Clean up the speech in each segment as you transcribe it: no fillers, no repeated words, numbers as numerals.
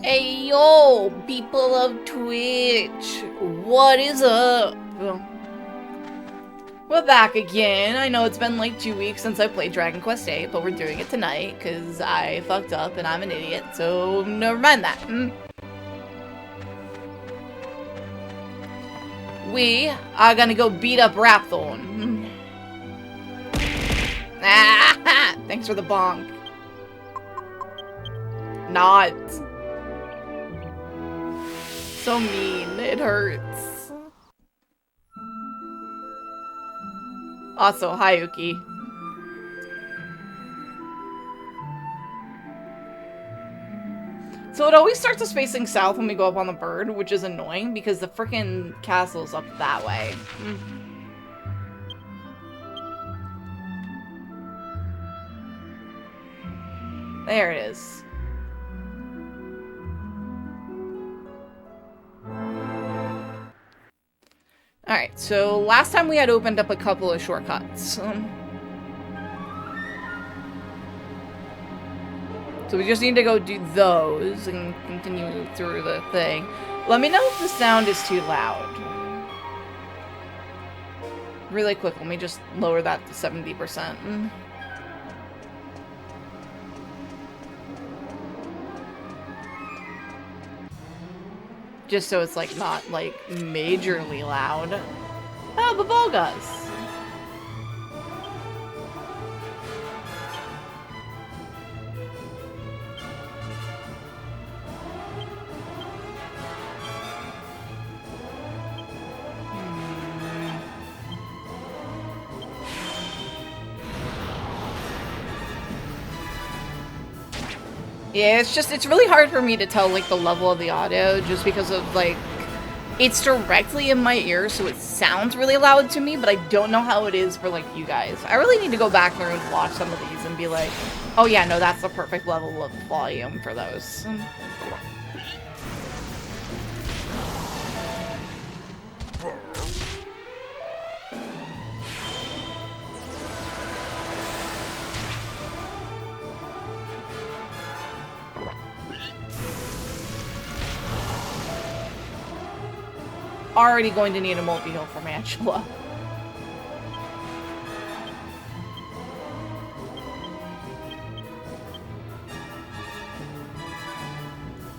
Hey yo, people of Twitch, what is up? We're back again. I know it's been like 2 weeks since I played Dragon Quest VIII, but we're doing it tonight because I fucked up and I'm an idiot, so never mind that. We are gonna go beat up Rapthorn. Ah, thanks for the bonk. Not. So mean, it hurts. Also, hi Uki. So it always starts us facing south when we go up on the bird, which is annoying because the frickin' castle's up that way. There it is. Alright, so last time we had opened up a couple of shortcuts. So we just need to go do those and continue through the thing. Let me know if the sound is too loud. Really quick, let me just lower that to 70%. Just so it's, like, not, like, majorly loud. Oh, Babogas! Yeah, it's really hard for me to tell, like, the level of the audio, just because of, like, it's directly in my ear, so it sounds really loud to me, but I don't know how it is for, like, you guys. I really need to go back through and watch some of these and be like, oh yeah, no, that's the perfect level of volume for those. Already going to need a multi-heal from Angela.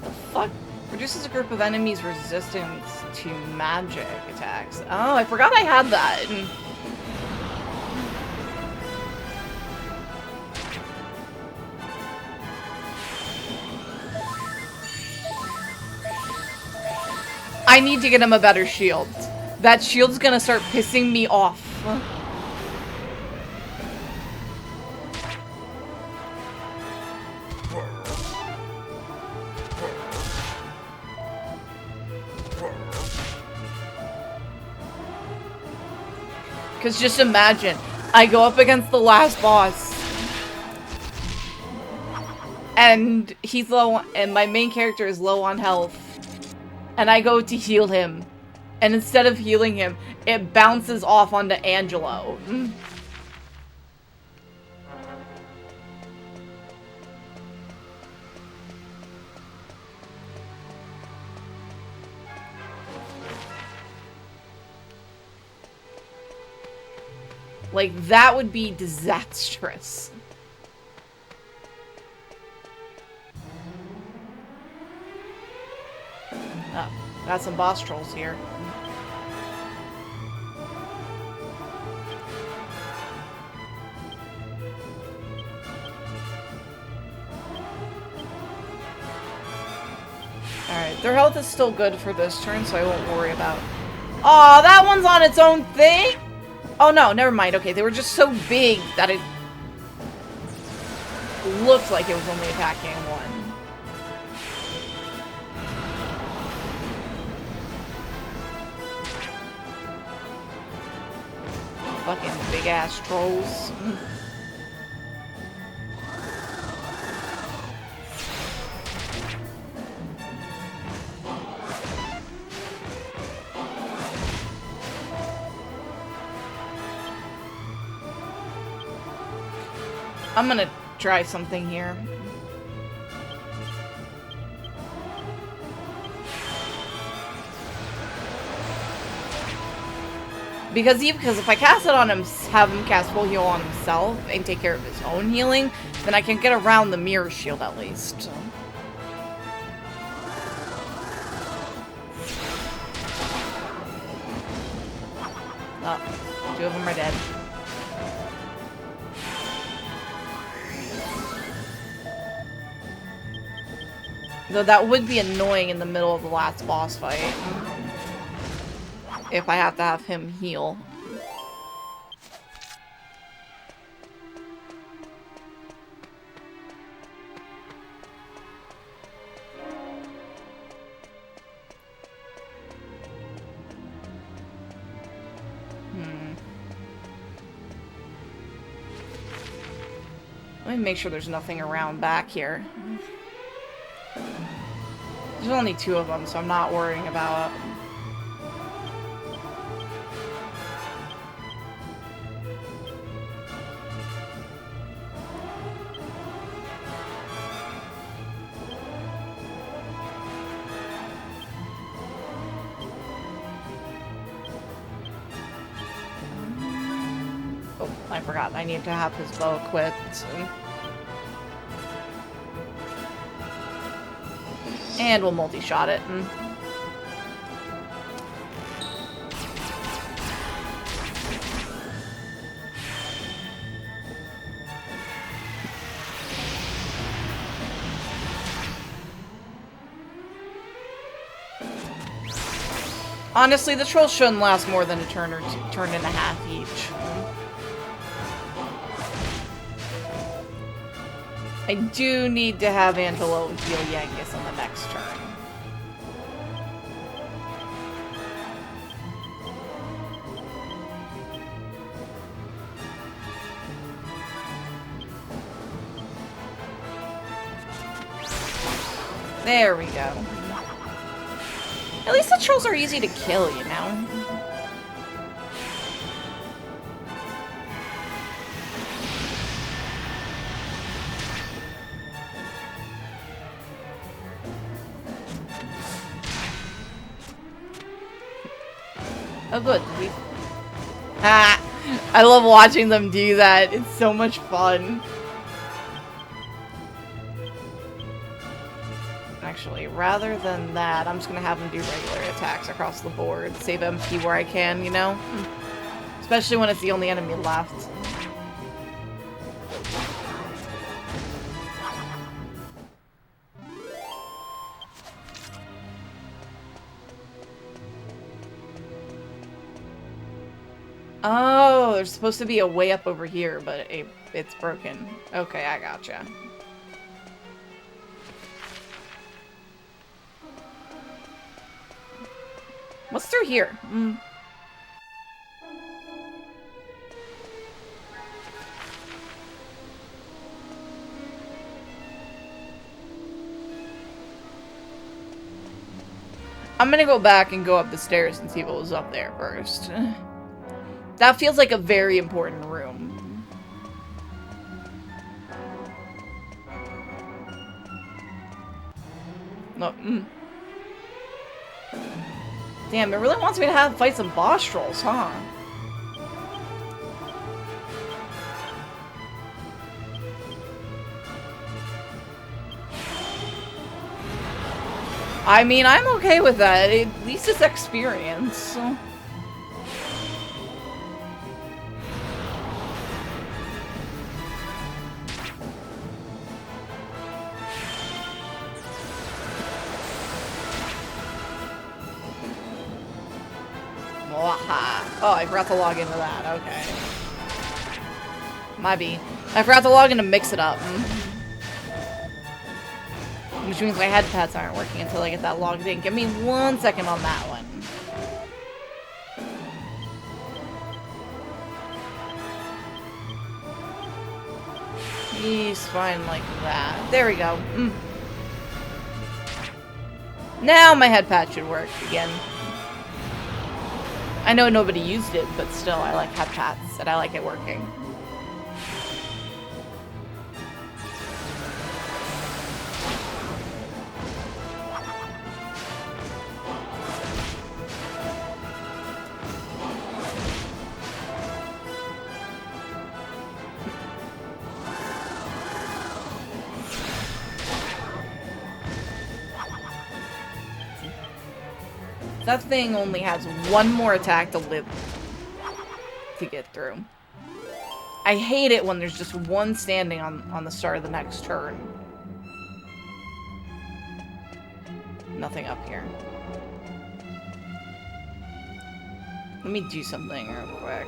The fuck? Reduces a group of enemies' resistance to magic attacks. Oh, I forgot I had that. I need to get him a better shield. That shield's gonna start pissing me off. Because just imagine, I go up against the last boss. And he's low, and my main character is low on health. And I go to heal him. And instead of healing him, it bounces off onto Angelo. Like, that would be disastrous. Oh, got some boss trolls here. Alright, their health is still good for this turn, so I won't worry about... Aw, that one's on its own thing? Oh no, never mind. Okay, they were just so big that it looked like it was only attacking one. Fucking big-ass trolls. I'm gonna try something here. Because if I cast it on him, have him cast full heal on himself and take care of his own healing, then I can get around the mirror shield at least. So. Oh, 2 of them are dead. Though that would be annoying in the middle of the last boss fight. If I have to have him heal. Let me make sure there's nothing around back here. There's only 2 of them, so I'm not worrying about it. Oh, I forgot. I need to have his bow equipped. And we'll multi-shot it. Honestly, the trolls shouldn't last more than a turn or turn and a half each. I do need to have Angelo heal Yangus on the next turn. There we go. At least the trolls are easy to kill, you know? Oh good, Ah! I love watching them do that. It's so much fun. Actually, rather than that, I'm just gonna have them do regular attacks across the board. Save MP where I can, you know? Especially when it's the only enemy left. Oh, there's supposed to be a way up over here, but it's broken. Okay, I gotcha. What's through here? I'm gonna go back and go up the stairs and see what was up there first. That feels like a very important room. No. Damn, it really wants me to fight some boss trolls, huh? I mean, I'm okay with that. At least it's experience. So. Mwahahaha. Oh, I forgot to log into that. Okay. Might be. I forgot to log in to mix it up. Which means my head pads aren't working until I get that logged in. Give me 1 second on that one. He's fine like that. There we go. Now my head pad should work again. I know nobody used it, but still, I like head pads and I like it working. That thing only has one more attack to live to get through. I hate it when there's just one standing on the start of the next turn. Nothing up here. Let me do something real quick.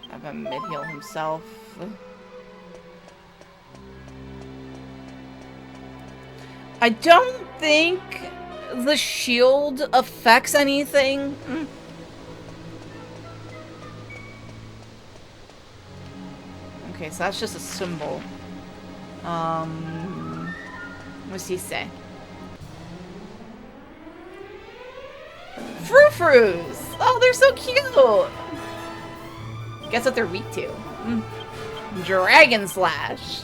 Have him mid-heal himself. I don't think the shield affects anything. Okay, so that's just a symbol. What's he say? Frou-frous! Oh, they're so cute! Guess what they're weak to? Dragon Slash!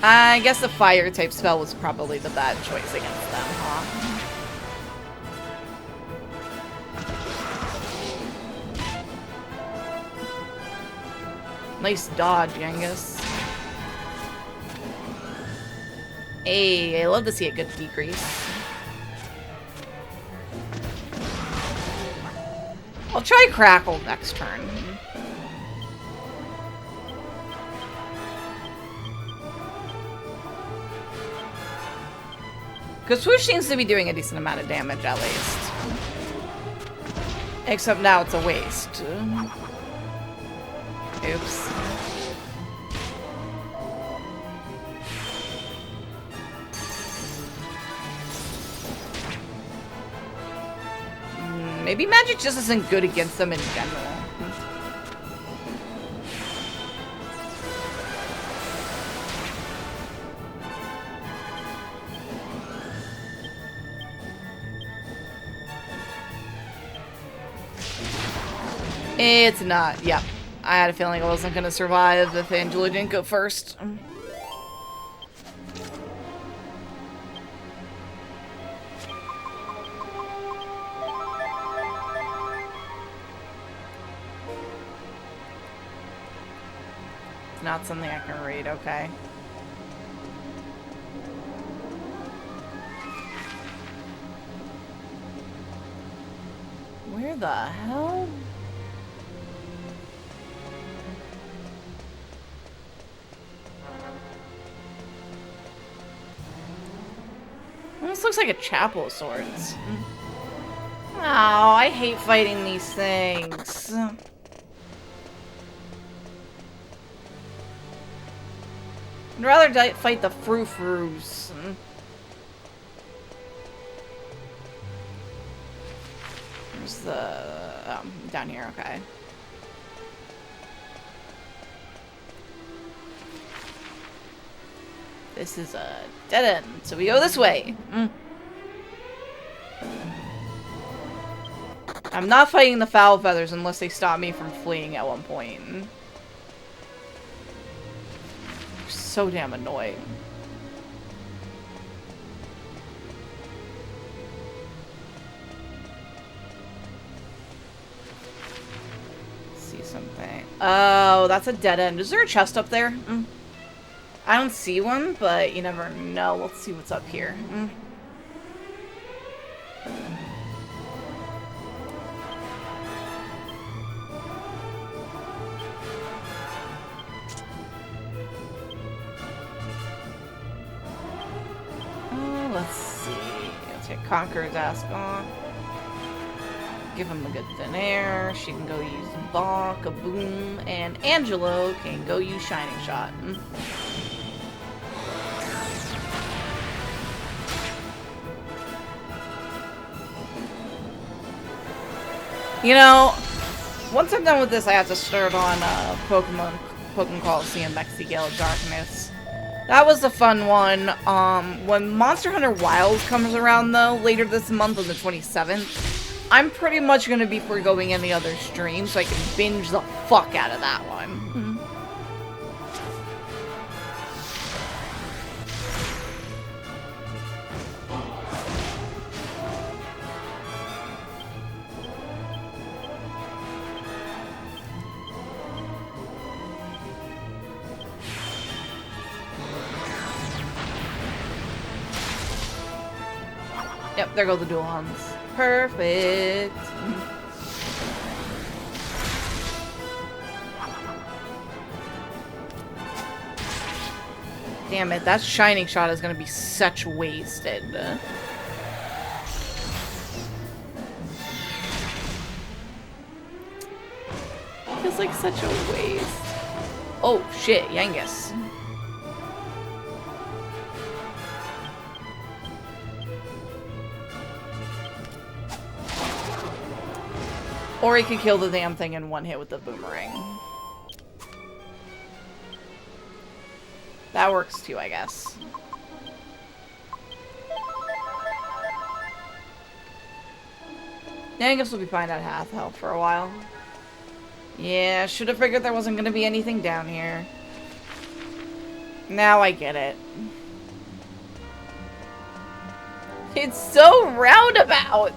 I guess the fire type spell was probably the bad choice against them, huh? Nice dodge, Genghis. Hey, I love to see a good decrease. I'll try Crackle next turn. Because Swoosh seems to be doing a decent amount of damage, at least. Except now it's a waste. Oops. Maybe magic just isn't good against them in general. It's not. Yep. I had a feeling I wasn't going to survive if Angela didn't go first. It's not something I can read. Okay. Where the hell? This looks like a chapel of sorts. Oh, I hate fighting these things. I'd rather fight the frou-frous. Where's the... Oh, down here, okay. This is a dead end, so we go this way. I'm not fighting the foul feathers unless they stop me from fleeing at one point. They're so damn annoying. See something. Oh, that's a dead end. Is there a chest up there? I don't see one, but you never know. Let's see what's up here. Let's see. Let's get Conqueror's Ask on. Give him a good thin air. She can go use Bonk, a Boom, and Angelo can go use Shining Shot. You know, once I'm done with this, I have to start on Pokemon Coliseum Gale of Darkness. That was a fun one. When Monster Hunter Wilds comes around, though, later this month on the 27th, I'm pretty much going to be foregoing any other stream so I can binge the fuck out of that one. Yep, there go the dual-ons. Perfect. Damn it, that shining shot is gonna be such wasted. Feels like such a waste. Oh shit, Yangus. Or he could kill the damn thing in one hit with the boomerang. That works too, I guess. Yeah, I guess we'll be fine at half health for a while. Yeah, should have figured there wasn't going to be anything down here. Now I get it. It's so roundabout!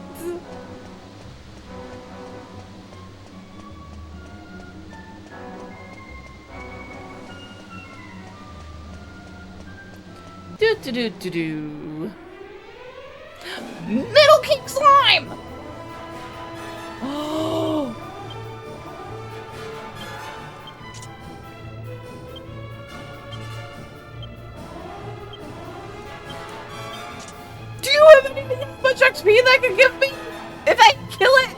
Do. Middle King Slime! Oh! Do you have anything much XP that can give me if I kill it?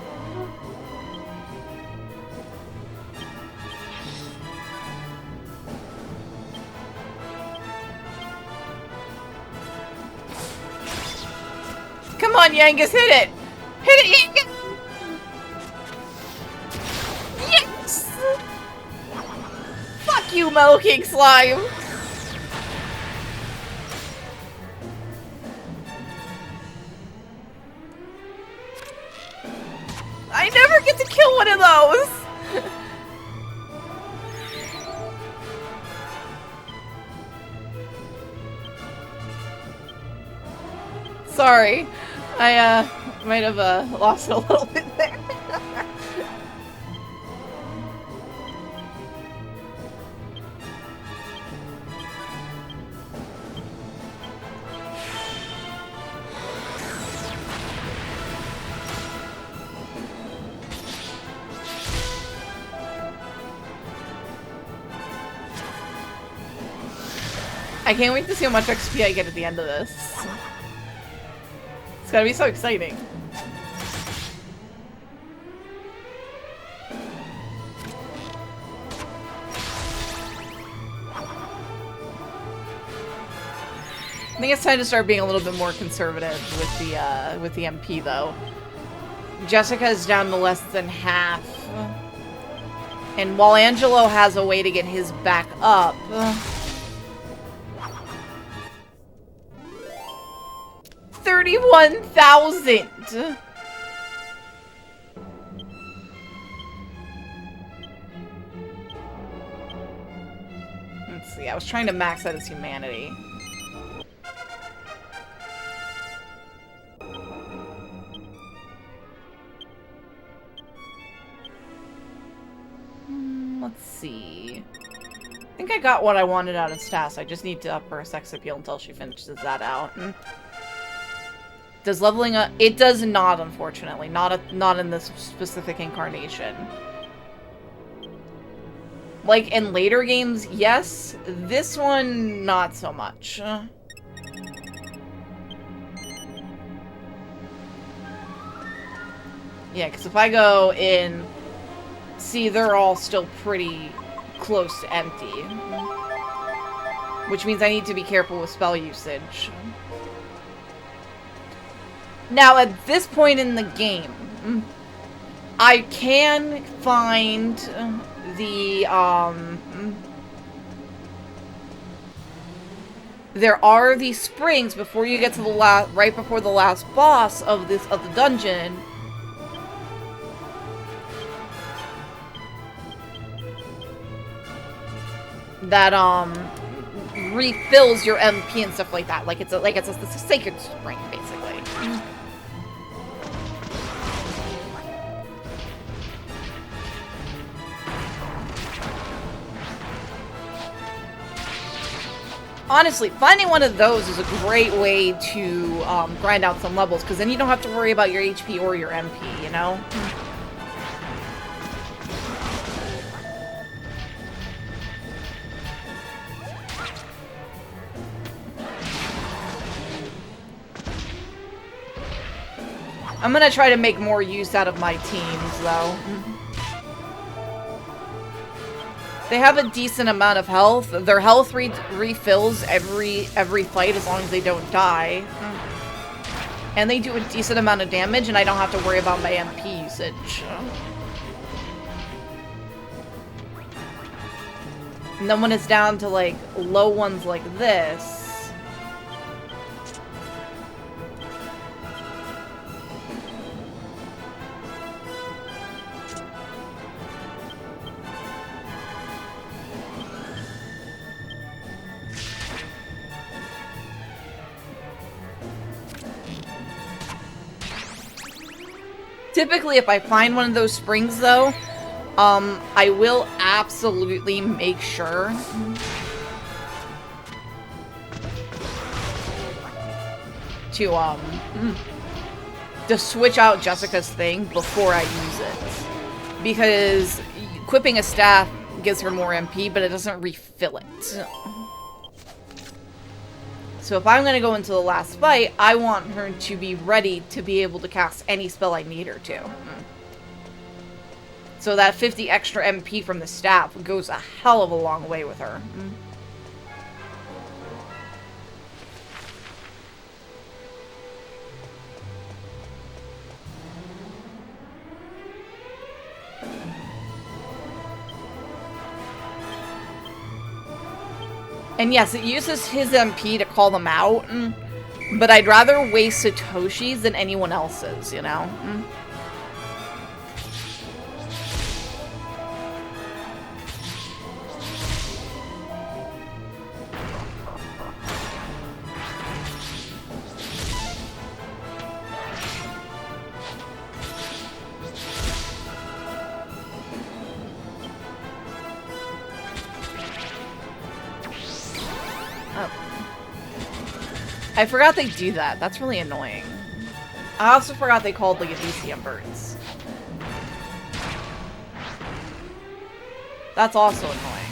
Come on, Yangus, hit it! Hit it, Yangus! Yes! Fuck you, Metal King Slime! I never get to kill one of those! Sorry. I, might have, lost it a little bit there. I can't wait to see how much XP I get at the end of this. It's gonna be so exciting. I think it's time to start being a little bit more conservative with the MP though. Jessica is down to less than half. And while Angelo has a way to get his back up, 31,000! Let's see, I was trying to max out his humanity. Let's see. I think I got what I wanted out of Stas. I just need to up her sex appeal until she finishes that out. Does leveling up? It does not, unfortunately. Not in this specific incarnation. Like in later games, yes. This one, not so much. Yeah, because if I go in, see, they're all still pretty close to empty, which means I need to be careful with spell usage. Now, at this point in the game, I can find the, there are these springs before you get to the right before the last boss of the dungeon. That, refills your MP and stuff like that. Like it's a sacred spring, basically. Honestly, finding one of those is a great way to grind out some levels, because then you don't have to worry about your HP or your MP, you know? I'm gonna try to make more use out of my teams, though. They have a decent amount of health. Their health refills every fight as long as they don't die. And they do a decent amount of damage, and I don't have to worry about my MP usage. And then when it's down to, like, low ones like this... Typically, if I find one of those springs, though, I will absolutely make sure to switch out Jessica's thing before I use it. Because equipping a staff gives her more MP, but it doesn't refill it. So if I'm going to go into the last fight, I want her to be ready to be able to cast any spell I need her to. So that 50 extra MP from the staff goes a hell of a long way with her. And yes, it uses his MP to call them out, but I'd rather waste Satoshi's than anyone else's, you know? I forgot they do that. That's really annoying. I also forgot they called, like, Elysium birds. That's also annoying.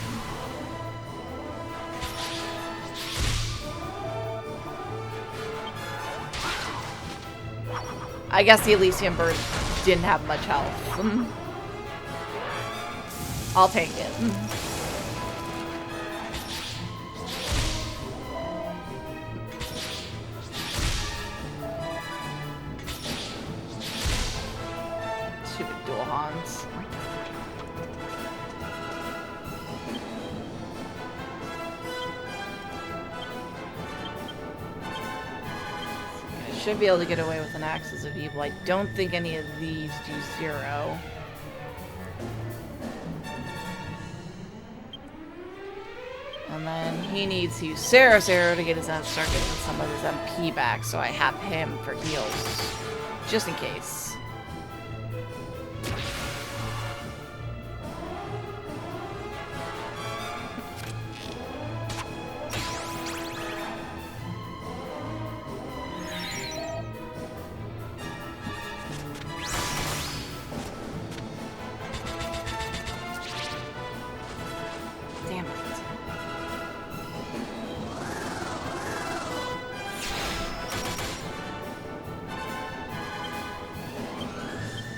I guess the Elysium bird didn't have much health. I'll take it. Should be able to get away with an Axis of Evil. I don't think any of these do 0. And then he needs to use Sarah's arrow to get his start getting some of his MP back, so I have him for heals. Just in case.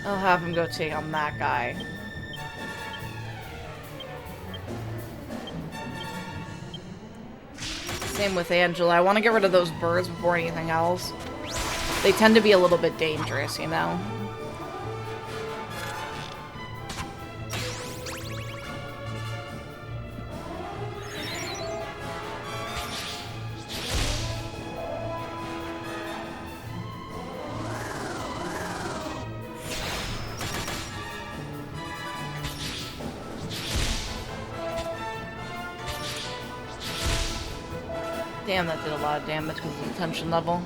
I'll have him go take on that guy. Same with Angela. I want to get rid of those birds before anything else. They tend to be a little bit dangerous, you know? Damn, that did a lot of damage because of the tension level.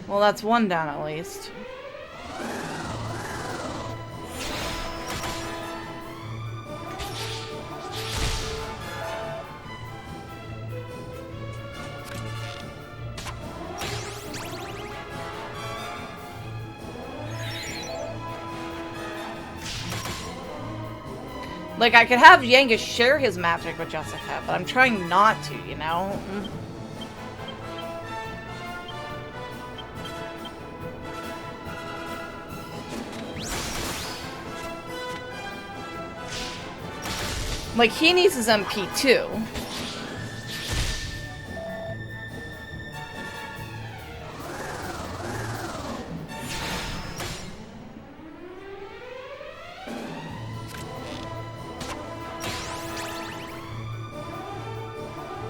Well, that's one down at least. Like, I could have Yangus share his magic with Jessica, but I'm trying not to, you know? Like, he needs his MP too.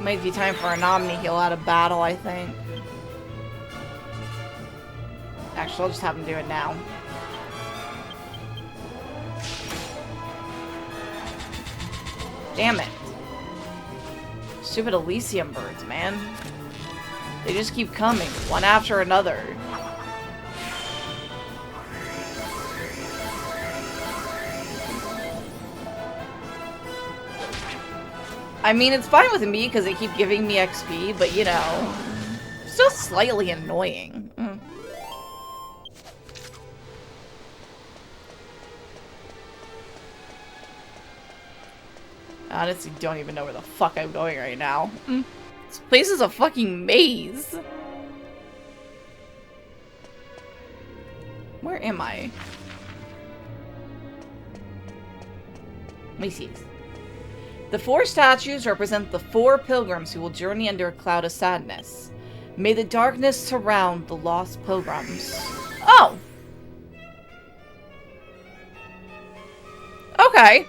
Might be time for an Omni heal out of battle, I think. Actually, I'll just have him do it now. Damn it. Stupid Elysium birds, man. They just keep coming, one after another. I mean, it's fine with me because they keep giving me XP, but you know, still slightly annoying. Honestly, don't even know where the fuck I'm going right now. This place is a fucking maze. Where am I? Let me see. The 4 statues represent the 4 pilgrims who will journey under a cloud of sadness. May the darkness surround the lost pilgrims. Oh! Okay.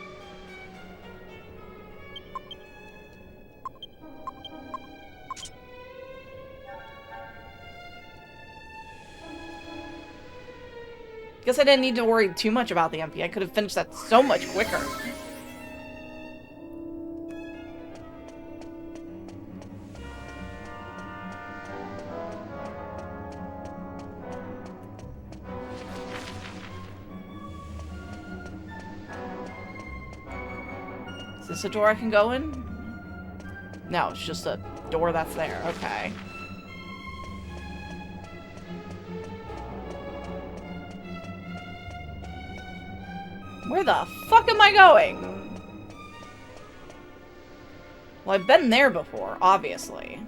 Guess I didn't need to worry too much about the MP. I could have finished that so much quicker. Is this a door I can go in? No, it's just a door that's there. Okay. Where the fuck am I going? Well, I've been there before, obviously.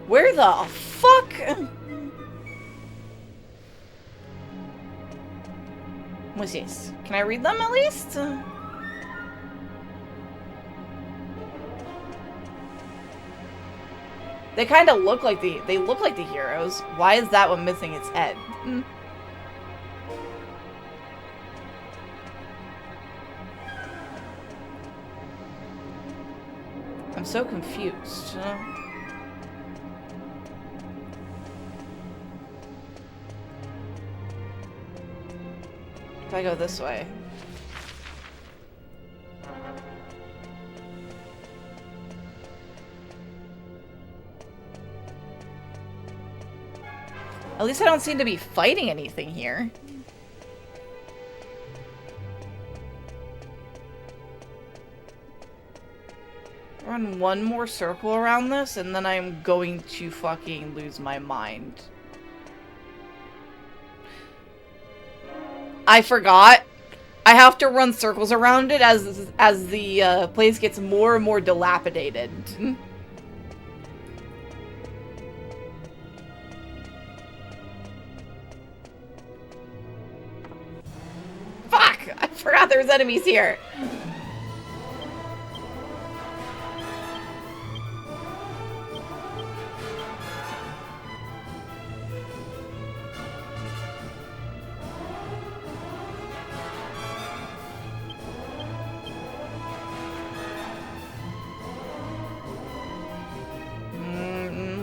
Where the fuck? What's this? Can I read them at least? They kind of look like the heroes. Why is that one missing its head? I'm so confused. If I go this way. At least I don't seem to be fighting anything here. Run one more circle around this, and then I'm going to fucking lose my mind. I forgot. I have to run circles around it as the place gets more and more dilapidated. Fuck! I forgot there was enemies here.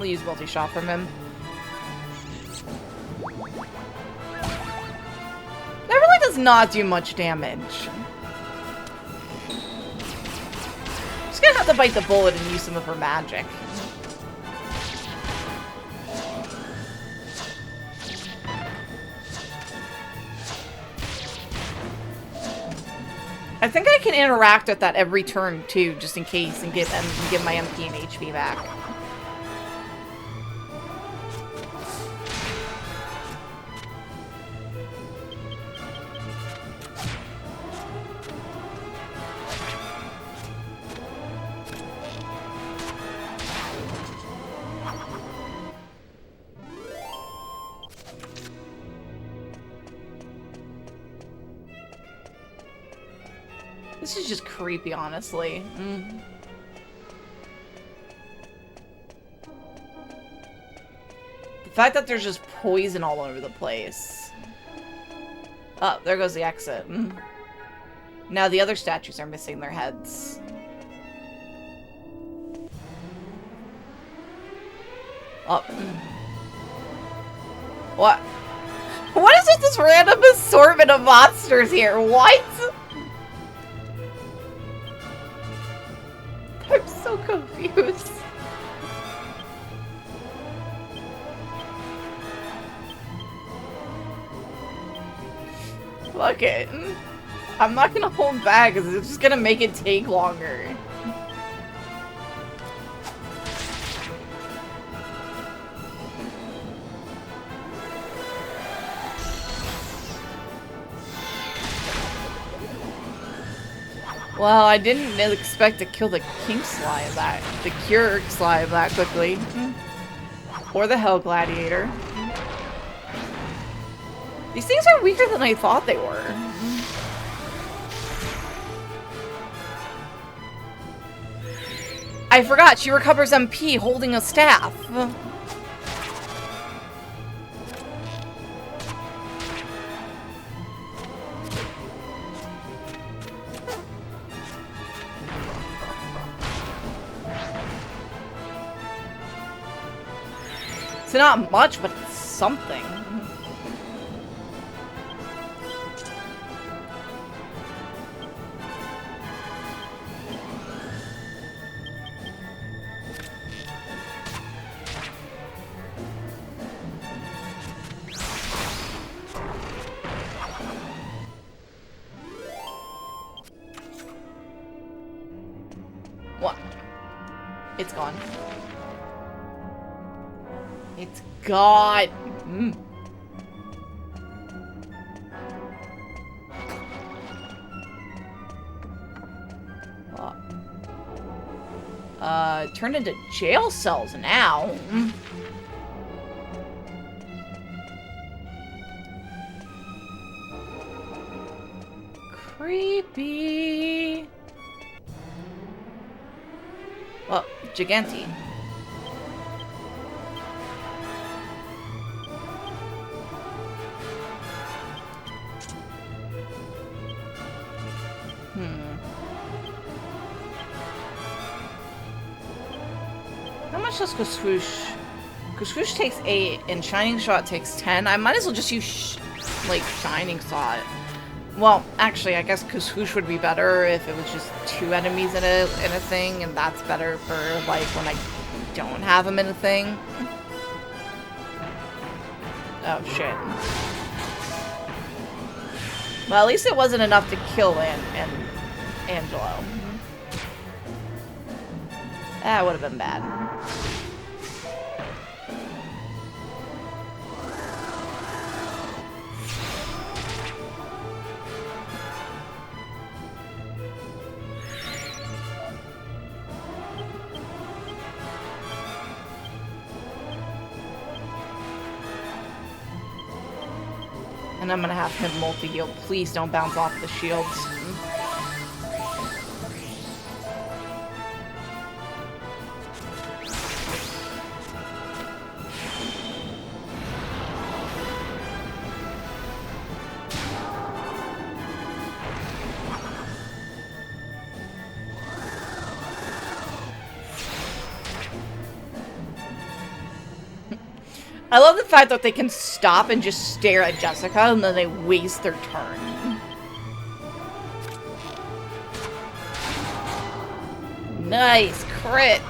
Use multi-shot from him. does not do much damage. Just gonna have to bite the bullet and use some of her magic. I think I can interact with that every turn too, just in case, and give my MP and HP back. This is just creepy, honestly. The fact that there's just poison all over the place. Oh, there goes the exit. Now the other statues are missing their heads. Oh. What? What is with this random assortment of monsters here? What? I'm so confused. Fuck it. I'm not gonna hold back because it's just gonna make it take longer. Well, I didn't expect to kill the King Slime the Cure Slime that quickly. Or the Hell Gladiator. These things are weaker than I thought they were. I forgot, she recovers MP holding a staff. It's not much, but it's something. What? It's gone. It's gone. Turned into jail cells now. Creepy. Oh, Gigante. How much does Kuskwoosh? Kuskwoosh takes 8 and Shining Shot takes 10. I might as well just use like Shining Shot. Well, actually, I guess Kuskwoosh would be better if it was just 2 enemies in a thing, and that's better for like when I don't have them in a thing. Oh shit. Well, at least it wasn't enough to kill Angelo. That would have been bad. And I'm gonna have him multi-heal. Please don't bounce off the shields. I love the fact that they can stop and just stare at Jessica and then they waste their turn. Nice crit.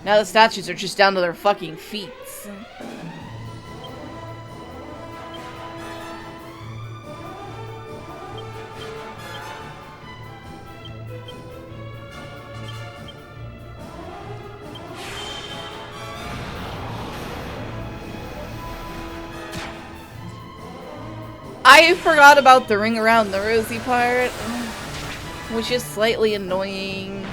Now the statues are just down to their fucking feet. I forgot about the ring around the rosy part, which is slightly annoying.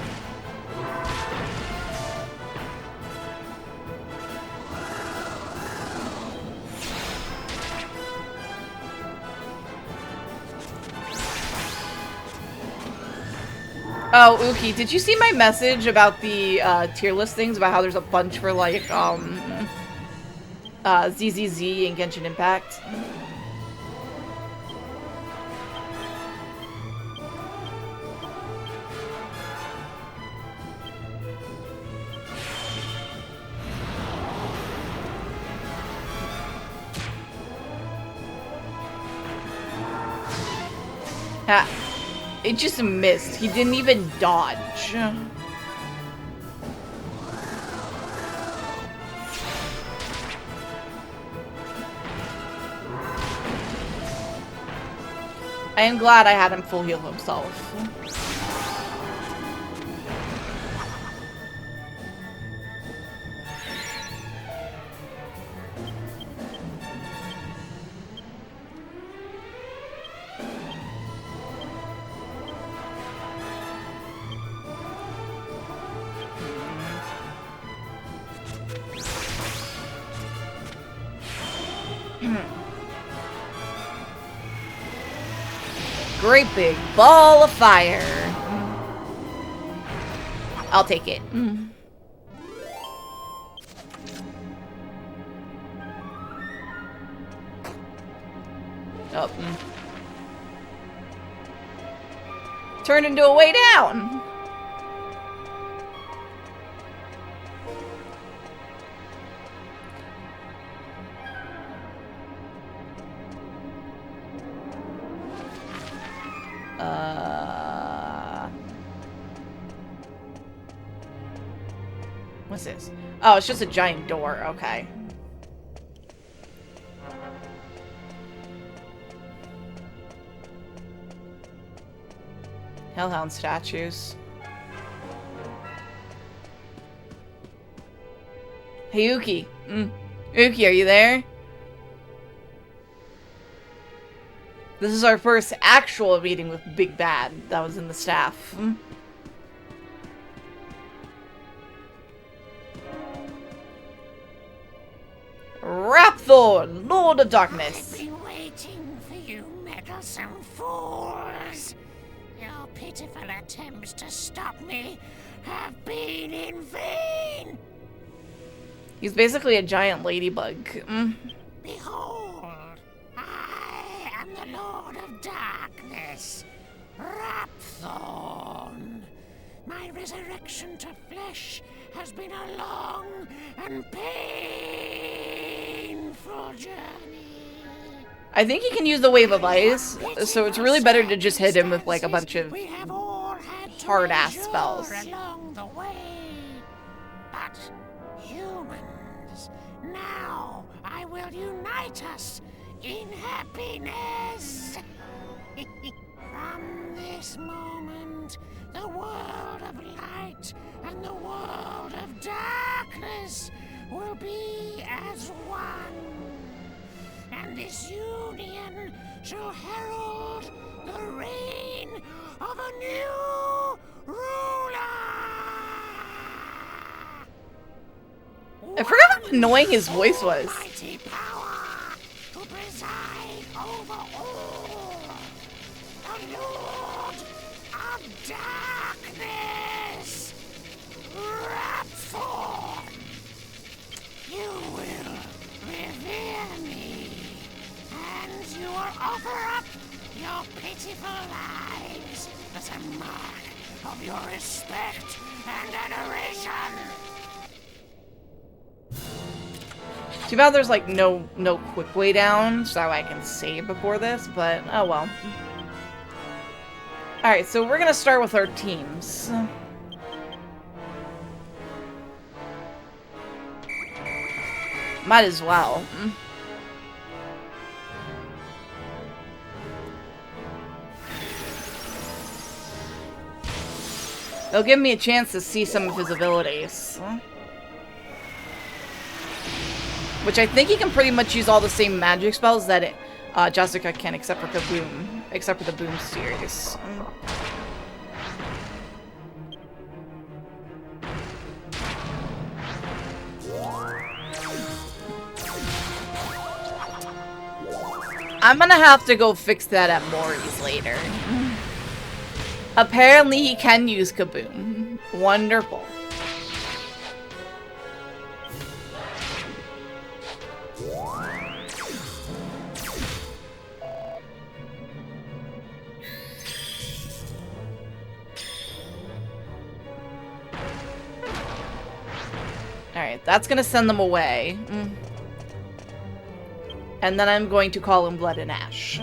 Oh, Uki, did you see my message about the tier listings about how there's a bunch for like ZZZ and Genshin Impact? Ha. It just missed. He didn't even dodge. I am glad I had him full heal himself. Great big ball of fire. I'll take it. Oh. Turned into a way down. What's this? Oh, it's just a giant door. Okay. Hellhound statues. Hey, Uki. Uki, are you there? This is our first actual meeting with Big Bad that was in the staff. Rapthor, Lord of Darkness. I've been waiting for you, meddlesome fools. Your pitiful attempts to stop me have been in vain. He's basically a giant ladybug. Behold, I am the Lord of Darkness, Rapthorn. My resurrection to flesh has been a long and painful journey. I think he can use the Wave of Ice, so it's really better to just hit him with like a bunch of hard-ass spells. Along the way. But humans, now I will unite us in happiness. From this moment, the world of light and the world of darkness will be as one. And this union shall herald the reign of a new ruler. I forgot how annoying his voice was. Mighty power to preside over all. The Lord of Darkness, Rapthorn. You will revere me. offer up your pitiful lives as a mark of your respect and adoration. Too bad there's like no quick way down so I can save before this, but oh well. Alright, so we're gonna start with our teams. Might as well. They'll give me a chance to see some of his abilities. Which I think he can pretty much use all the same magic spells that Jessica can, except for Kaboom. Except for the Boom series. I'm gonna have to go fix that at Mori's later. Apparently he can use Kaboom. Wonderful. Alright, that's gonna send them away. And then I'm going to call him Blood and Ash.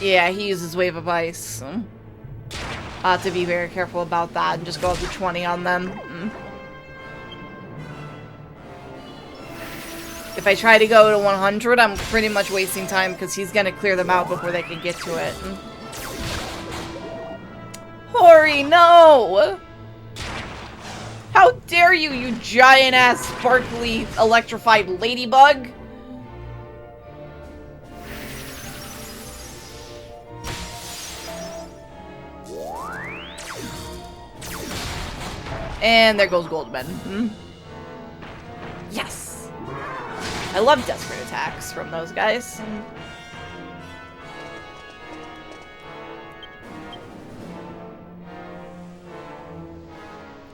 Yeah, he uses Wave of Ice. I'll have to be very careful about that and just go up to 20 on them. If I try to go to 100, I'm pretty much wasting time because he's gonna clear them out before they can get to it. Hori, no! How dare you, you giant-ass, sparkly, electrified ladybug! And there goes Goldman. Yes! I love desperate attacks from those guys.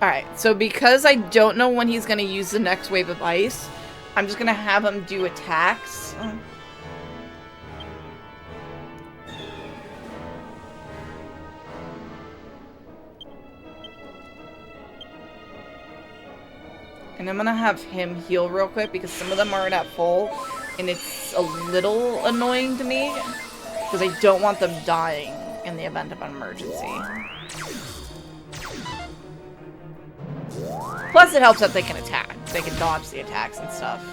Alright, so because I don't know when he's going to use the next wave of ice, I'm just going to have him do attacks. And I'm gonna have him heal real quick because some of them aren't at full. And it's a little annoying to me because I don't want them dying in the event of an emergency. Plus it helps that they can attack. They can dodge the attacks and stuff.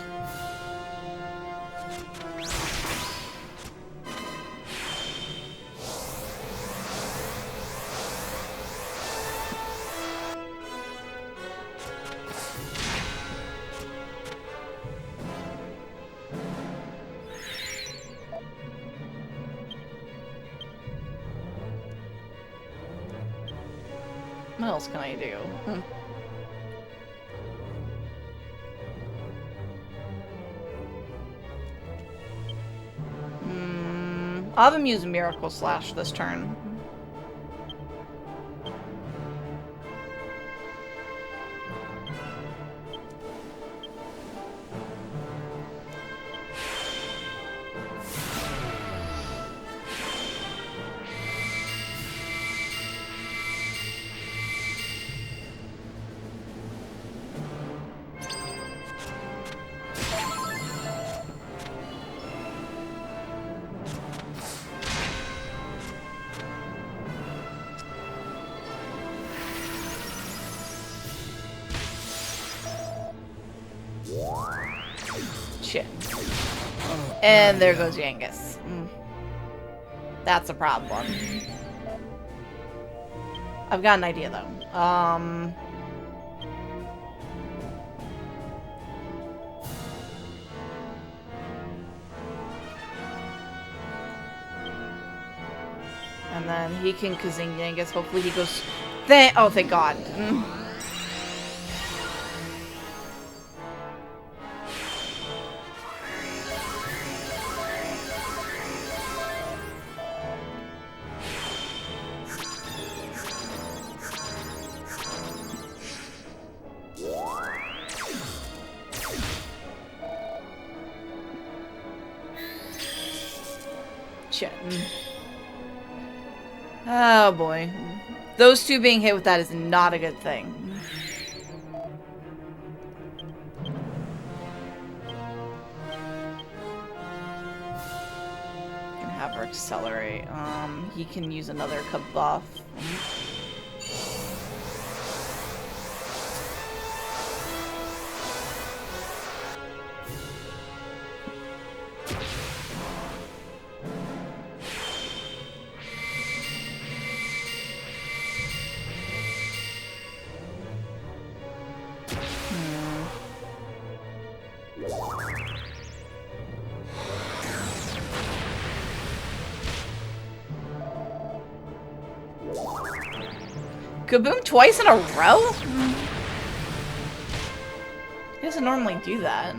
What else can I do? I'll have him use Miracle Slash this turn. Shit. And there goes Yangus. That's a problem. I've got an idea though. And then he can Kazing Yangus. Hopefully he goes... Oh, thank God. Shit. Oh boy. Those two being hit with that is not a good thing. Can have her accelerate. He can use another kabuff. Kaboom twice in a row? He doesn't normally do that.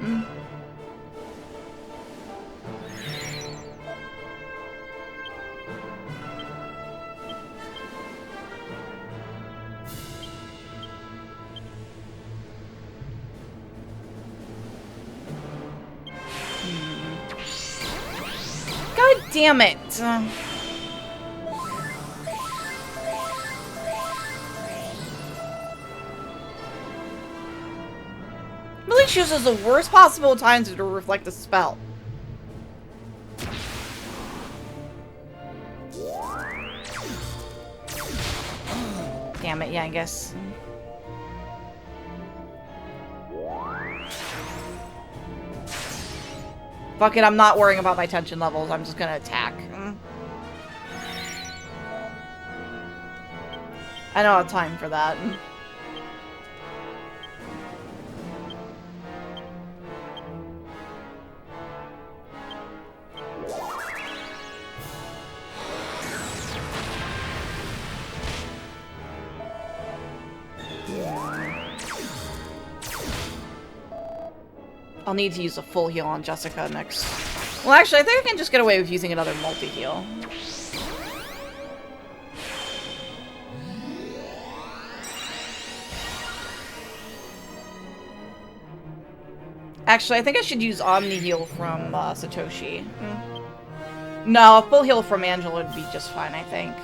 God damn it! Really chooses the worst possible times to reflect the spell. Damn it, yeah, I guess. Fuck it, I'm not worrying about my tension levels. I'm just gonna attack. I don't have time for that. I'll need to use a full heal on Jessica next. Well, actually, I think I can just get away with using another multi-heal. Actually, I think I should use Omni Heal from Satoshi. No, a full heal from Angela would be just fine, I think.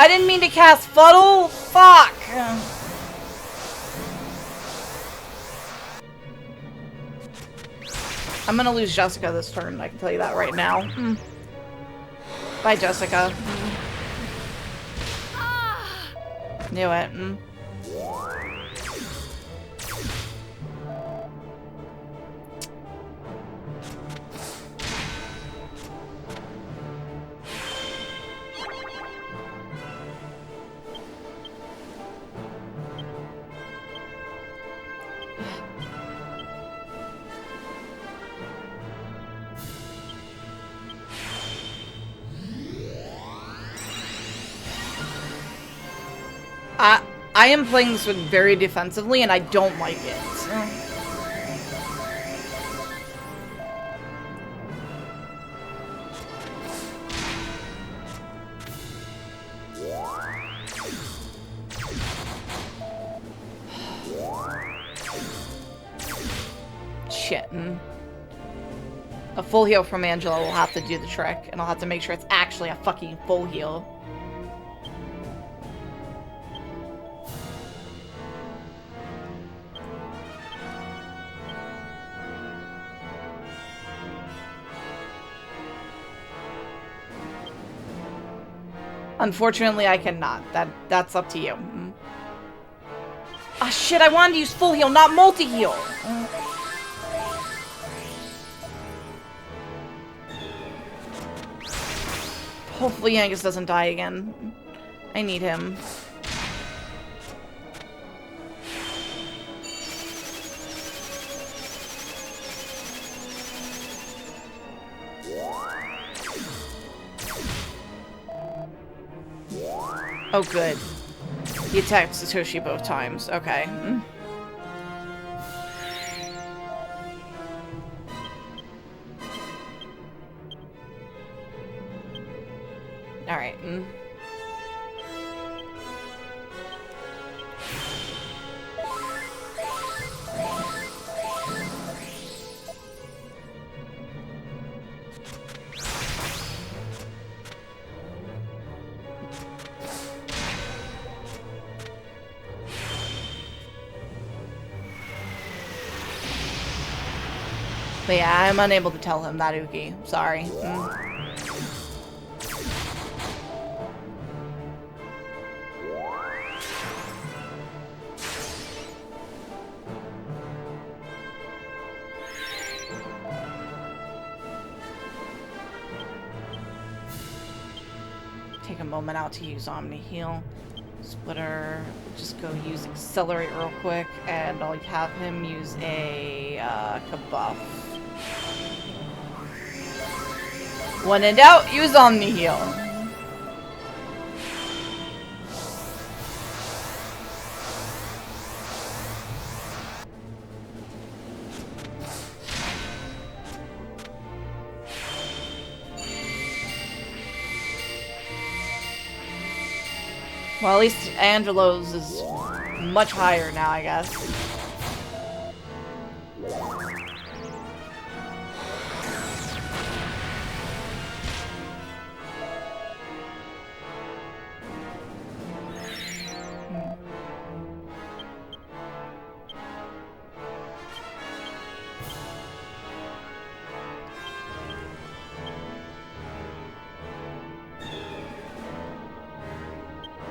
I didn't mean to cast Fuddle! Fuck! I'm gonna lose Jessica this turn, I can tell you that right now. Bye, Jessica. Knew it. I am playing this one very defensively, and I don't like it. Shit. A full heal from Angela will have to do the trick, and I'll have to make sure it's actually a fucking full heal. Unfortunately, I cannot. That's up to you. Ah, shit, I wanted to use full heal, not multi-heal! Hopefully Angus doesn't die again. I need him. Oh, good. He attacked Satoshi both times. Okay. Alright. But yeah, I'm unable to tell him that, Uki. Sorry. Take a moment out to use Omni Heal. Splitter, just go use Accelerate real quick, and I'll have him use a Kabuff. When in doubt, use Omni Heal. Well, at least Angelo's is much higher now, I guess.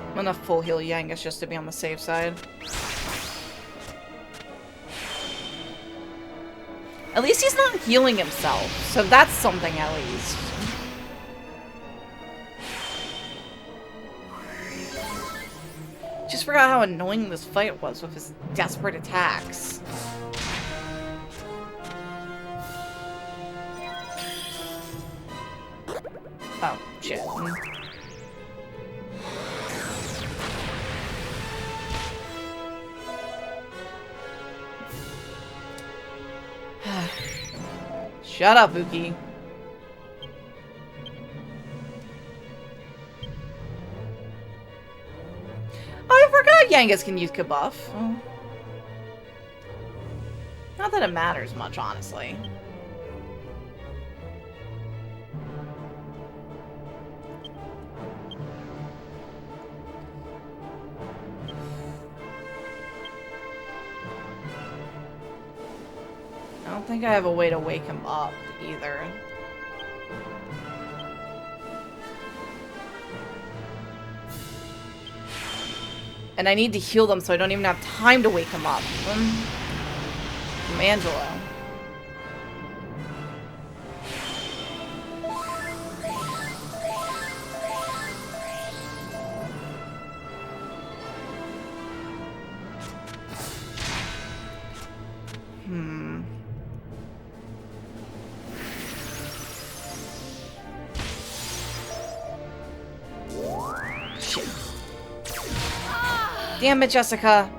I'm gonna full heal Yangus just to be on the safe side. At least he's not healing himself, so that's something at least. Just forgot how annoying this fight was with his desperate attacks. Oh, shit. Shut up, Uki. Oh, I forgot Yangus can use Kabuff. Oh. Not that it matters much, honestly. I don't think I have a way to wake him up, either. And I need to heal them so I don't even have time to wake him up. From Angelo. Shit. Damn it, Jessica.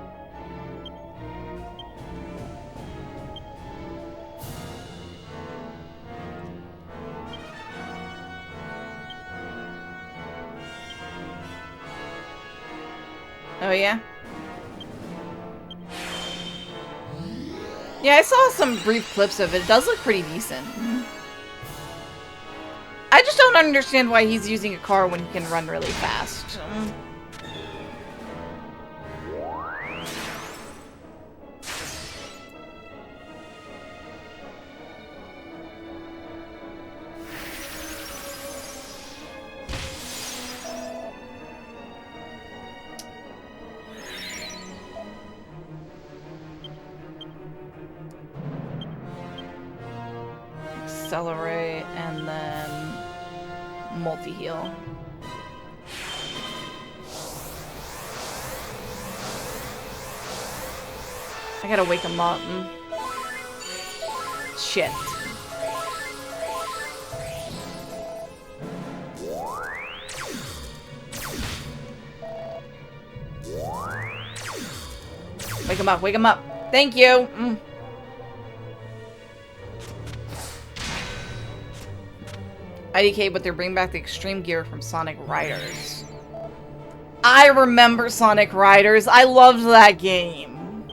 Oh, yeah? Yeah, I saw some brief clips of it. It does look pretty decent. I just don't understand why he's using a car when he can run really fast. Accelerate and then multi-heal. I gotta wake him up. Shit. Wake him up, wake him up. Thank you. IDK, but they're bringing back the extreme gear from Sonic Riders. I remember Sonic Riders. I loved that game.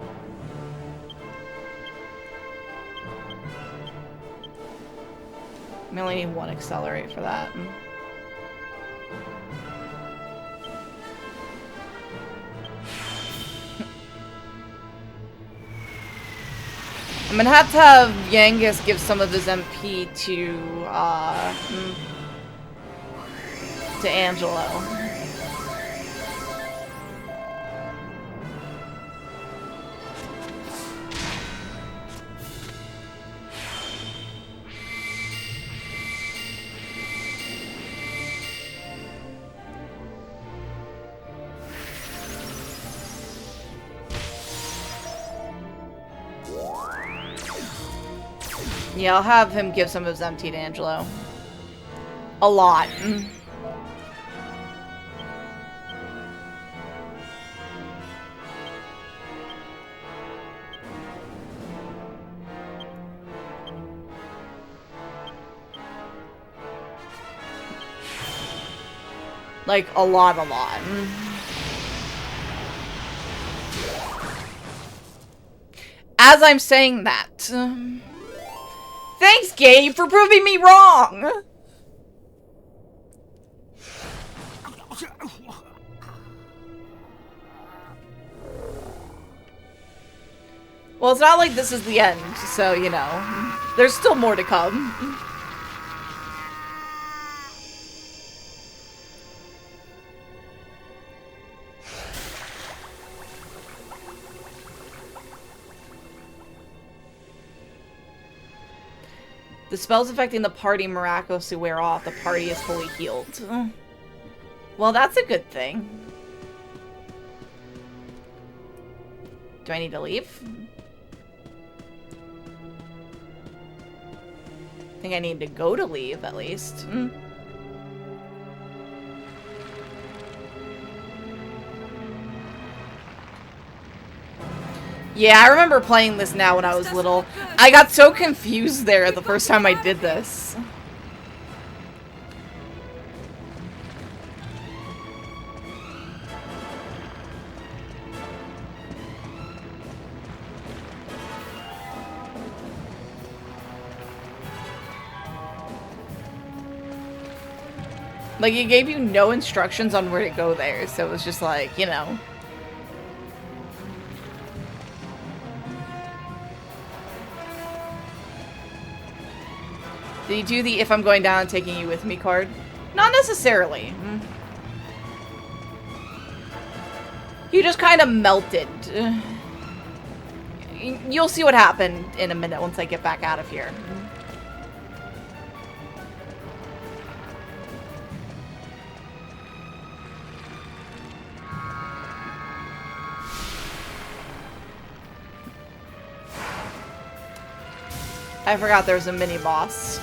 I only need one accelerate for that. I'm gonna have to have Yangus give some of his MP to Angelo. Yeah, I'll have him give some of his empty to Angelo. A lot. Like, a lot. As I'm saying that... Thanks, Gabe, for proving me wrong! Well, it's not like this is the end, so, you know. There's still more to come. The spells affecting the party miraculously wear off. The party is fully healed. Well, that's a good thing. Do I need to leave? I think I need to go to leave, at least. Yeah, I remember playing this now when I was little. I got so confused there the first time I did this. Like, it gave you no instructions on where to go there, so it was just like, you know. Did you do the if I'm going down and taking you with me card? Not necessarily. You just kind of melted. You'll see what happened in a minute once I get back out of here. I forgot there was a mini boss.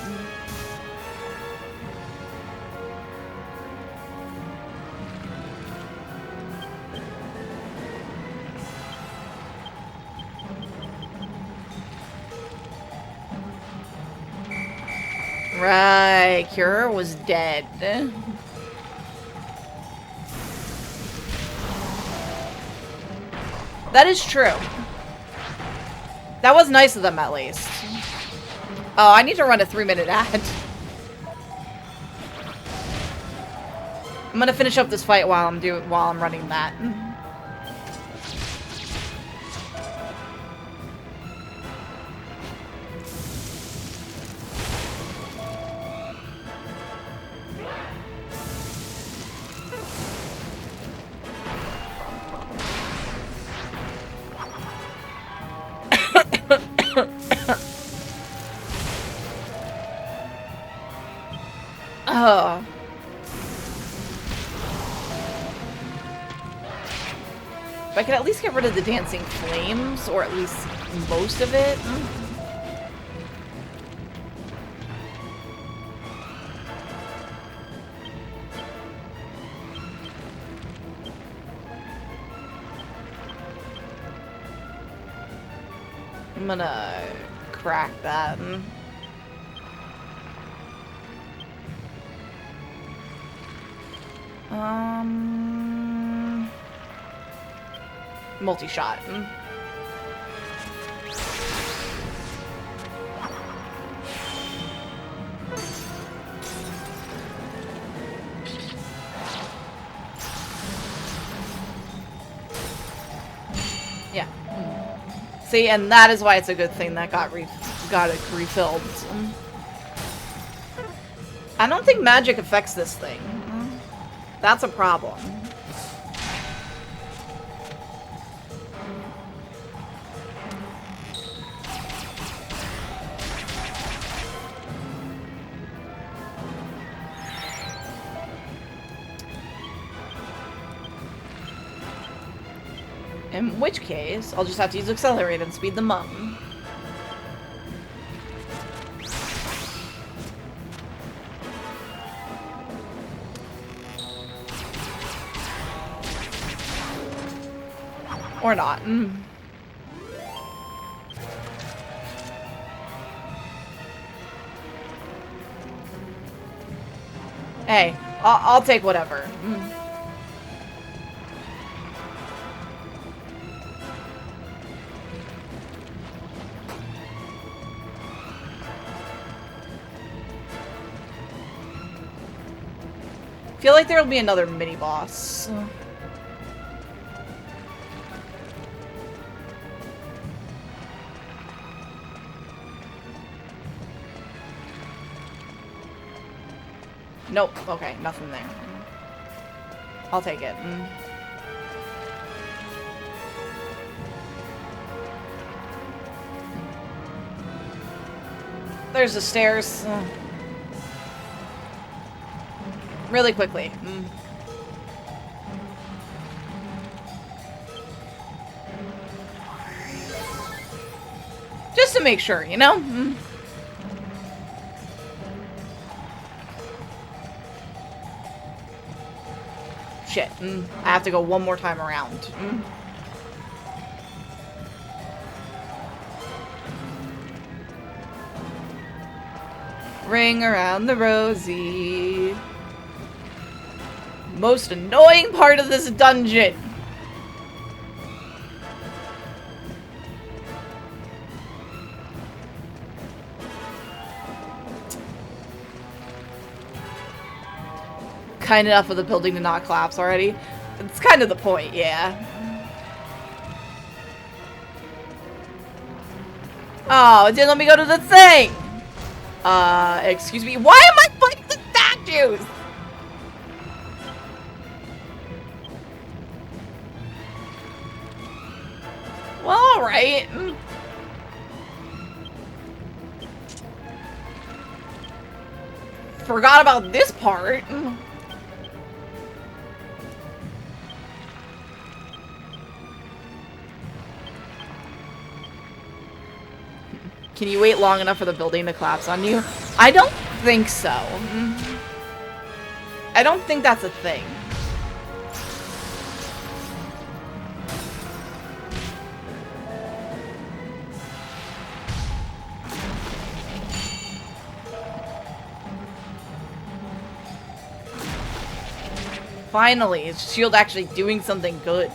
Right, Cure was dead. That is true. That was nice of them, at least. Oh, I need to run a 3-minute ad. I'm gonna finish up this fight while I'm running that. Oh. If I could at least get rid of the dancing flames, or at least most of it. I'm gonna crack that. Multi-shot. Yeah. See, and that is why it's a good thing that got it refilled. I don't think magic affects this thing. That's a problem. In which case, I'll just have to use Accelerate and speed them up. Or not. Hey, I'll take whatever. Feel like there'll be another mini boss. Nope. Okay, nothing there. I'll take it. There's the stairs. Really quickly. Just to make sure, you know? Shit. I have to go one more time around. Ring around the rosy. Most annoying part of this dungeon. Kind enough of the building to not collapse already. It's kind of the point, yeah. Oh, it didn't let me go to the thing! Excuse me. Why am I fighting the statues? Well, alright. Forgot about this part. Can you wait long enough for the building to collapse on you? I don't think so. I don't think that's a thing. Finally, is shield actually doing something good?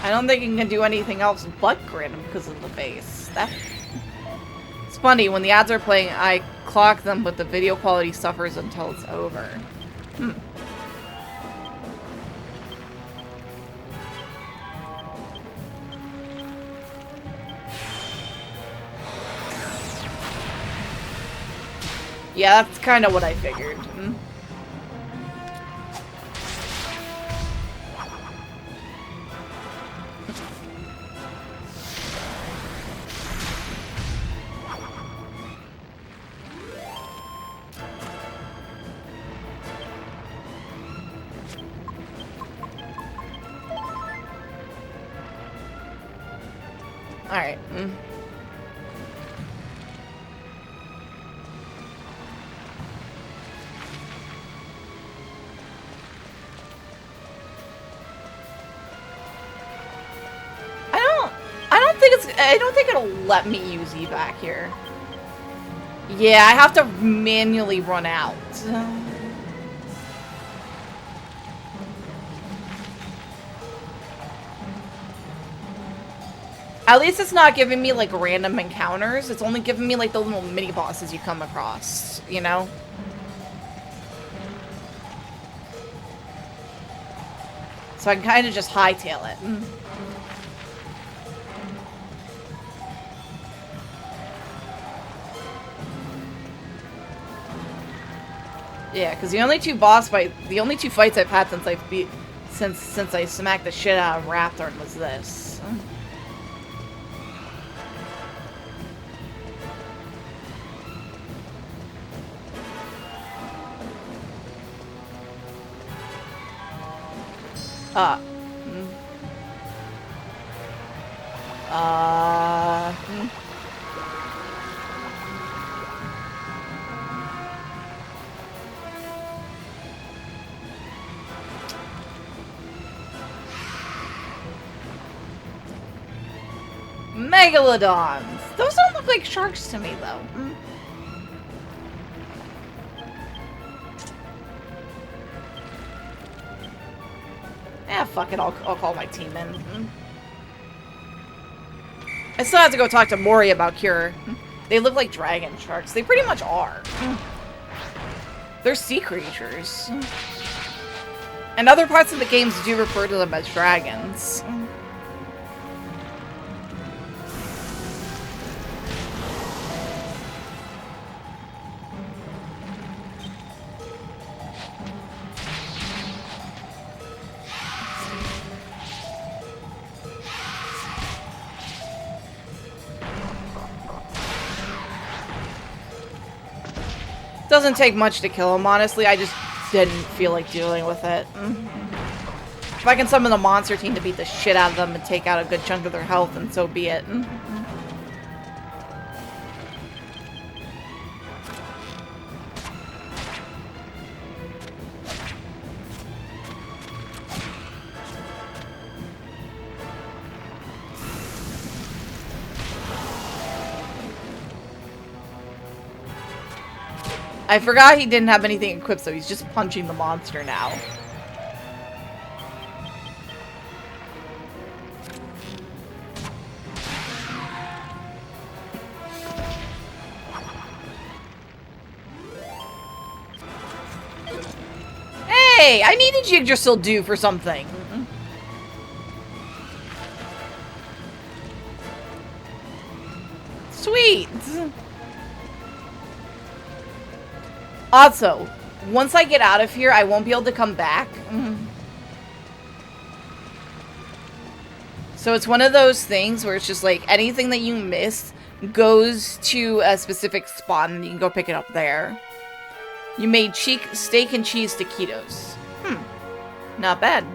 I don't think it can do anything else but grin because of the base. It's funny, when the ads are playing, I clock them, but the video quality suffers until it's over. Yeah, that's kind of what I figured. Alright. I don't think it'll let me use evac here. Yeah, I have to manually run out. At least it's not giving me, like, random encounters. It's only giving me, like, the little mini-bosses you come across, you know? So I can kind of just hightail it. Yeah, because the only two fights I've had since I smacked the shit out of Raptor was this. Megalodons! Those don't look like sharks to me, though. Yeah, fuck it, I'll call my team in. I still have to go talk to Mori about Cure. They look like dragon sharks. They pretty much are. They're sea creatures. And other parts of the games do refer to them as dragons. Doesn't take much to kill him, honestly. I just didn't feel like dealing with it. If I can summon the monster team to beat the shit out of them and take out a good chunk of their health, then so be it. I forgot he didn't have anything equipped, so he's just punching the monster now. Hey, I needed Yggdrasil do for something. Sweet. Also, once I get out of here, I won't be able to come back. So it's one of those things where it's just like anything that you miss goes to a specific spot and you can go pick it up there. You made steak and cheese taquitos. Not bad.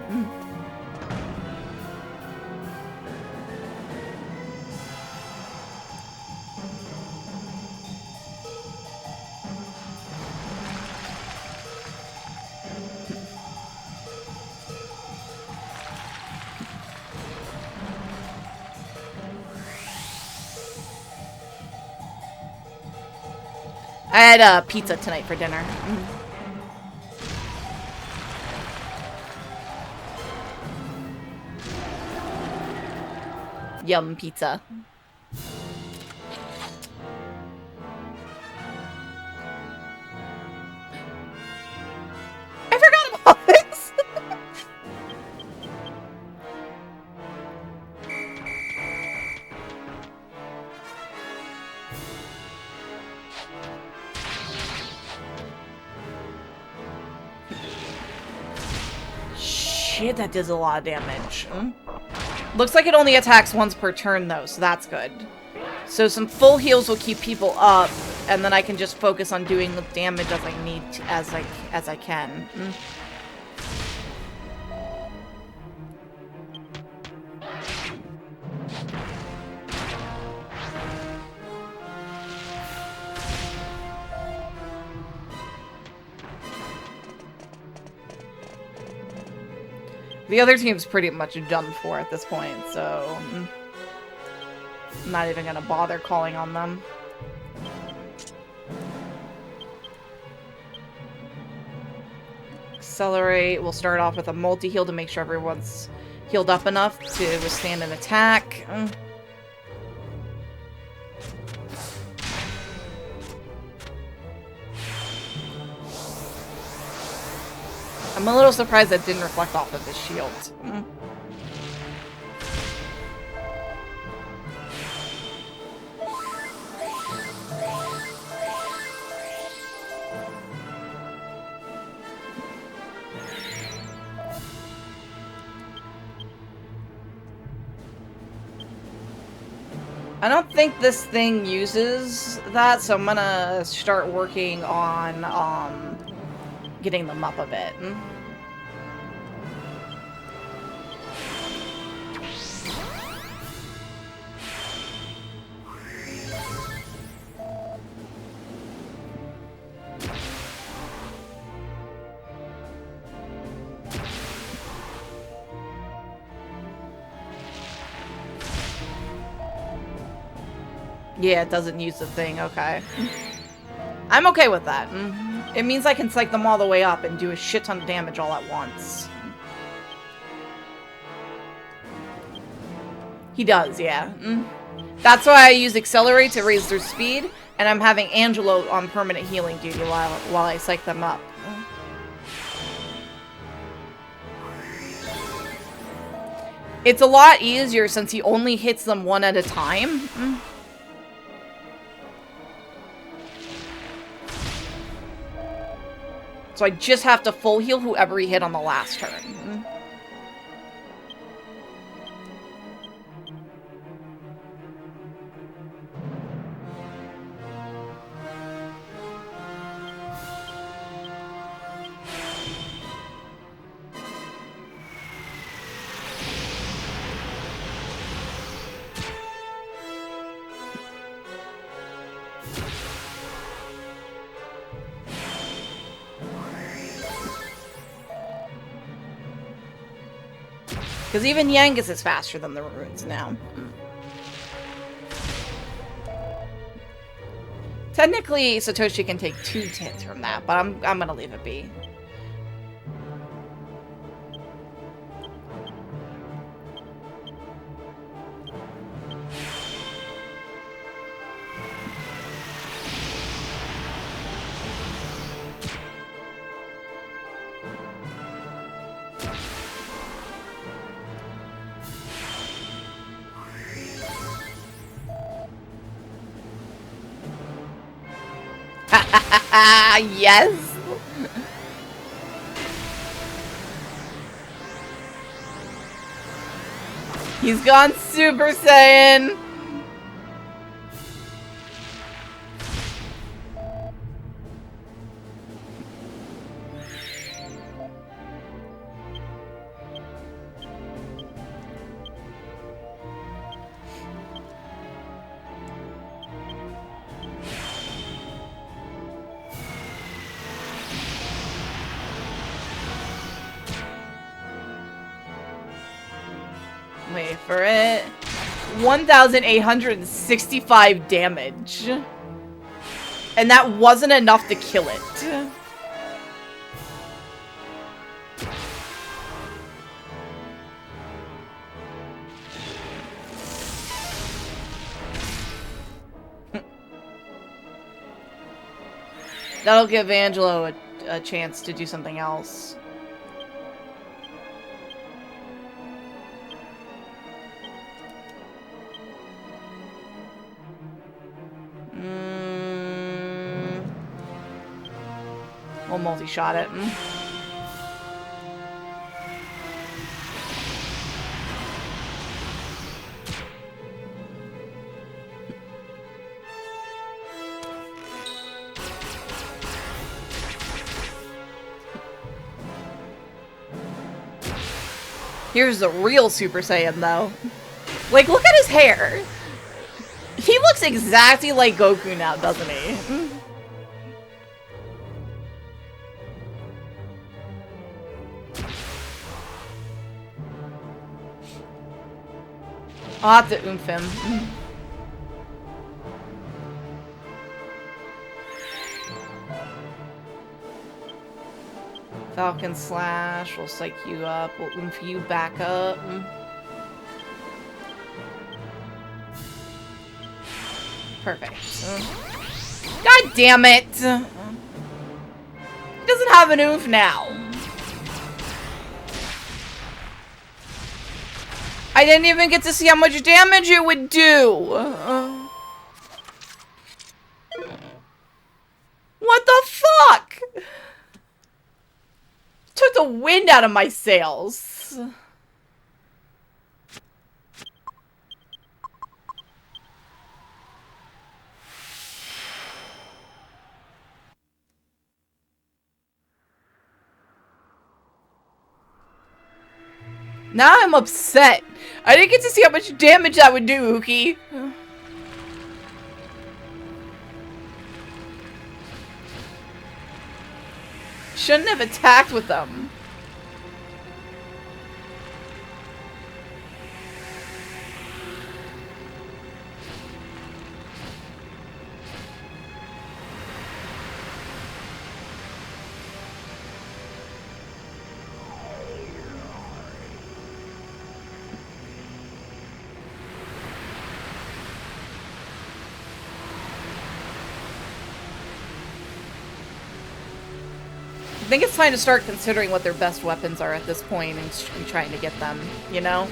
I had pizza tonight for dinner. Yum pizza. I forgot about this. Shit, that does a lot of damage. Looks like it only attacks once per turn, though, so that's good. So some full heals will keep people up, and then I can just focus on doing the damage as I need to, as I can. The other team's pretty much done for at this point, so I'm not even gonna bother calling on them. Accelerate. We'll start off with a multi-heal to make sure everyone's healed up enough to withstand an attack. I'm a little surprised that didn't reflect off of his shield. I don't think this thing uses that, so I'm gonna start working on, getting them up a bit. Yeah, it doesn't use the thing, okay. I'm okay with that. It means I can psych them all the way up and do a shit ton of damage all at once. He does, yeah. That's why I use Accelerate to raise their speed, and I'm having Angelo on permanent healing duty while I psych them up. It's a lot easier since he only hits them one at a time. So I just have to full heal whoever he hit on the last turn. Because even Yangus is faster than the runes now. Technically, Satoshi can take 2 hits from that, but I'm gonna leave it be. Yes! He's gone Super Saiyan! Wait for it. 1,865 damage. And that wasn't enough to kill it. That'll give Angelo a chance to do something else. We'll multi-shot it. Here's the real Super Saiyan, though. Like, look at his hair. He looks exactly like Goku now, doesn't he? I'll have to oomph him. Falcon Slash, we'll psych you up, we'll oomph you back up. Perfect. God damn it! He doesn't have an oomph now. I didn't even get to see how much damage it would do. What the fuck? Took the wind out of my sails. Now I'm upset. I didn't get to see how much damage that would do, Uki. Shouldn't have attacked with them. I think it's time to start considering what their best weapons are at this point and trying to get them, you know?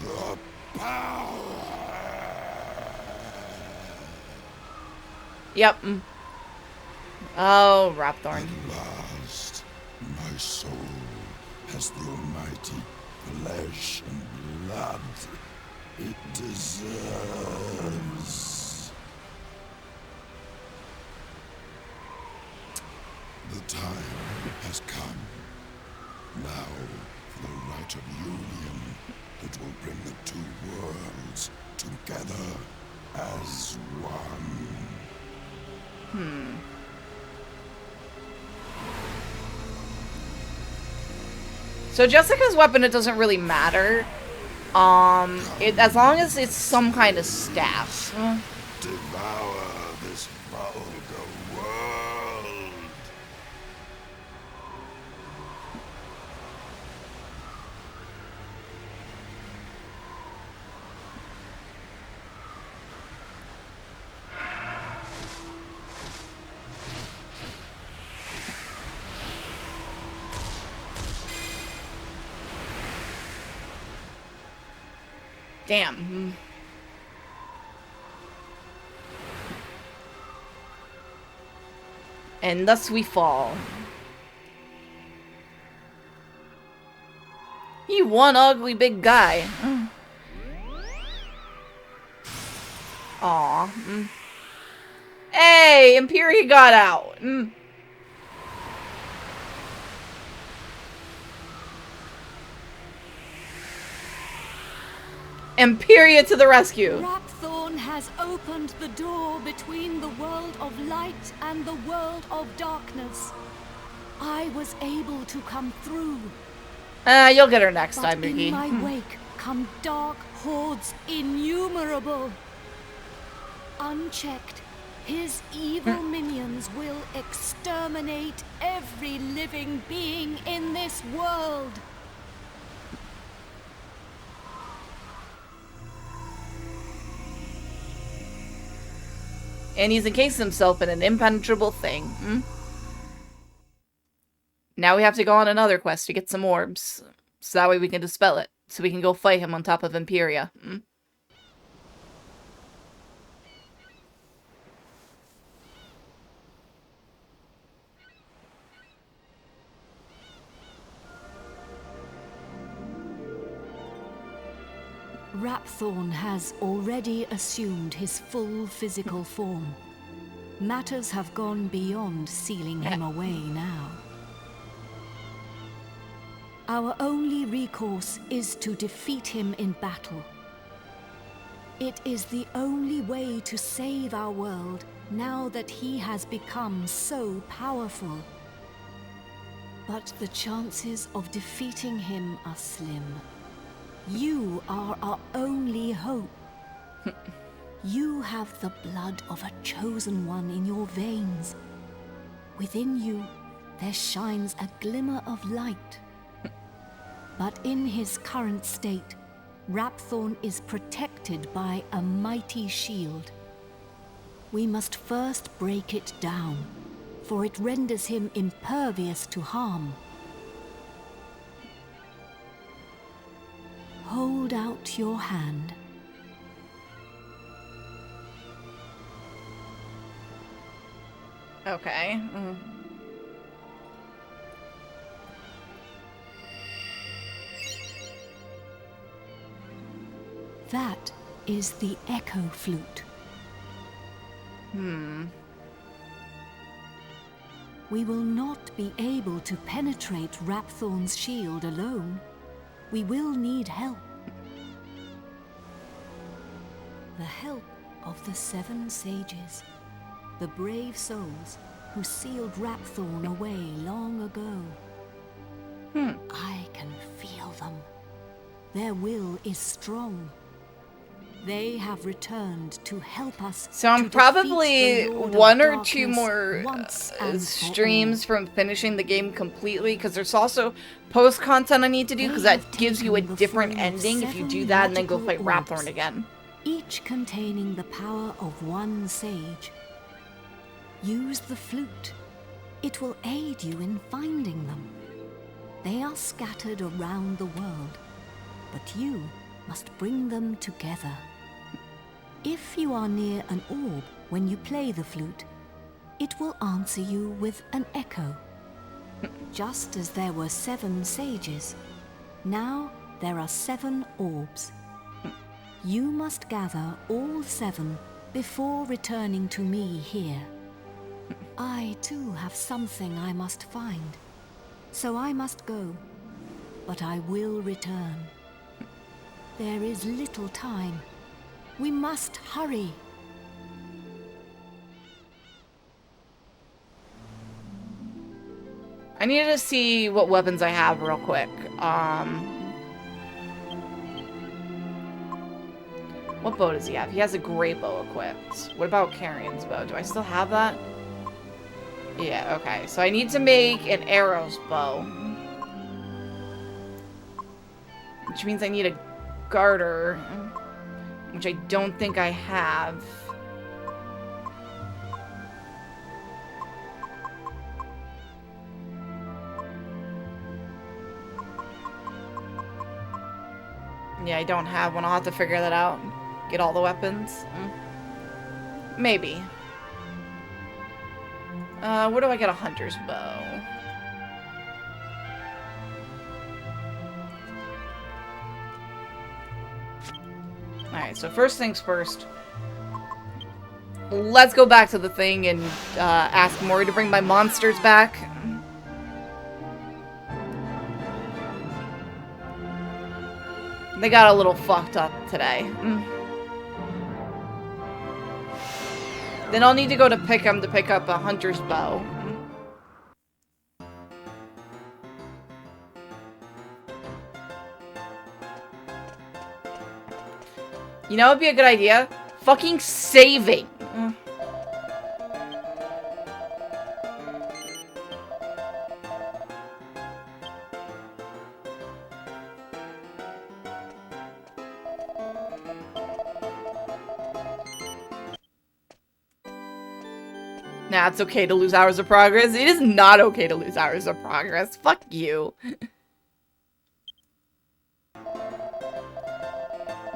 The power. Yep. Oh, Rapthorn. At last, my soul has the almighty flesh and blood it deserves. The time has come. Now, for the rite of union that will bring the two worlds together as one. So Jessica's weapon, it doesn't really matter. As long as it's some kind of staff. Devour this vulgar world. Damn. And thus we fall. He one ugly big guy. Aw. Hey, Imperia got out. Imperia to the rescue. Rapthorn has opened the door between the world of light and the world of darkness. I was able to come through. You'll get her next But time, Yuki. in my wake come dark hordes innumerable. Unchecked, his evil minions will exterminate every living being in this world. And he's encased himself in an impenetrable thing. Now we have to go on another quest to get some orbs. So that way we can dispel it. So we can go fight him on top of Imperia. Rapthorn has already assumed his full physical form. Matters have gone beyond sealing him away now. Our only recourse is to defeat him in battle. It is the only way to save our world now that he has become so powerful. But the chances of defeating him are slim. You are our only hope. You have the blood of a chosen one in your veins. Within you, there shines a glimmer of light. But in his current state, Rapthorn is protected by a mighty shield. We must first break it down, for it renders him impervious to harm. Hold out your hand. Okay. That is the Echo Flute. We will not be able to penetrate Rapthorn's shield alone. We will need help. The help of the 7 sages, the brave souls who sealed Rapthorn away long ago. I can feel them. Their will is strong. They have returned to help us. So I'm to probably defeat the Lord of 1 or 2 Darkness more once and for streams from finishing the game completely, because there's also post content I need to do, because They that have gives you a taken the different form of ending if you 7 do that and then go magical fight orbs, Rapthorn again. each containing the power of 1 sage. Use the flute. It will aid you in finding them. They are scattered around the world, but you must bring them together. If you are near an orb when you play the flute, it will answer you with an echo. Just as there were 7 sages, now there are 7 orbs. You must gather all 7 before returning to me here. I too have something I must find, so I must go, but I will return. There is little time. We must hurry. I need to see what weapons I have real quick. What bow does he have? He has a great bow equipped. What about Carrion's bow? Do I still have that? Yeah, okay. So I need to make an arrows bow. Which means I need a garter. Which I don't think I have. Yeah, I don't have one. I'll have to figure that out. Get all the weapons. Maybe. Where do I get a hunter's bow? Alright, so first things first. Let's go back to the thing and ask Mori to bring my monsters back. They got a little fucked up today. Then I'll need to go to pick them to pick up a hunter's bow. You know what would be a good idea? Fucking saving. Nah, it's okay to lose hours of progress. It is not okay to lose hours of progress. Fuck you.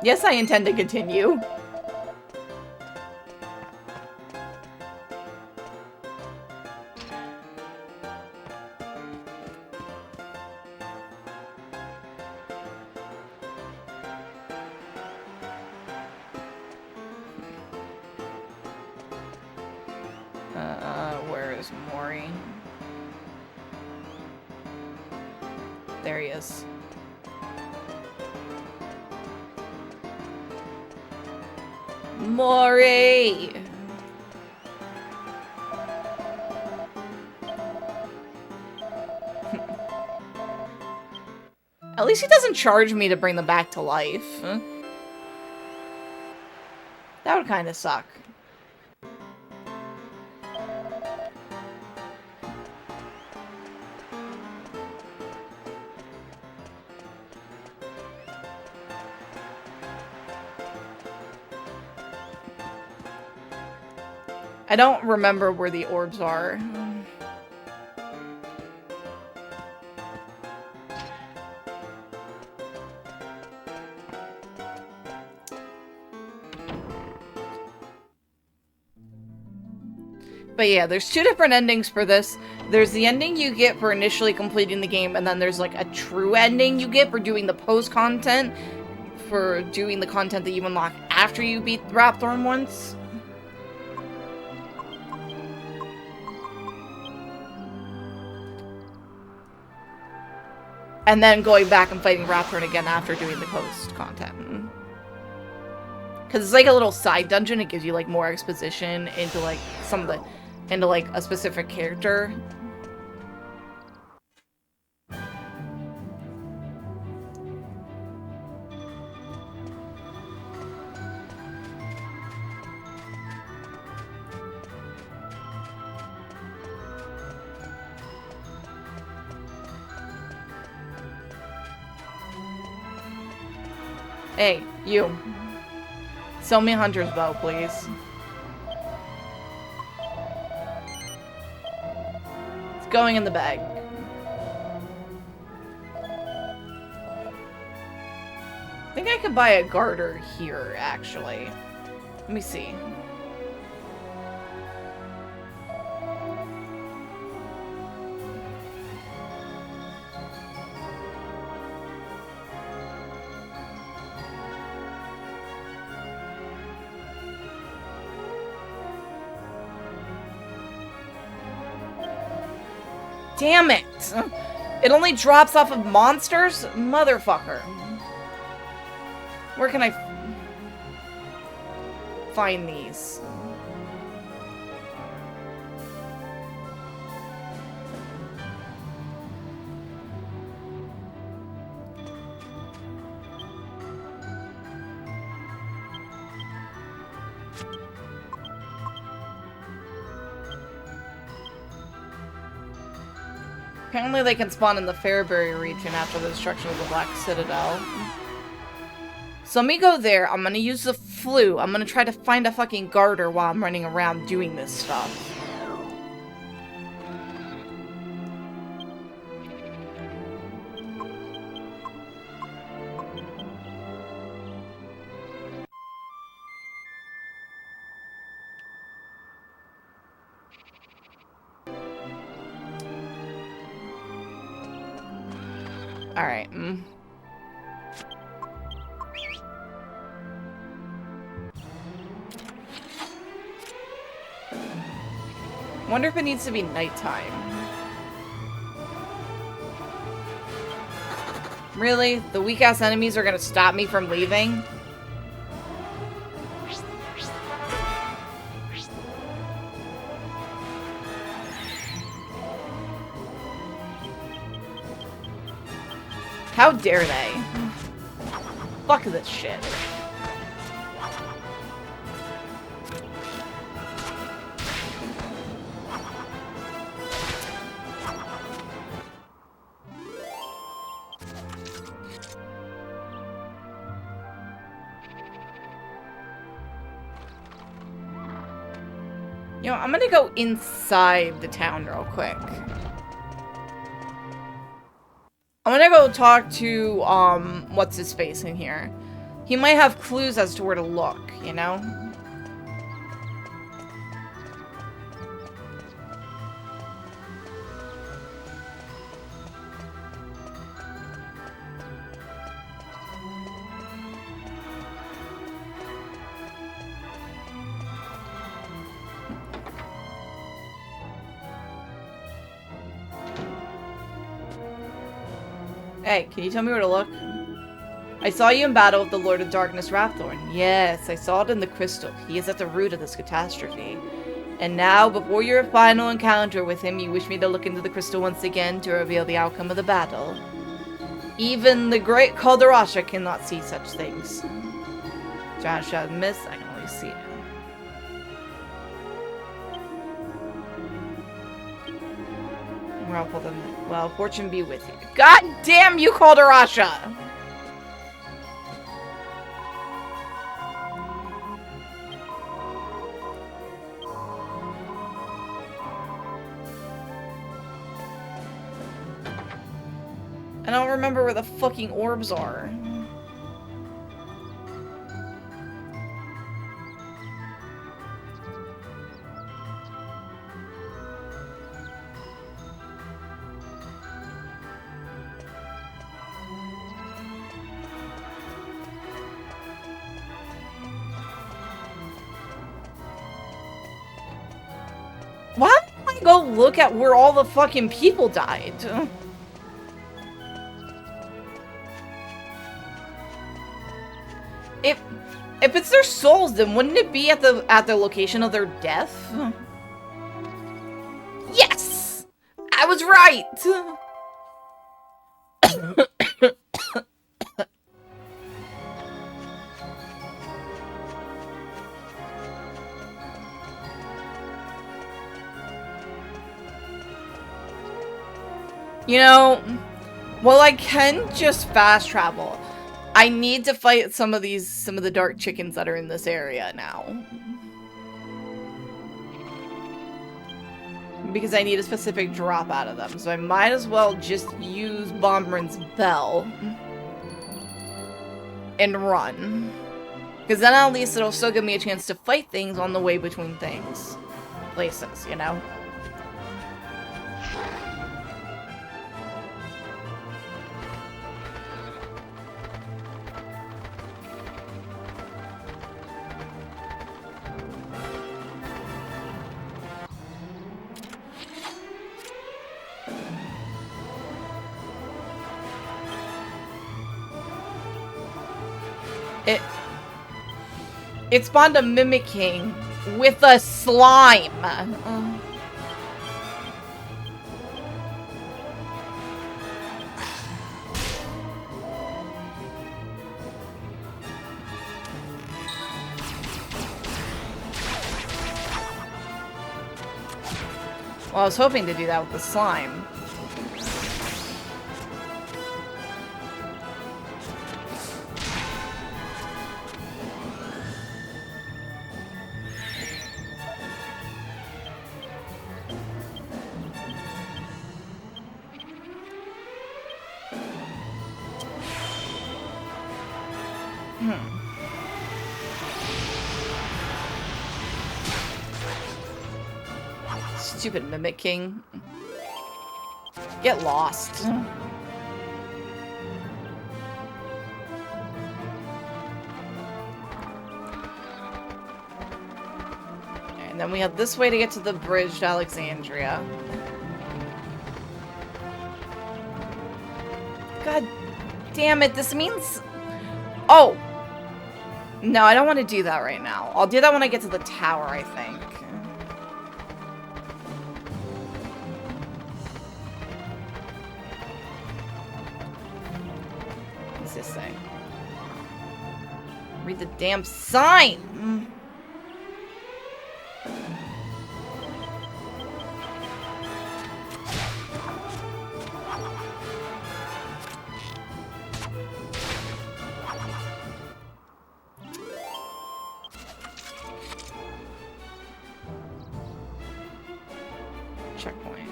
Yes, I intend to continue. Where is Mori? There he is. Mori! At least he doesn't charge me to bring them back to life. That would kind of suck. I don't remember where the orbs are. But yeah, there's two different endings for this. There's the ending you get for initially completing the game, and then there's like a true ending you get for doing the post-content, for doing the content that you unlock after you beat Rapthorn once. And then going back and fighting Rapthorn again after doing the post-content. Because it's like a little side dungeon, it gives you like more exposition into like some of the... into, like, a specific character. Hey, you. Sell me a hunter's bow, please. Going in the bag. I think I could buy a garter here, actually. Let me see. Damn it! It only drops off of monsters? Motherfucker. Where can I find these? Apparently they can spawn in the Fairbury region after the destruction of the Black Citadel. So let me go there. I'm gonna use the flute. I'm gonna try to find a fucking garter while I'm running around doing this stuff. Alright. Wonder if it needs to be nighttime. Really? The weak-ass enemies are gonna stop me from leaving? How dare they? Fuck this shit. You know, I'm gonna go inside the town real quick. I'm gonna go talk to, what's-his-face in here. He might have clues as to where to look, you know? Hey, can you tell me where to look? I saw you in battle with the Lord of Darkness, Rapthorn. Yes, I saw it in the crystal. He is at the root of this catastrophe. And now, before your final encounter with him, you wish me to look into the crystal once again to reveal the outcome of the battle. Even the great Kaldarasha cannot see such things. Giant shadow mist, I can only see it. Well, fortune be with you. God damn you, Kaldarasha! I don't remember where the fucking orbs are. Why don't I go look at where all the fucking people died? If it's their souls, then wouldn't it be at the location of their death? Yes! I was right! You know, well, I can just fast travel. I need to fight some of the dark chickens that are in this area now. Because I need a specific drop out of them. So I might as well just use Bomberan's Bell. And run. Because then at least it'll still give me a chance to fight things on the way between places, you know? It spawned a Mimicking with a slime. Well, I was hoping to do that with the slime. Stupid Mimicking. Get lost. And then we have this way to get to the bridge to Alexandria. God damn it, this means... Oh! No, I don't want to do that right now. I'll do that when I get to the tower, I think. What's this say? Read the damn sign! Checkpoint.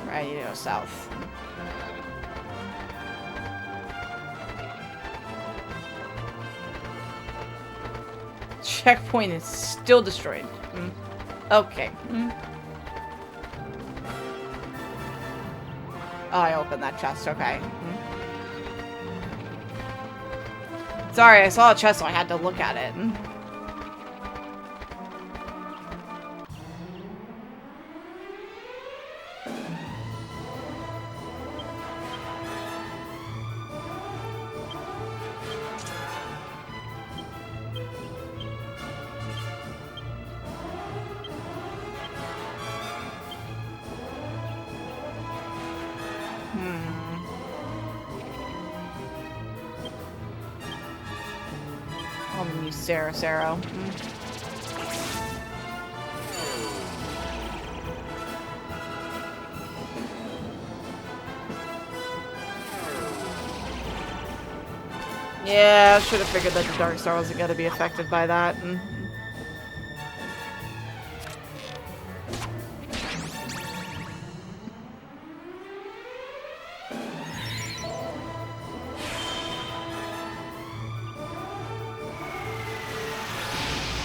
Right, you go south. Checkpoint is still destroyed. Okay. Oh, I opened that chest. Okay. Sorry, I saw a chest, so I had to look at it. I'm gonna use Sarah. Yeah, I should have figured that the Dark Star wasn't gonna be affected by that.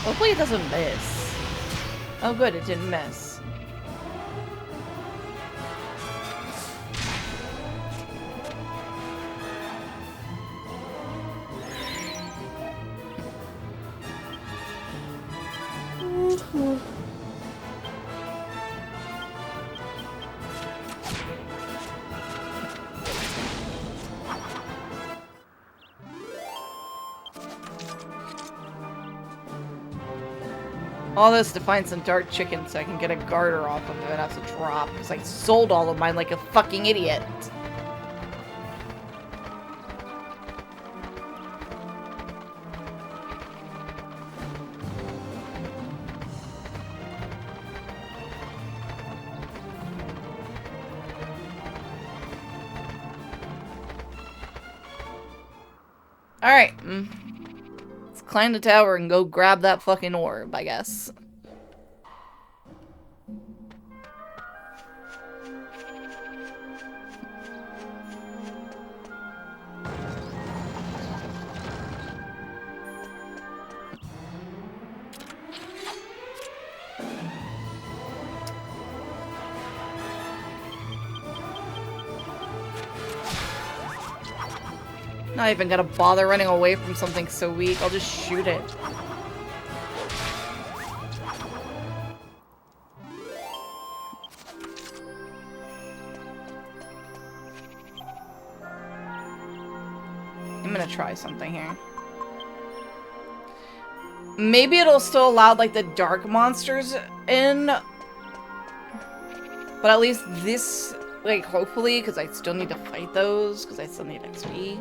Hopefully it doesn't miss. Oh good, it didn't miss. All this to find some dark chicken so I can get a garter off of it as a drop, because I sold all of mine like a fucking idiot. Alright. Let's climb the tower and go grab that fucking orb, I guess. Not even gonna bother running away from something so weak. I'll just shoot it. I'm gonna try something here. Maybe it'll still allow, like, the dark monsters in. But at least this, like, hopefully, because I still need to fight those, because I still need XP.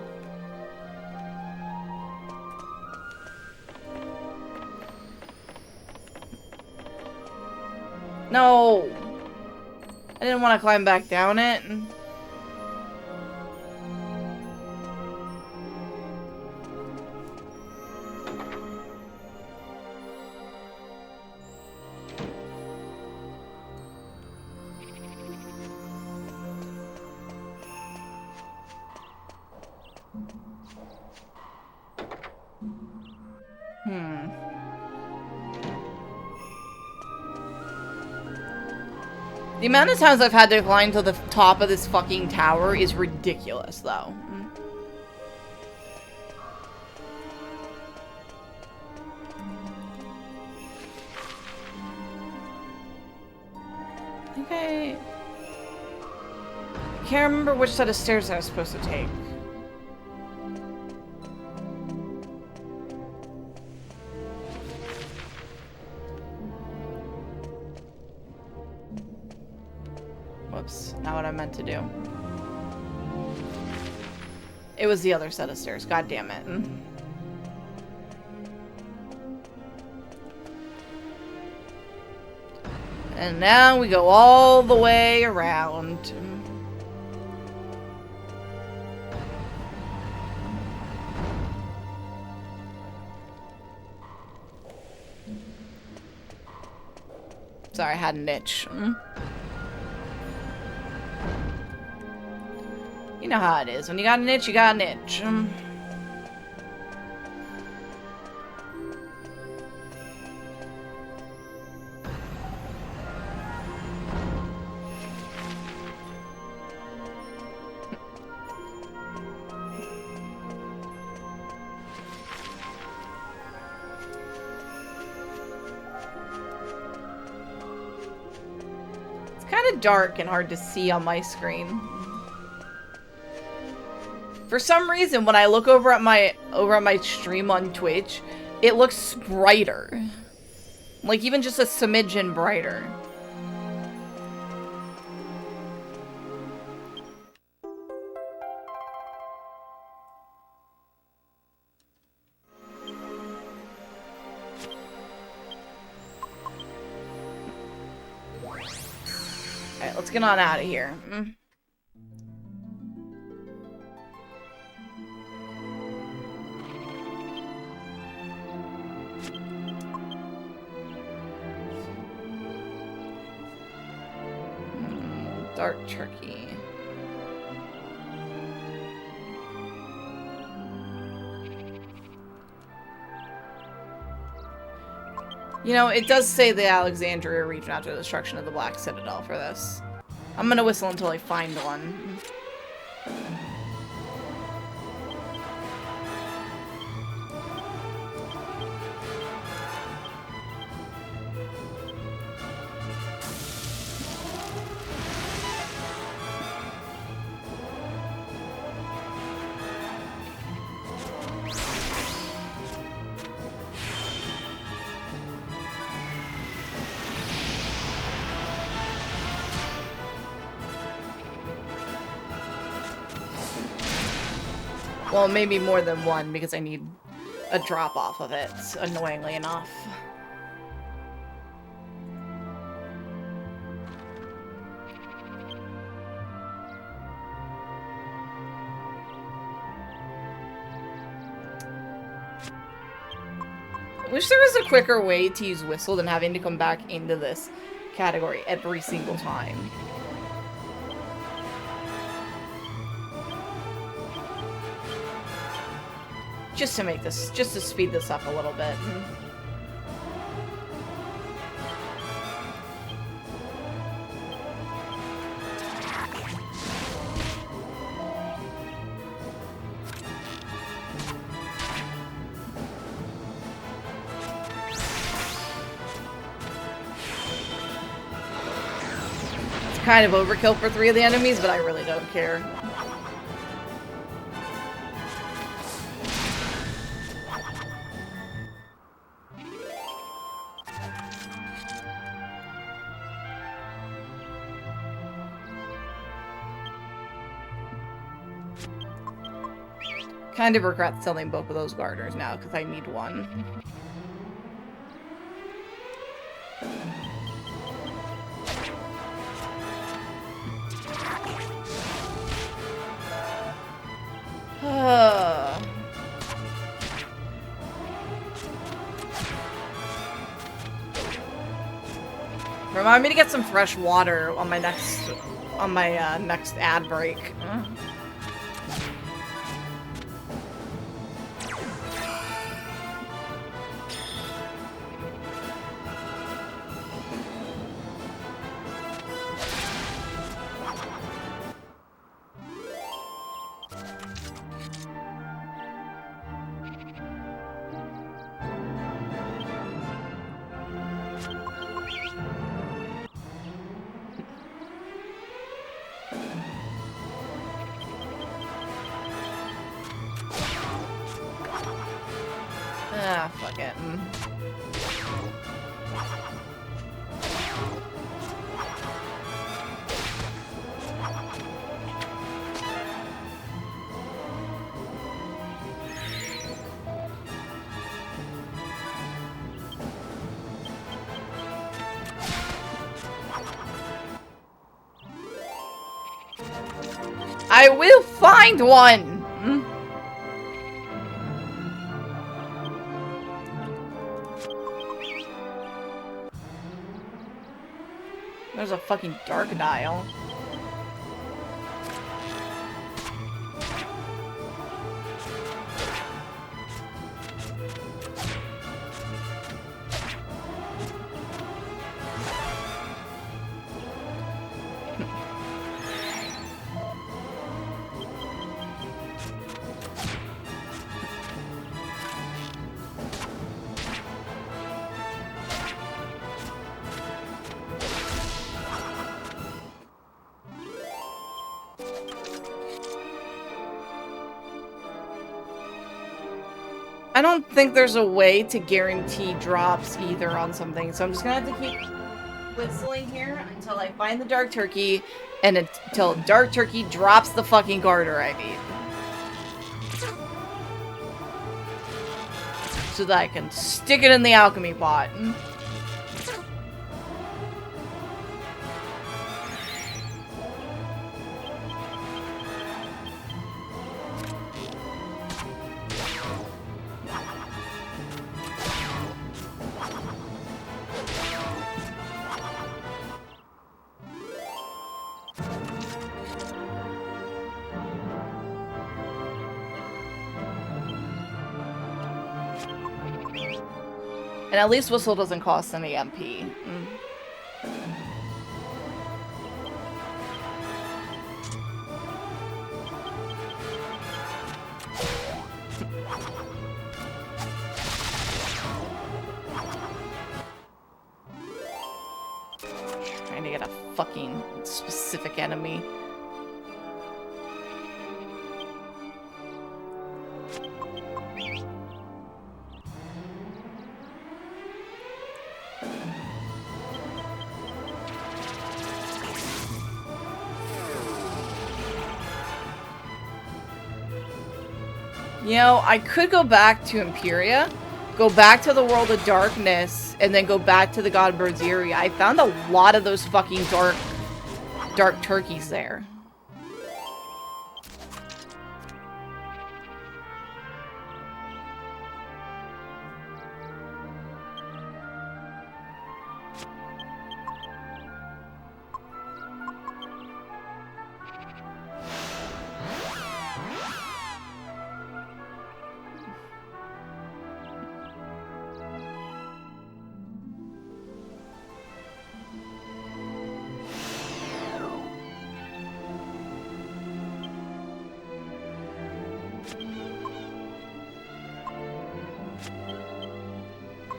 No! I didn't want to climb back down it. The amount of times I've had to climb to the top of this fucking tower is ridiculous, though. Okay. I can't remember which set of stairs I was supposed to take. Whoops, not what I meant to do. It was the other set of stairs, god damn it. And now we go all the way around. Sorry, I had an itch. You know how it is. When you got an itch, you got an itch. It's kind of dark and hard to see on my screen. For some reason, when I look over at my stream on Twitch, it looks brighter. Like, even just a smidgen brighter. let's get on out of here. Dark turkey. You know, it does say the Alexandria region after the destruction of the Black Citadel for this. I'm gonna whistle until I find one. Well, maybe more than one, because I need a drop off of it, annoyingly enough. I wish there was a quicker way to use Whistle than having to come back into this category every single time. Just to make this, just to speed this up a little bit. It's kind of overkill for 3 of the enemies, but I really don't care. Kind of regret selling both of those garters now, because I need one. Remind me to get some fresh water on my next ad break. Ah, fuck it. I will find one! There's a fucking dark dial. I don't think there's a way to guarantee drops either on something, so I'm just gonna have to keep whistling here until I find the Dark Turkey, and until Dark Turkey drops the fucking garter I need. So that I can stick it in the alchemy pot. And at least Whistle doesn't cost any MP. Trying to get a fucking specific enemy. You know, I could go back to Imperia, go back to the World of Darkness, and then go back to the God of Berseria. I found a lot of those fucking dark turkeys there.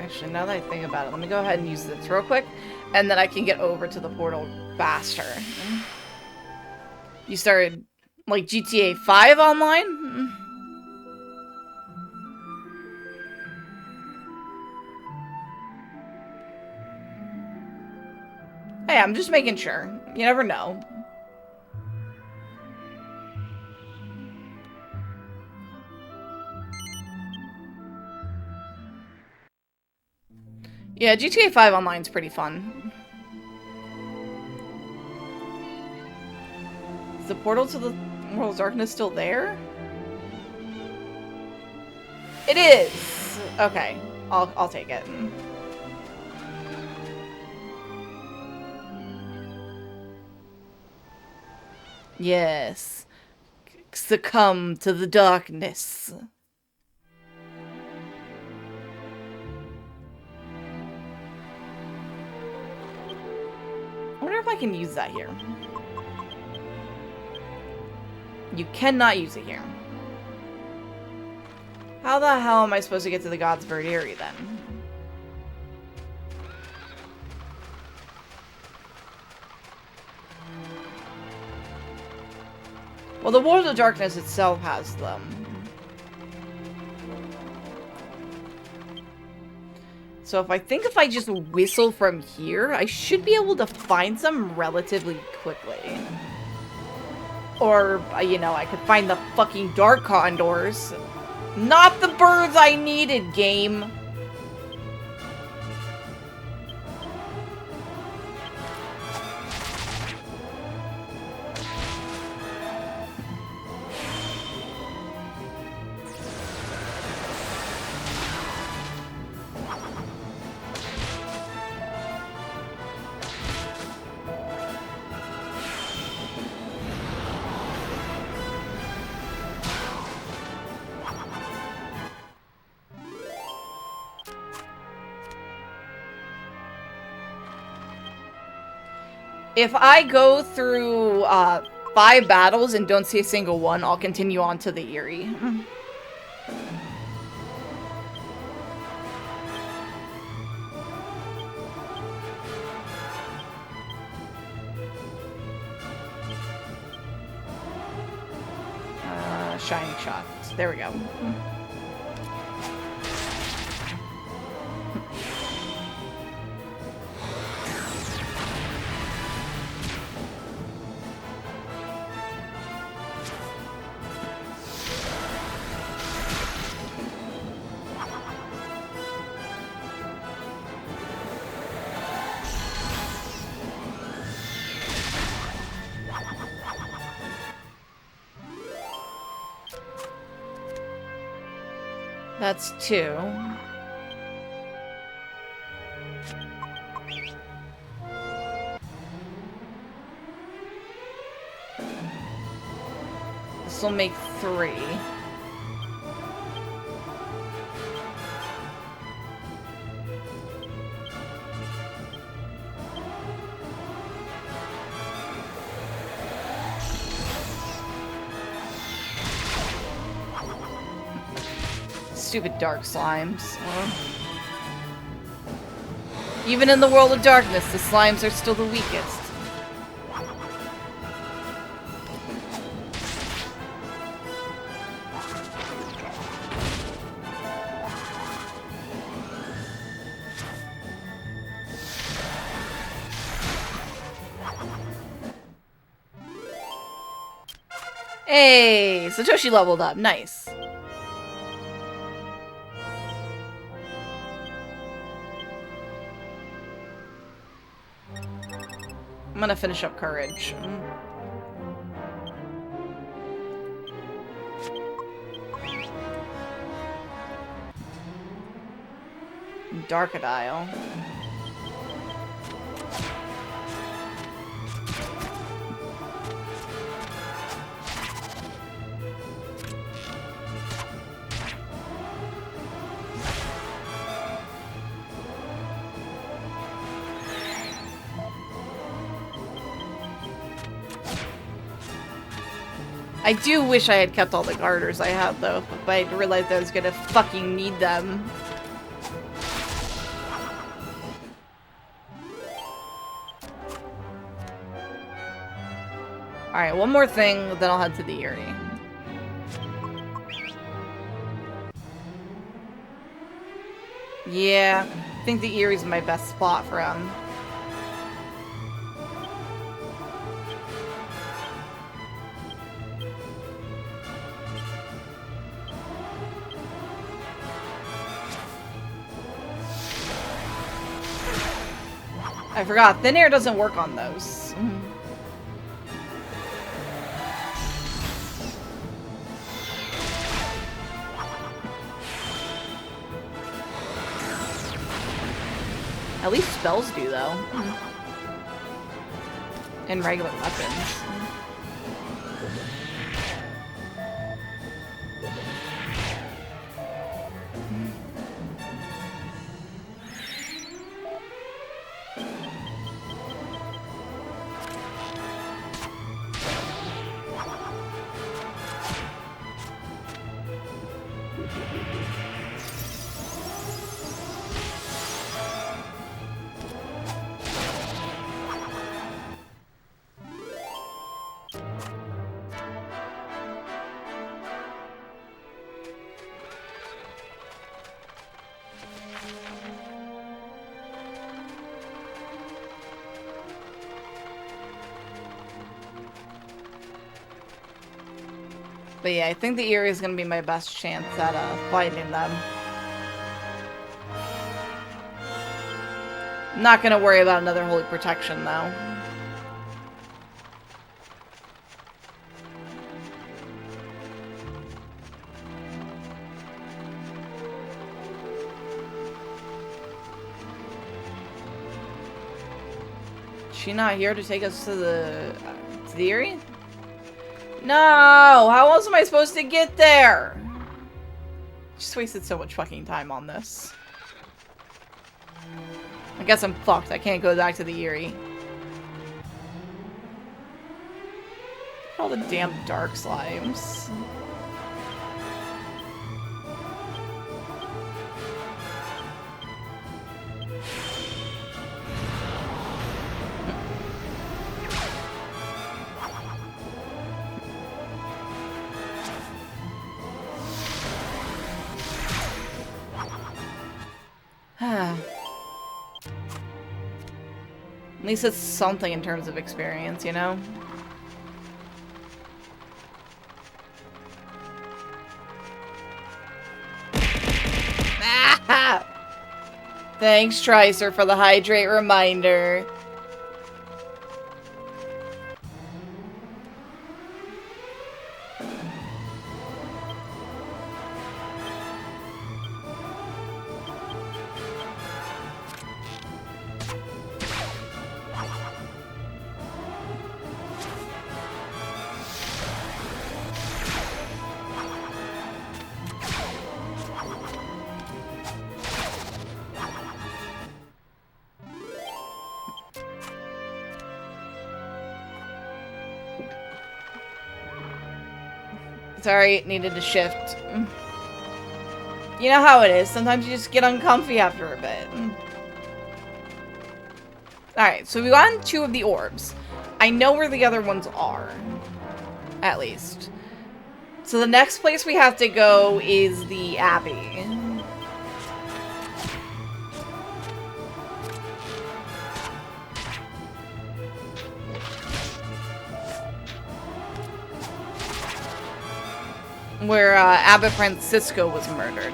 Actually, now that I think about it, let me go ahead and use this real quick, and then I can get over to the portal faster. You started, like, GTA 5 online? Hey, I'm just making sure. You never know. Yeah, GTA 5 Online's pretty fun. Is the portal to the World of Darkness still there? It is! Okay, I'll take it. Yes. Succumb to the darkness. I wonder if I can use that here. You cannot use it here. How the hell am I supposed to get to the Gods of Verderia then? Well, the World of Darkness itself has them. So if I just whistle from here, I should be able to find some relatively quickly. Or, you know, I could find the fucking Dark Condors. Not the birds I needed, game! If I go through 5 battles and don't see a single one, I'll continue on to the Eyrie. Shining Shot. There we go. That's 2. This will make 3. Stupid dark slimes. Even in the world of darkness, the slimes are still the weakest. Hey, Satoshi leveled up. Nice. I'm gonna finish up Courage. Darkodile. I do wish I had kept all the garters I had, though, but I realized I was gonna fucking need them. Alright, one more thing, then I'll head to the Eyrie. Yeah, I think the Erie's my best spot for him. I forgot, thin air doesn't work on those. At least spells do, though. And regular weapons. But yeah, I think the Eyrie is going to be my best chance at finding them. Not going to worry about another Holy Protection, though. Is she not here to take us to the Eyrie? No! How else am I supposed to get there? Just wasted so much fucking time on this. I guess I'm fucked. I can't go back to the Eyrie. All the damn dark slimes. At least it's something in terms of experience, you know? Ah! Thanks, Tricer, for the hydrate reminder. Sorry, it needed to shift. You know how it is. Sometimes you just get uncomfy after a bit. Alright, so we got 2 of the orbs. I know where the other ones are. At least. So the next place we have to go is the Abbey. Where Abbot Francisco was murdered.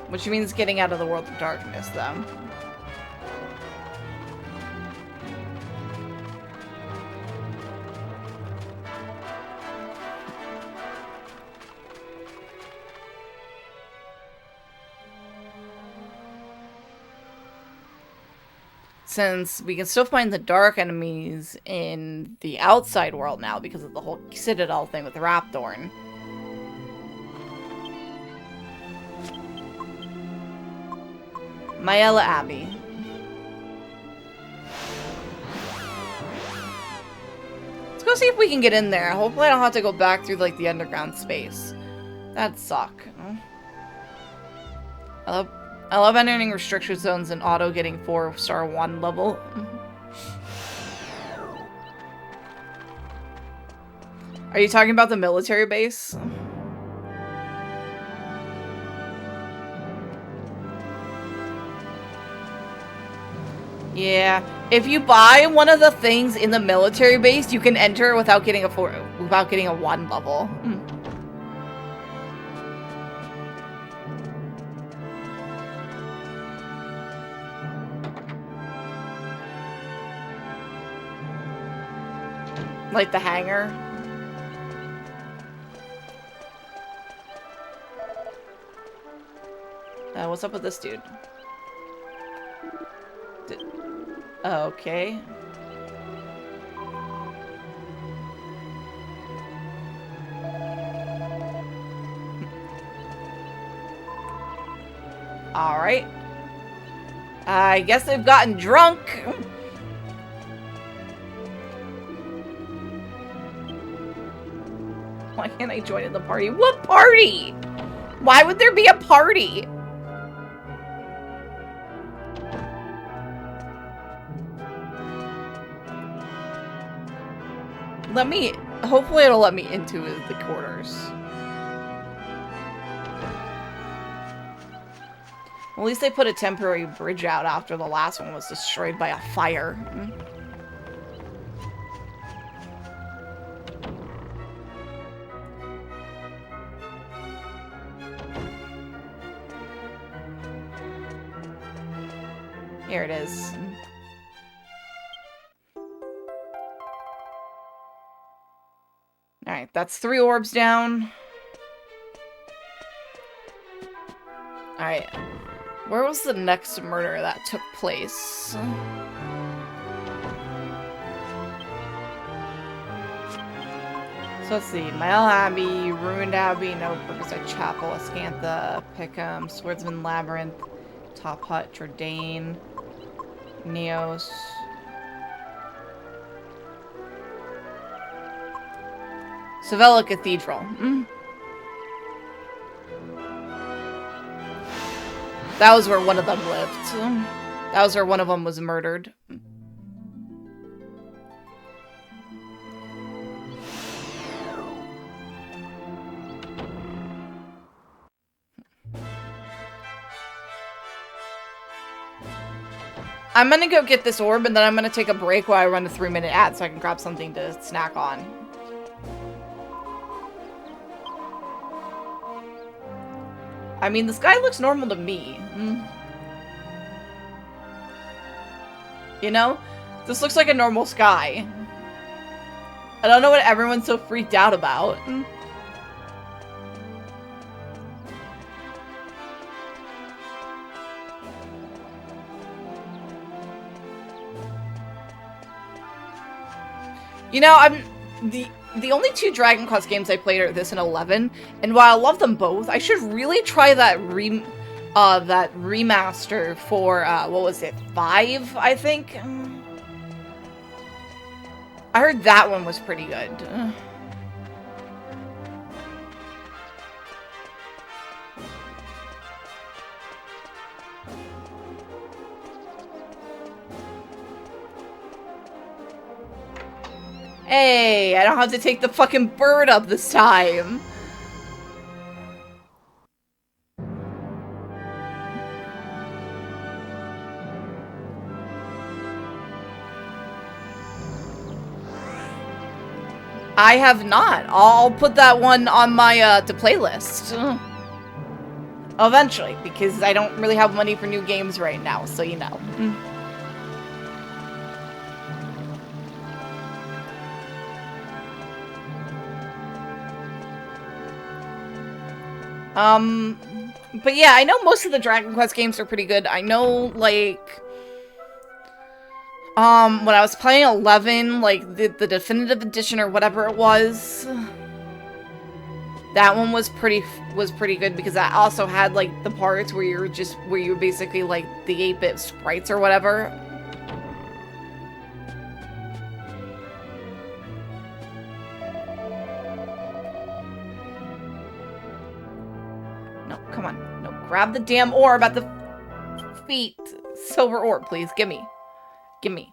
Which means getting out of the world of darkness, though. Since we can still find the dark enemies in the outside world now because of the whole Citadel thing with the Rapthorn. Mwahahaha Abbey. Let's go see if we can get in there. Hopefully I don't have to go back through, like, the underground space. That'd suck. I love entering restriction zones and auto getting 4-star 1 level. Are you talking about the military base? Yeah, if you buy one of the things in the military base, you can enter without getting a 1 level. Like the hangar. What's up with this dude? Okay. Alright. I guess they've gotten drunk. Why can't I join in the party? What party? Why would there be a party? Hopefully it'll let me into the quarters. At least they put a temporary bridge out after the last one was destroyed by a fire. Here it is. Alright, that's 3 orbs down. Alright. Where was the next murder that took place? So let's see. Mwahahaha Abbey, Ruined Abbey, No Purposite Chapel, Ascantha, Pickham, Swordsman Labyrinth, Top Hut, Trdain, Neos. Sevilla Cathedral. That was where one of them lived. That was where one of them was murdered. I'm gonna go get this orb and then I'm gonna take a break while I run a 3-minute ad so I can grab something to snack on. I mean, this guy looks normal to me. You know? This looks like a normal sky. I don't know what everyone's so freaked out about. You know, the only two Dragon Quest games I played are this and 11, and while I love them both, I should really try that remaster for what was it, 5, I think. I heard that one was pretty good. Hey, I don't have to take the fucking bird up this time. I have not. I'll put that one on my to playlist. Eventually, because I don't really have money for new games right now, so you know. But yeah, I know most of the Dragon Quest games are pretty good. I know, like, when I was playing 11, like, the definitive edition or whatever it was, that one was pretty good because that also had, like, the parts where you were basically, like, the 8-bit sprites or whatever. No, come on. No, grab the damn orb at the feet. Silver orb, please. Gimme. Gimme.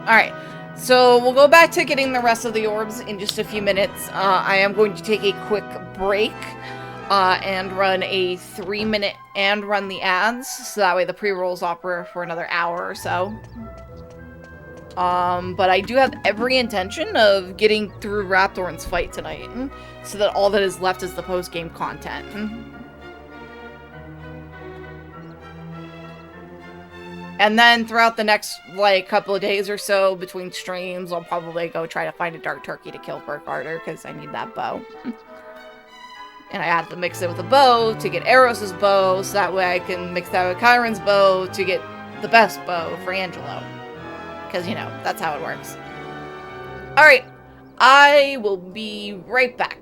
Alright, so we'll go back to getting the rest of the orbs in just a few minutes. I am going to take a quick break and run a 3-minute and run the ads, so that way the pre-rolls opera for another hour or so. But I do have every intention of getting through Raptorn's fight tonight, so that all that is left is the post-game content. And then throughout the next, like, couple of days or so, between streams, I'll probably go try to find a Dark Turkey to kill for Carter, because I need that bow. And I have to mix it with a bow to get Eros' bow, so that way I can mix that with Chiron's bow to get the best bow for Angelo. Because, you know, that's how it works. Alright, I will be right back.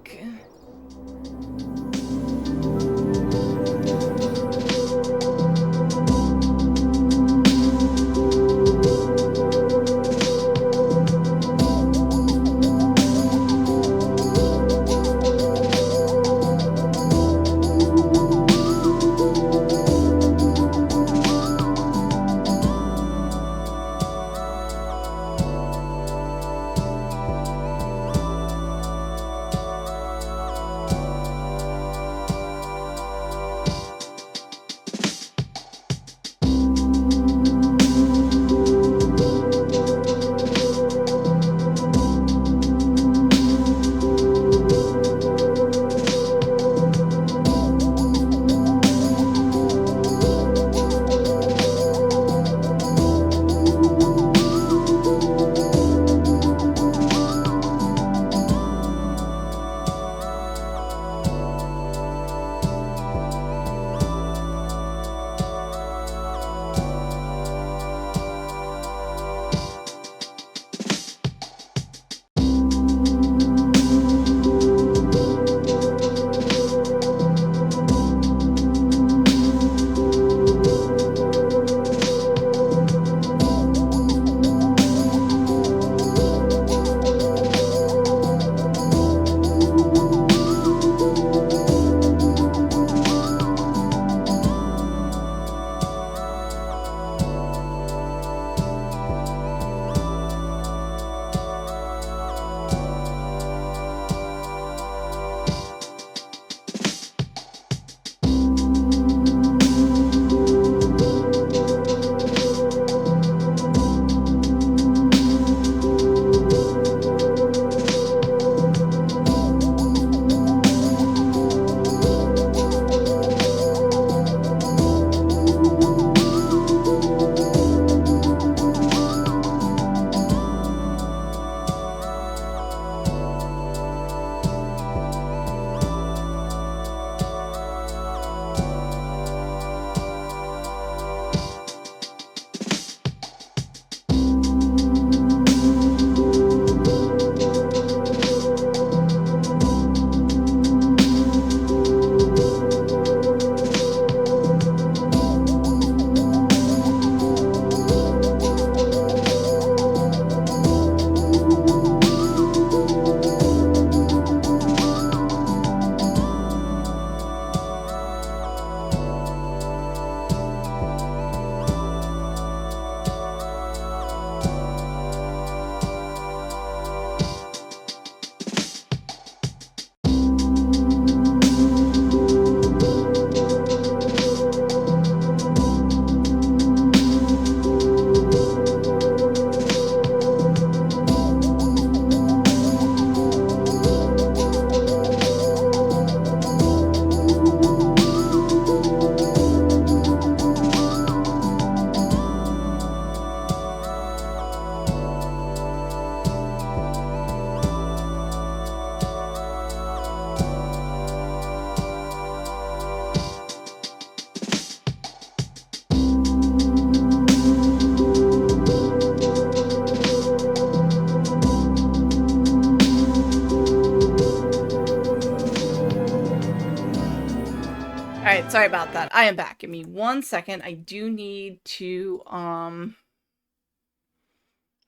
Sorry about that. I am back. Give me 1 second. I do need to,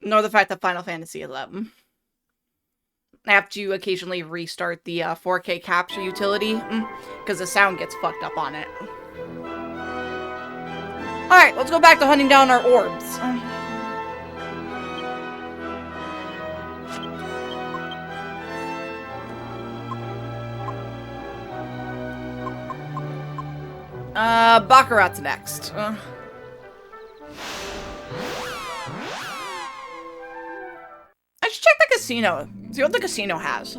ignore the fact that Final Fantasy XI. I have to occasionally restart the 4K capture utility, because the sound gets fucked up on it. Alright, let's go back to hunting down our orbs. Baccarat's next. I should check the casino. See what the casino has.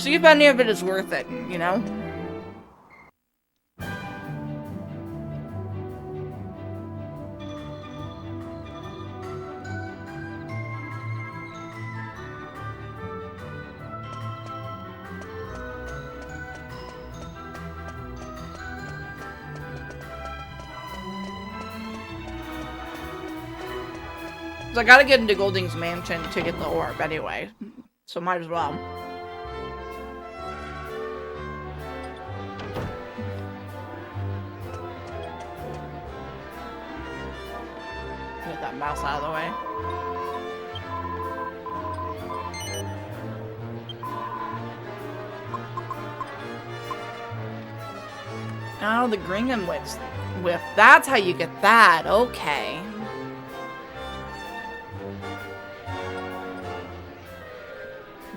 See if any of it is worth it, you know? So I gotta get into Golding's mansion to get the orb anyway. So might as well. Get that mouse out of the way. Oh, the Gringham whiff. That's how you get that. Okay.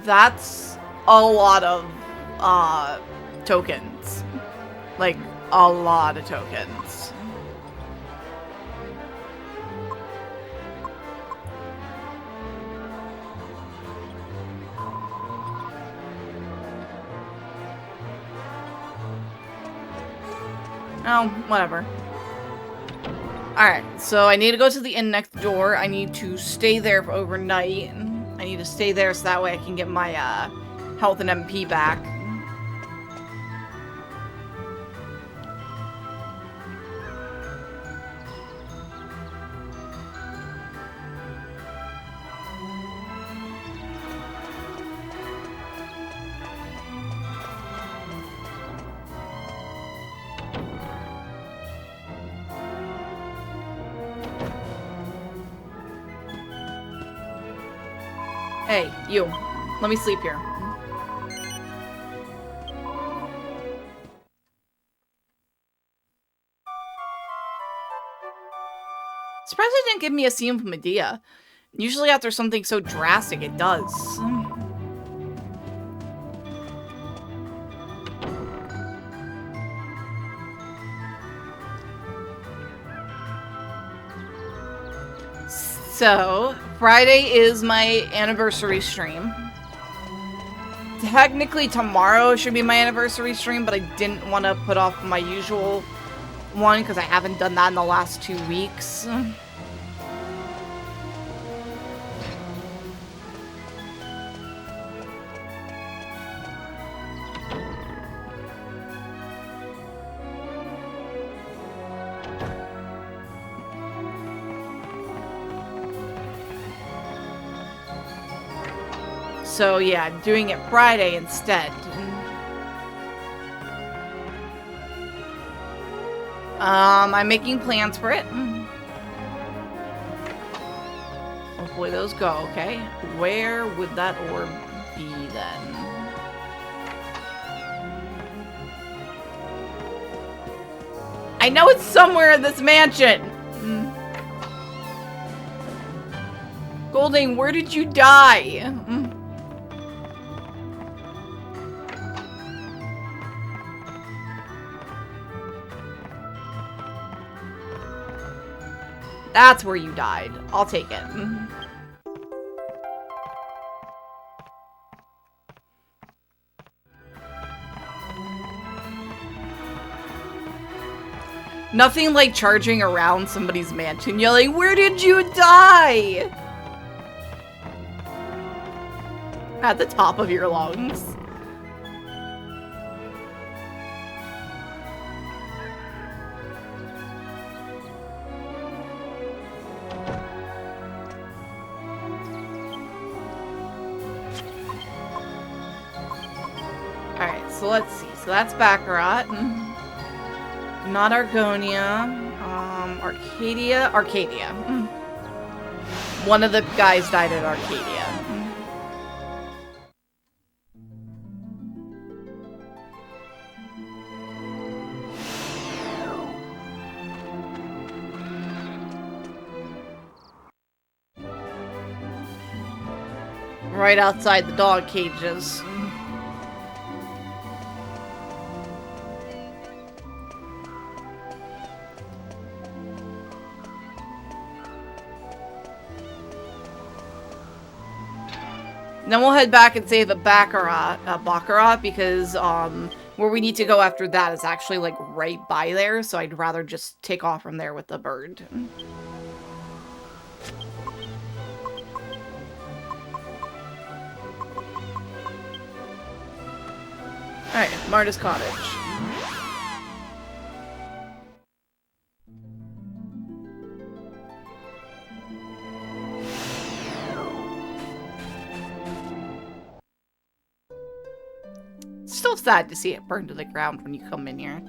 That's a lot of, tokens. Like, a lot of tokens. Oh, whatever. Alright, so I need to go to the inn next door. I need to stay there for overnight. I need to stay there so that way I can get my, health and MP back. Hey, you. Let me sleep here. Surprised it didn't give me a scene from Medea. Usually after something so drastic, it does. So, Friday is my anniversary stream. Technically tomorrow should be my anniversary stream, but I didn't want to put off my usual one because I haven't done that in the last 2 weeks. So yeah, doing it Friday instead. I'm making plans for it. Hopefully those go, okay. Where would that orb be then? I know it's somewhere in this mansion! Golding, where did you die? That's where you died. I'll take it. Nothing like charging around somebody's mansion yelling, "Where did you die?" At the top of your lungs. so let's see. So that's Baccarat. Not Argonia. Arcadia. Arcadia. One of the guys died at Arcadia. Right outside the dog cages. Then we'll head back and save a Baccarat, because where we need to go after that is actually like right by there, so I'd rather just take off from there with the bird. Alright, Marta's Cottage. Still sad to see it burn to the ground when you come in here.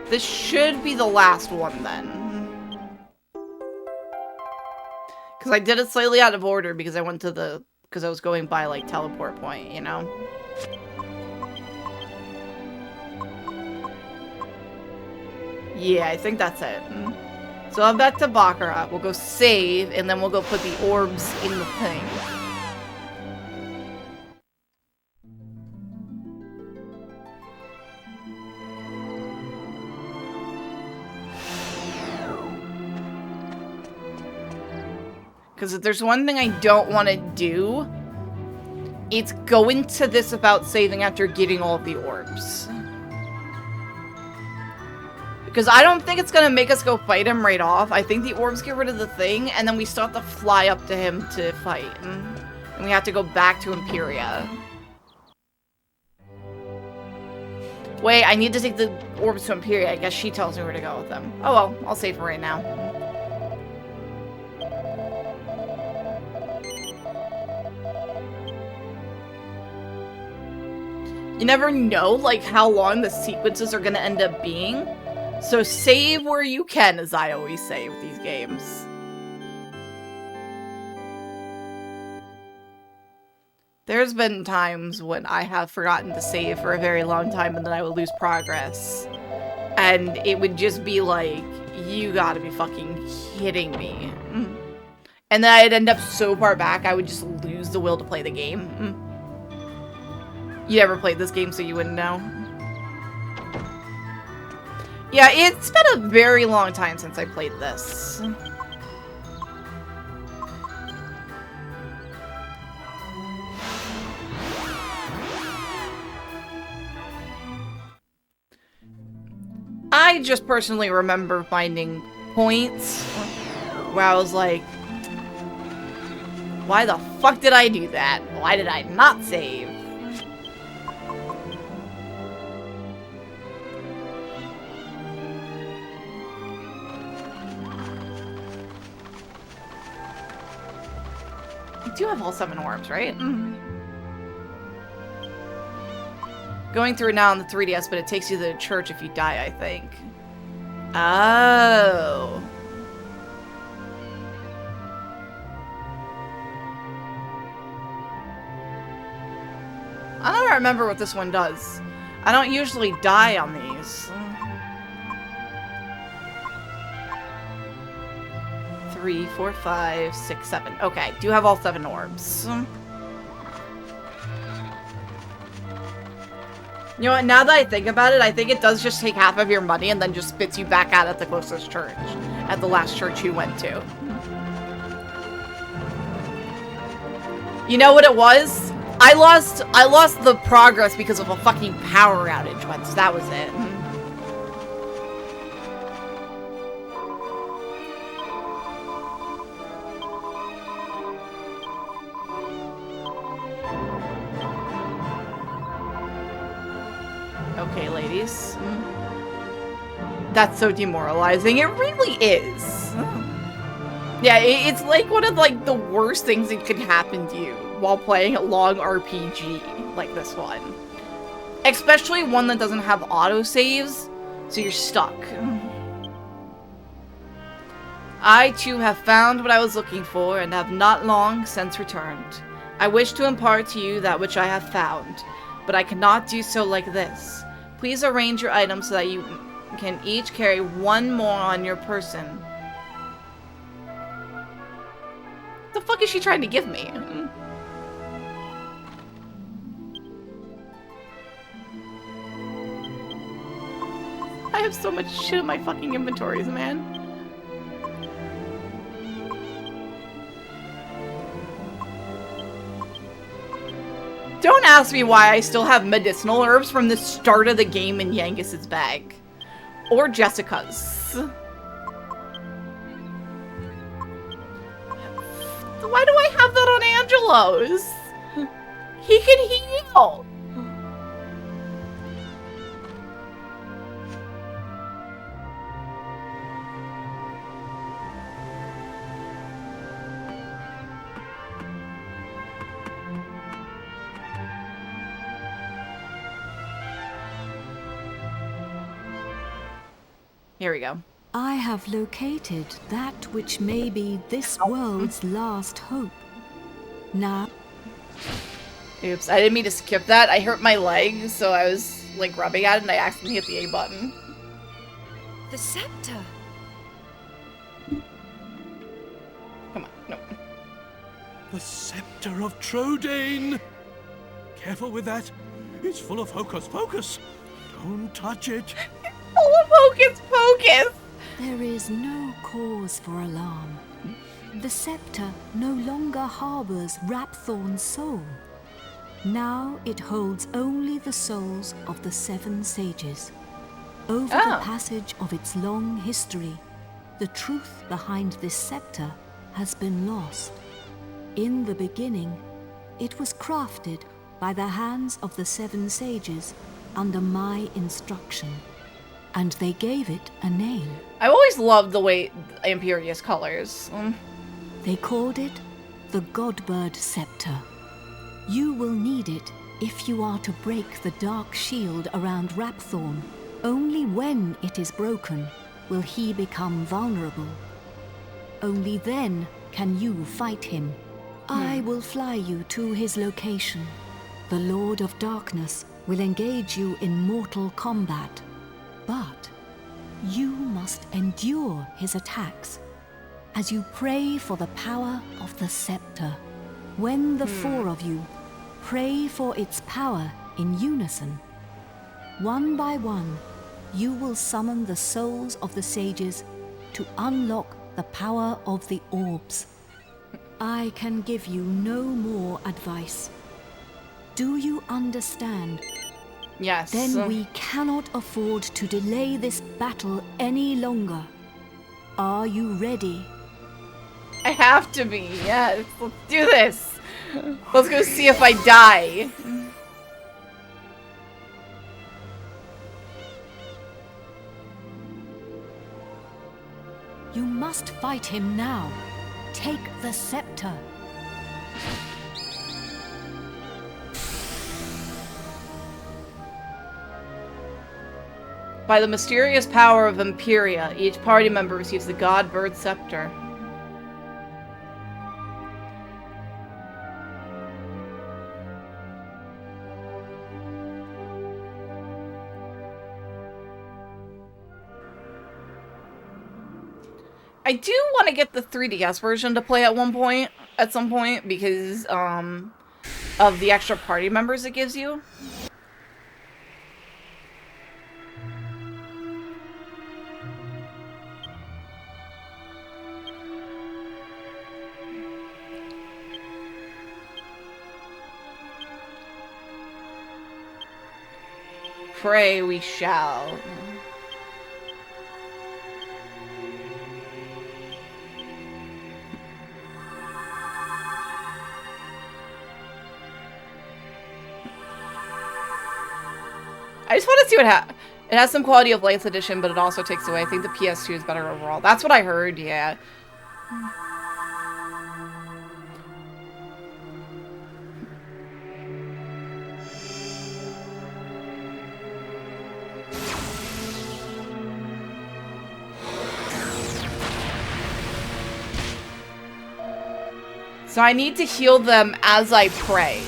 This should be the last one then. Because I did it slightly out of order because I went to the... because I was going by like teleport point, you know? Yeah, I think that's it. So I'm back to Baccarat. We'll go save, and then we'll go put the orbs in the thing. Because if there's one thing I don't want to do, it's go into this about saving after getting all of the orbs. Because I don't think it's going to make us go fight him right off. I think the orbs get rid of the thing, and then we still have to fly up to him to fight. And we have to go back to Imperia. Wait, I need to take the orbs to Imperia. I guess she tells me where to go with them. Oh well, I'll save her right now. You never know, like, how long the sequences are going to end up being. So save where you can, as I always say with these games. There's been times when I have forgotten to save for a very long time and then I would lose progress. And it would just be like, you gotta be fucking kidding me. And then I'd end up so far back, I would just lose the will to play the game. You never played this game, so you wouldn't know. Yeah, it's been a very long time since I played this. I just personally remember finding points where I was like, why the fuck did I do that? Why did I not save? I do have all 7 orbs, right? Going through it now on the 3DS, but it takes you to the church if you die, I think. Oh. I don't remember what this one does. I don't usually die on these. 3, 4, 5, 6, 7. Okay, do have all 7 orbs. You know what, now that I think about it, I think it does just take half of your money and then just spits you back out at the closest church. At the last church you went to. You know what it was? I lost the progress because of a fucking power outage once. That was it. Okay, lady. ladies. That's so demoralizing. It really is. Yeah, it's like one of like the worst things that could happen to you while playing a long RPG like this one. Especially one that doesn't have autosaves, so you're stuck. I too have found what I was looking for and have not long since returned. I wish to impart to you that which I have found, but I cannot do so like this. Please arrange your items so that you can each carry one more on your person. What the fuck is she trying to give me? I have so much shit in my fucking inventories, man. Don't ask me why I still have medicinal herbs from the start of the game in Yangus's bag. Or Jessica's. Why do I have that on Angelo's? He can heal! Here we go. I have located that which may be this world's last hope. Now... Oops, I didn't mean to skip that. I hurt my leg, so I was, like, rubbing at it, and I accidentally hit the A button. The scepter! Come on, no. The scepter of Trodain! Careful with that. It's full of hocus pocus. Don't touch it. Full of hocus pocus! There is no cause for alarm. The scepter no longer harbors Rapthorn's soul. Now it holds only the souls of the 7 sages. Over the passage of its long history, the truth behind this scepter has been lost. In the beginning, it was crafted by the hands of the 7 sages under my instruction, and they gave it a name. I've always loved the way Imperius colors. They called it the Godbird Scepter. You will need it if you are to break the dark shield around Rapthorn. Only when it is broken will he become vulnerable. Only then can you fight him. I will fly you to his location. The Lord of Darkness will engage you in mortal combat, but you must endure his attacks as you pray for the power of the scepter. When the 4 of you pray for its power in unison, one by one, you will summon the souls of the sages to unlock the power of the orbs. I can give you no more advice. Do you understand? Yes. Then we cannot afford to delay this battle any longer. Are you ready? I have to be, yes. Let's do this. Let's go see if I die. You must fight him now. Take the scepter. By the mysterious power of Imperia, each party member receives the God-Bird Scepter. I do want to get the 3DS version to play at some point, because of the extra party members it gives you. Pray we shall. I just want to see what happens. It has some quality of life addition, but it also takes away. I think the PS2 is better overall. That's what I heard, yeah. So I need to heal them as I pray.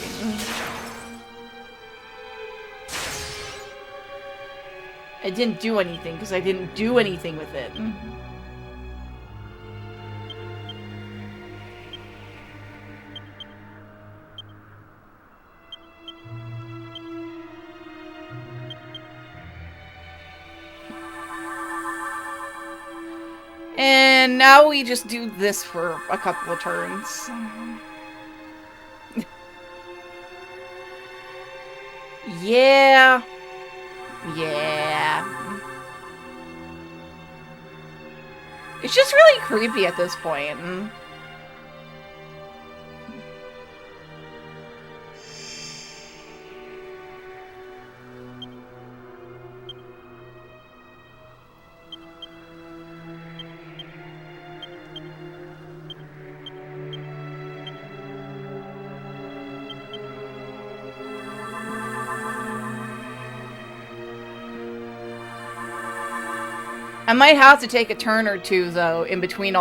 I didn't do anything because I didn't do anything with it. And now we just do this for a couple of turns. Yeah. Yeah. It's just really creepy at this point. I might have to take a turn or two though in between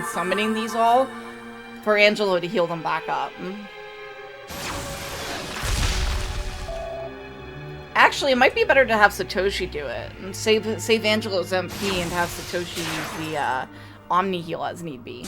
summoning these all for Angelo to heal them back up. Actually, it might be better to have Satoshi do it and save Angelo's MP and have Satoshi use the Omni heal as need be.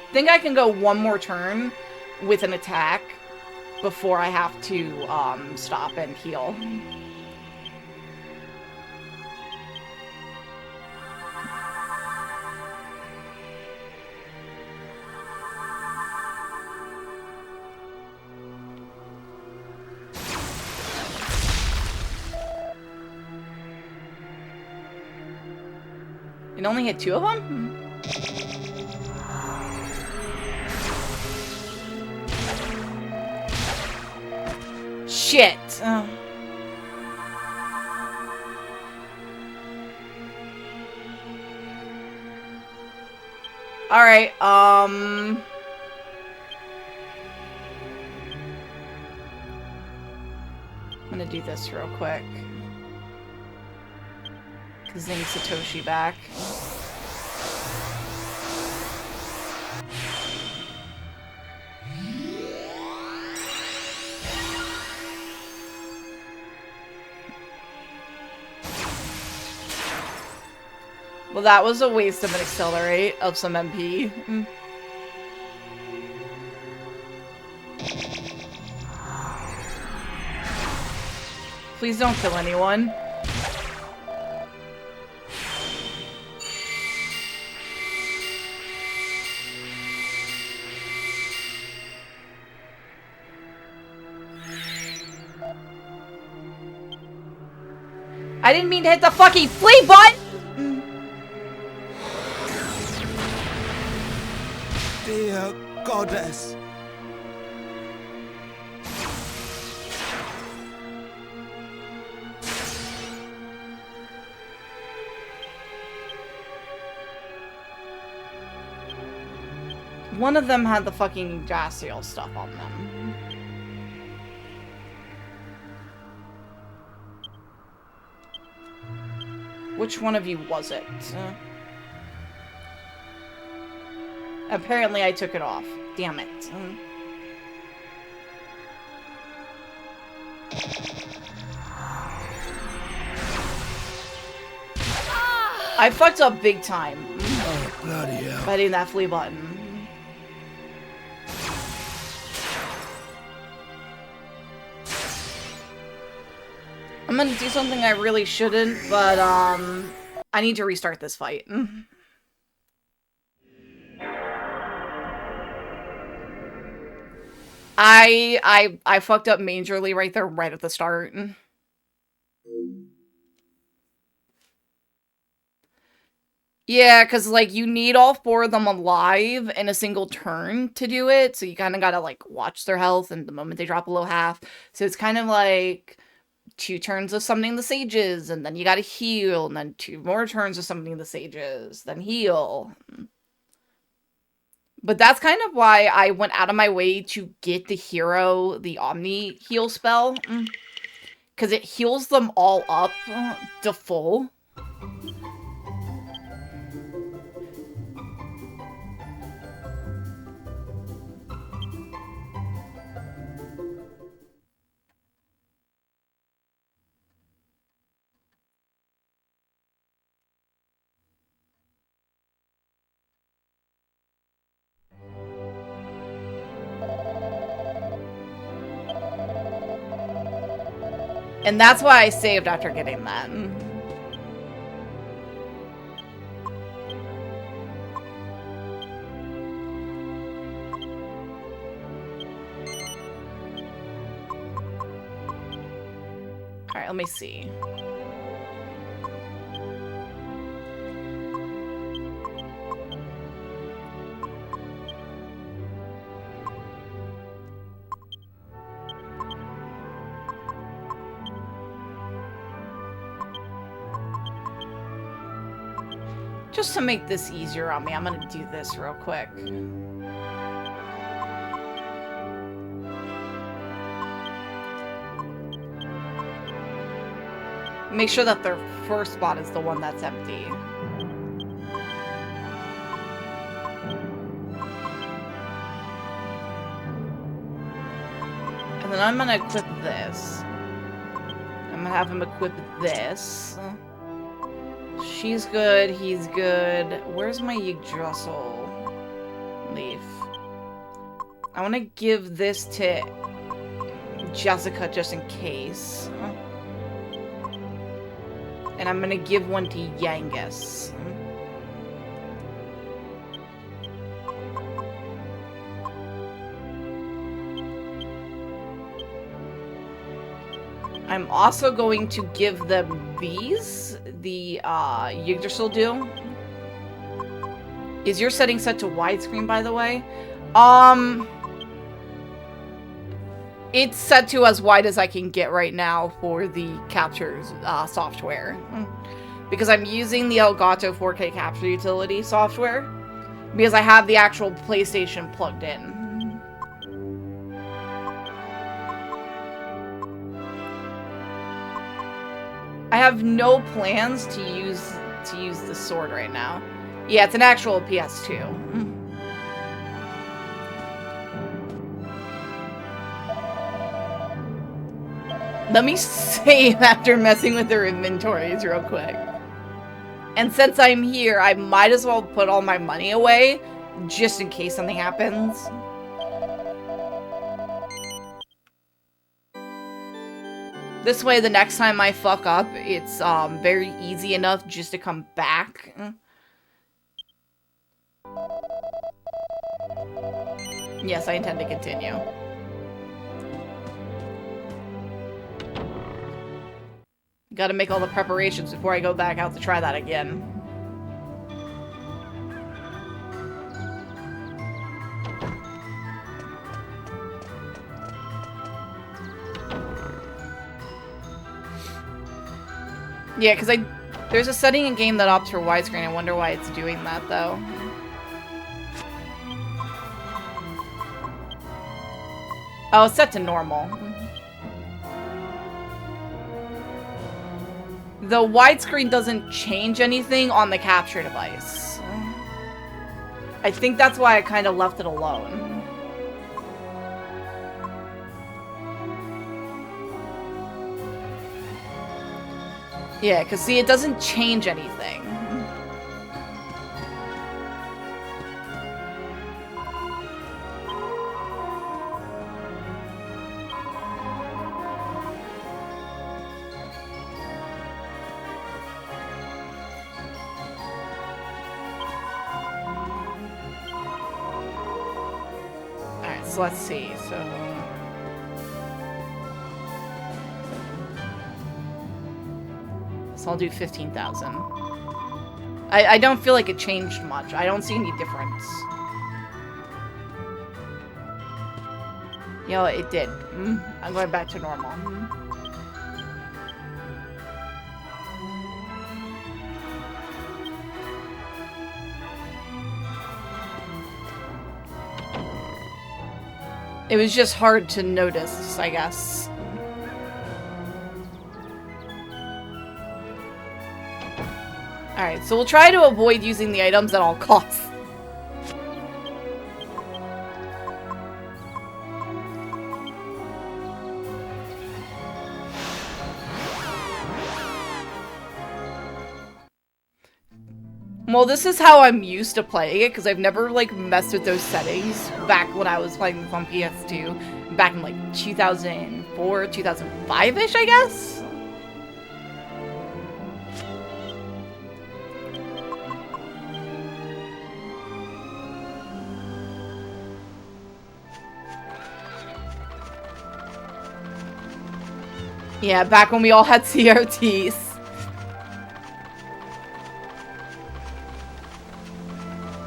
I think I can go one more turn with an attack before I have to stop and heal. It only hit 2 of them? Shit. Alright, I'm gonna do this real quick. Cause I need Satoshi back. Well, that was a waste of an accelerate of some MP. Please don't kill anyone. I didn't mean to hit the fucking flee button! Dear goddess. One of them had the fucking Jassiel stuff on them. Which one of you was it? Apparently I took it off. Damn it. I fucked up big time. Oh, bloody hell. By hitting that flee button. I'm gonna do something I really shouldn't, but I need to restart this fight. I fucked up majorly right there, right at the start. Yeah, because, like, you need all 4 of them alive in a single turn to do it, so you kind of gotta, like, watch their health, and the moment they drop below half. So it's kind of like 2 turns of summoning the sages, and then you gotta heal, and then 2 more turns of summoning the sages, then heal. But that's kind of why I went out of my way to get the hero the Omni heal spell. Because it heals them all up to full. And that's why I saved after getting that. Alright, let me see. Just to make this easier on me, I'm gonna do this real quick. Make sure that their first spot is the one that's empty. And then I'm gonna equip this. I'm gonna have him equip this. She's good, he's good. Where's my Yggdrasil leaf? I want to give this to Jessica just in case. And I'm going to give one to Yangus. I'm also going to give them these, the Yggdrasil do. Is your setting set to widescreen, by the way? It's set to as wide as I can get right now for the capture software. Because I'm using the Elgato 4K capture utility software. Because I have the actual PlayStation plugged in. I have no plans to use the sword right now. Yeah, it's an actual PS2. Let me save after messing with their inventories real quick. And since I'm here, I might as well put all my money away just in case something happens. This way, the next time I fuck up, it's very easy enough just to come back. Yes, I intend to continue. Gotta make all the preparations before I go back out to try that again. Yeah, because there's a setting in game that opts for widescreen. I wonder why it's doing that, though. Oh, it's set to normal. The widescreen doesn't change anything on the capture device. I think that's why I kind of left it alone. Yeah, because see, it doesn't change anything. Alright, so let's see, so... I'll do 15,000. I don't feel like it changed much. I don't see any difference. You know, it did. I'm going back to normal. It was just hard to notice, I guess. Alright, so we'll try to avoid using the items at all costs. Well, this is how I'm used to playing it, because I've never, like, messed with those settings back when I was playing this on PS2, back in, like, 2004, 2005-ish, I guess? Yeah, back when we all had CRTs.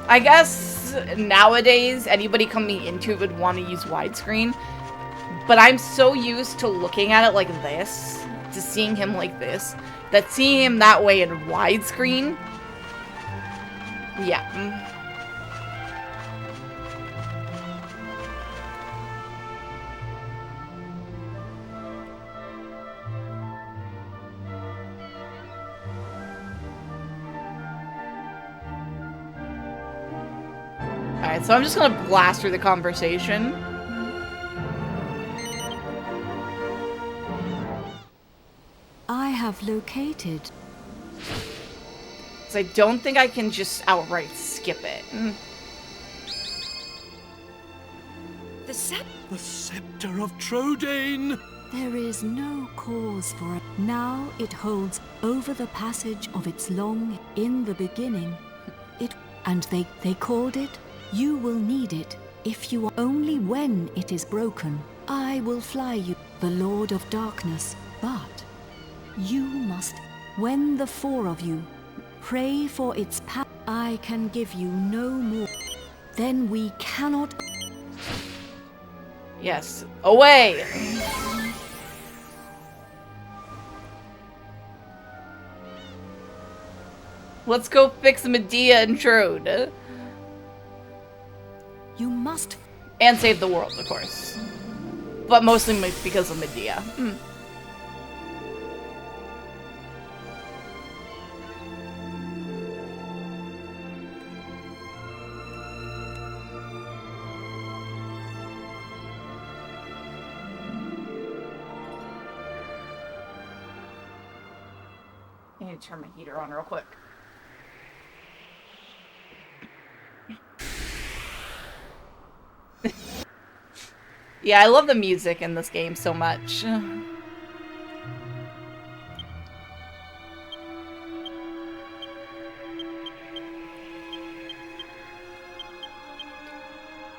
I guess nowadays anybody coming into it would want to use widescreen, but I'm so used to looking at it like this, to seeing him like this, that seeing him that way in widescreen, yeah. Alright, so I'm just gonna blast through the conversation. I have located. So I don't think I can just outright skip it. The The scepter of Trodain! There is no cause for it. Now it holds over the passage of its long in the beginning. And they called it, you will need it if you are only when it is broken. I will fly you, the Lord of Darkness, but you must, when the four of you, pray for its power. I can give you no more. Then we cannot. Yes, away! Let's go fix Medea and Trode. You must. And save the world, of course. But mostly because of Medea. I need to turn my heater on real quick. Yeah, I love the music in this game so much.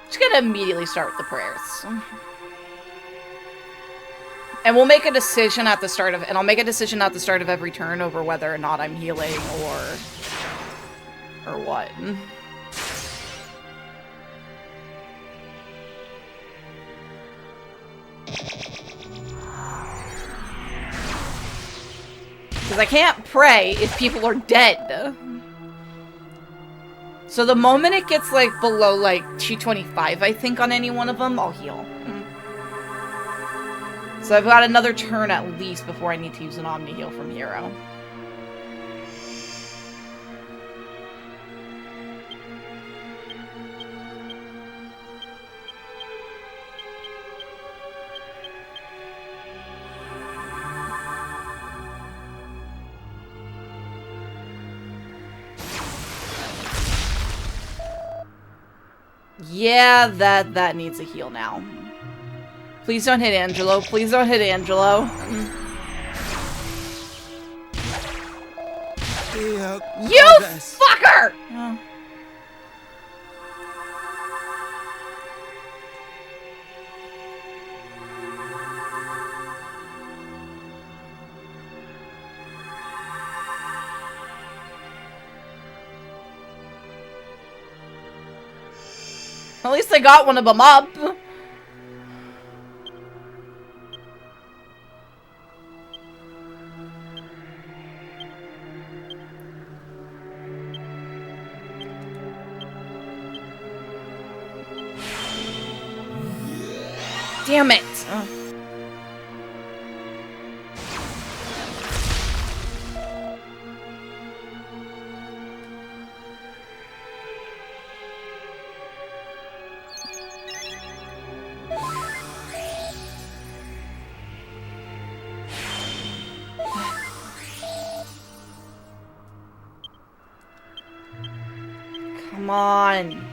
Just gonna immediately start with the prayers. And we'll make a decision at the start of, I'll make a decision at the start of every turn over whether or not I'm healing or what. Because I can't pray if people are dead. So the moment it gets, like, below, like, 225, I think, on any one of them, I'll heal. So I've got another turn at least before I need to use an Omni Heal from Hero. Yeah, that needs a heal now. Please don't hit Angelo. Please don't hit Angelo. You fucker! Oh. At least I got one of them up. Damn it! Ugh. Come on.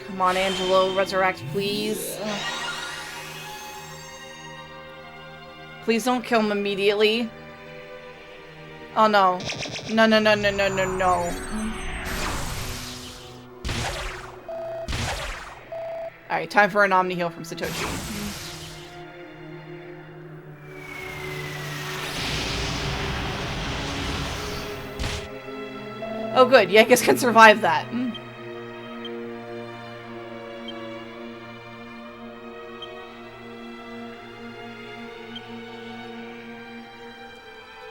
Come on, Angelo, resurrect, please. Ugh. Please don't kill him immediately. Oh no. No, no, no, no, no, no, no. Alright, time for an Omni heal from Satoshi. Oh good, Yankees can survive that.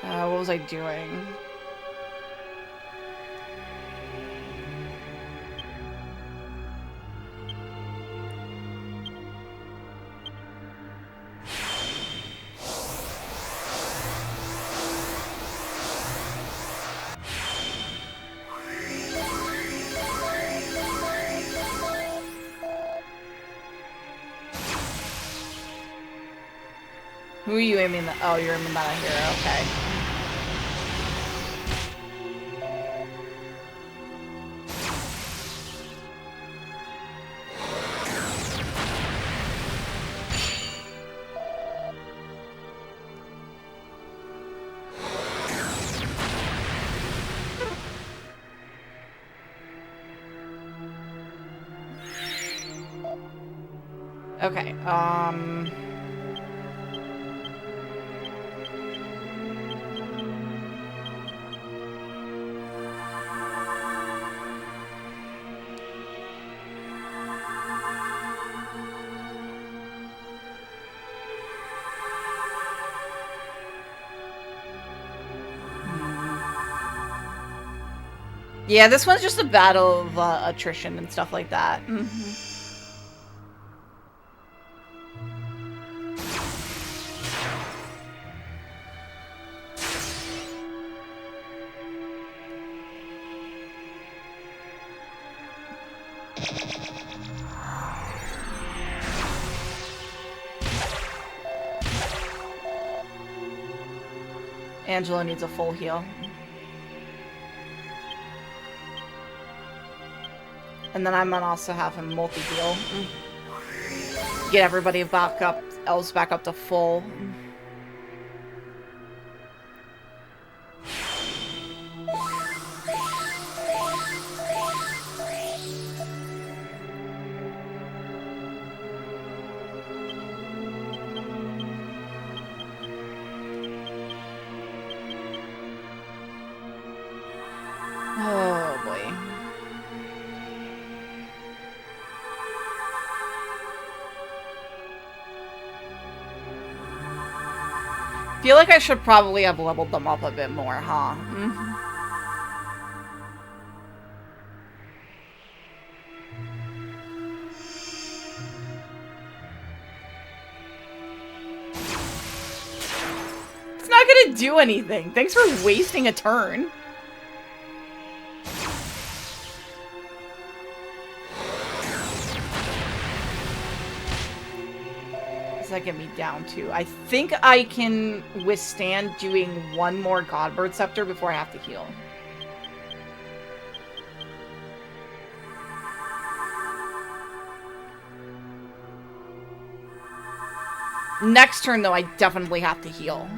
What was I doing? Who are you aiming at? Oh, you're aiming at here, okay. Okay, yeah, this one's just a battle of attrition and stuff like that. Angela needs a full heal. And then I'm gonna also have him multi-heal. Get everybody back up, else back up to full. Oh boy. Feel like I should probably have leveled them up a bit more, huh? It's not gonna do anything. Thanks for wasting a turn. That get me down to? I think I can withstand doing one more Godbird Scepter before I have to heal. Next turn, though, I definitely have to heal.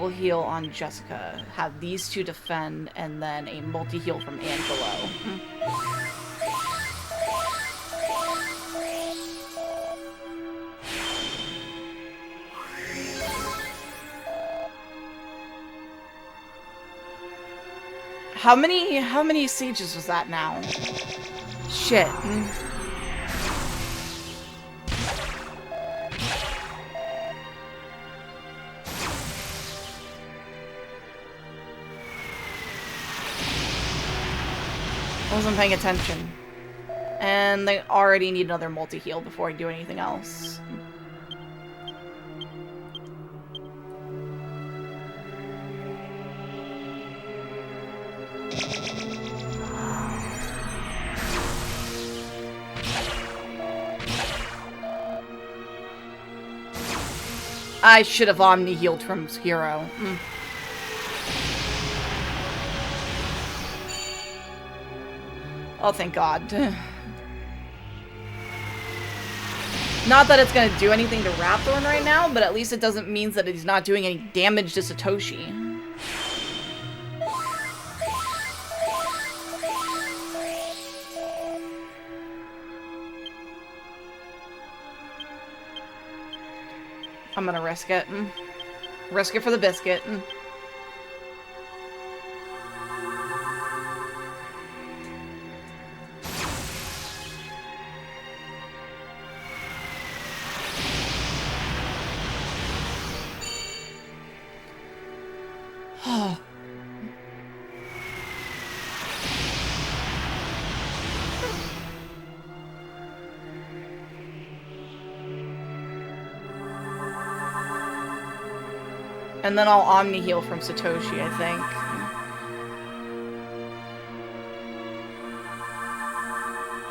full heal on Jessica, have these two defend, and then a multi-heal from Angelo. How many sieges was that now? Shit. I wasn't paying attention. And they already need another multi-heal before I do anything else. I should have omni-healed from Hero. Oh, thank God. Not that it's gonna do anything to Rapthorn right now, but at least it doesn't mean that he's not doing any damage to Satoshi. I'm gonna risk it. Risk it for the biscuit. And then I'll omni-heal from Satoshi, I think.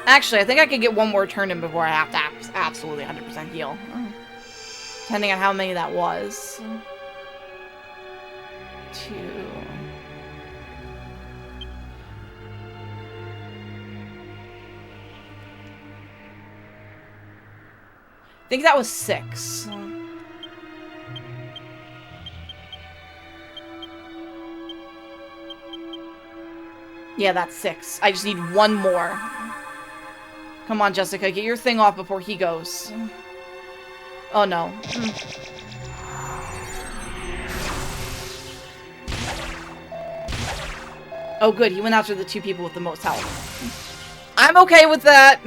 Actually, I think I could get one more turn in before I have to absolutely 100% heal. Depending on how many that was. 2... I think that was 6. Yeah, that's 6. I just need one more. Come on, Jessica, get your thing off before he goes. Oh, no. Oh, good. He went after the 2 people with the most health. I'm okay with that.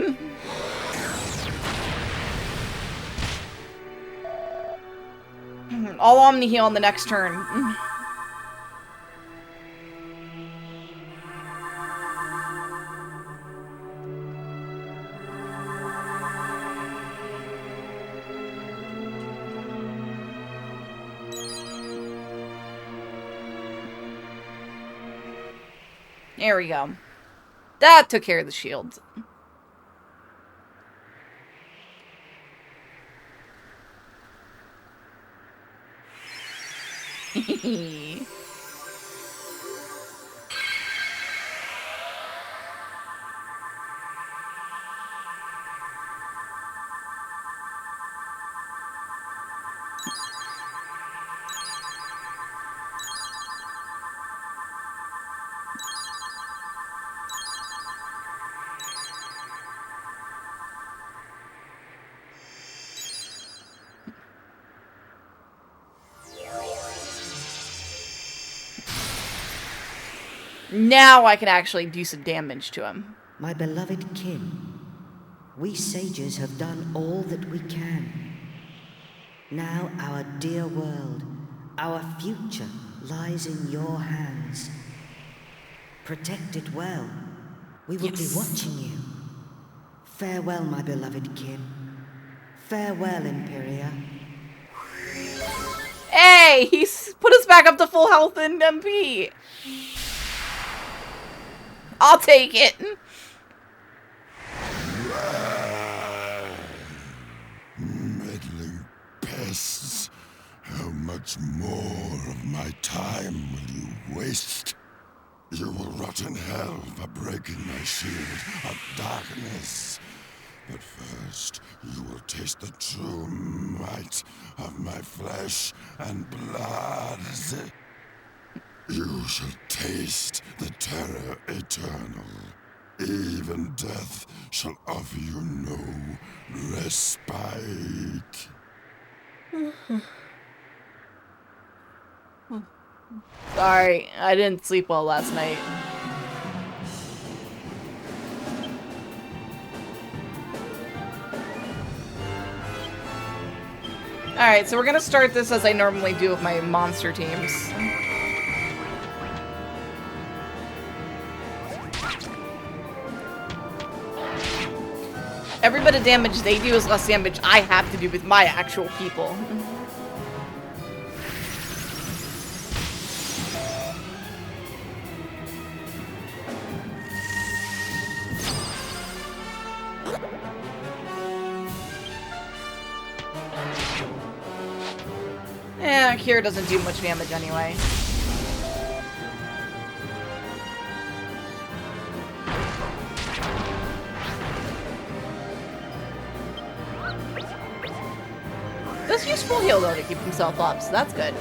I'll omni-heal on the next turn. There we go. That took care of the shield. Now I can actually do some damage to him. My beloved kin, we sages have done all that we can. Now our dear world, our future lies in your hands. Protect it well. We will be watching you. Farewell, my beloved kin. Farewell, Imperia. Hey, he's put us back up to full health in MP. I'll take it. Meddling pests. How much more of my time will you waste? You will rot in hell for breaking my shield of darkness. But first, you will taste the true might of my flesh and blood. You shall taste the terror eternal. Even death shall offer you no respite. Sorry, I didn't sleep well last night. Alright, so we're gonna start this as I normally do with my monster teams. Every bit of damage they do is less damage I have to do with my actual people. Cure doesn't do much damage anyway. Does use full heal though to keep himself up, so that's good.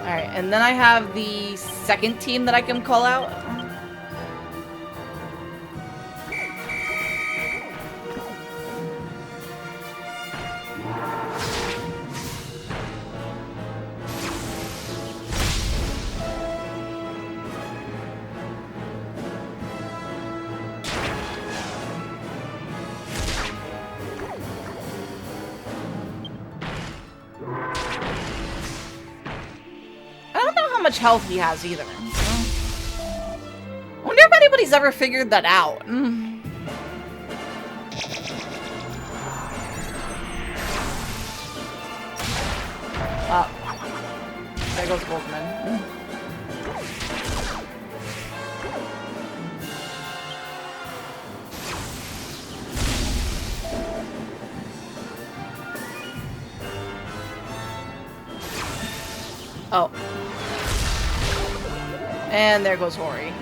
Alright, and then I have the second team that I can call out. Much health he has either. I wonder if anybody's ever figured that out. There goes Wolfman. Oh. And there goes Hori.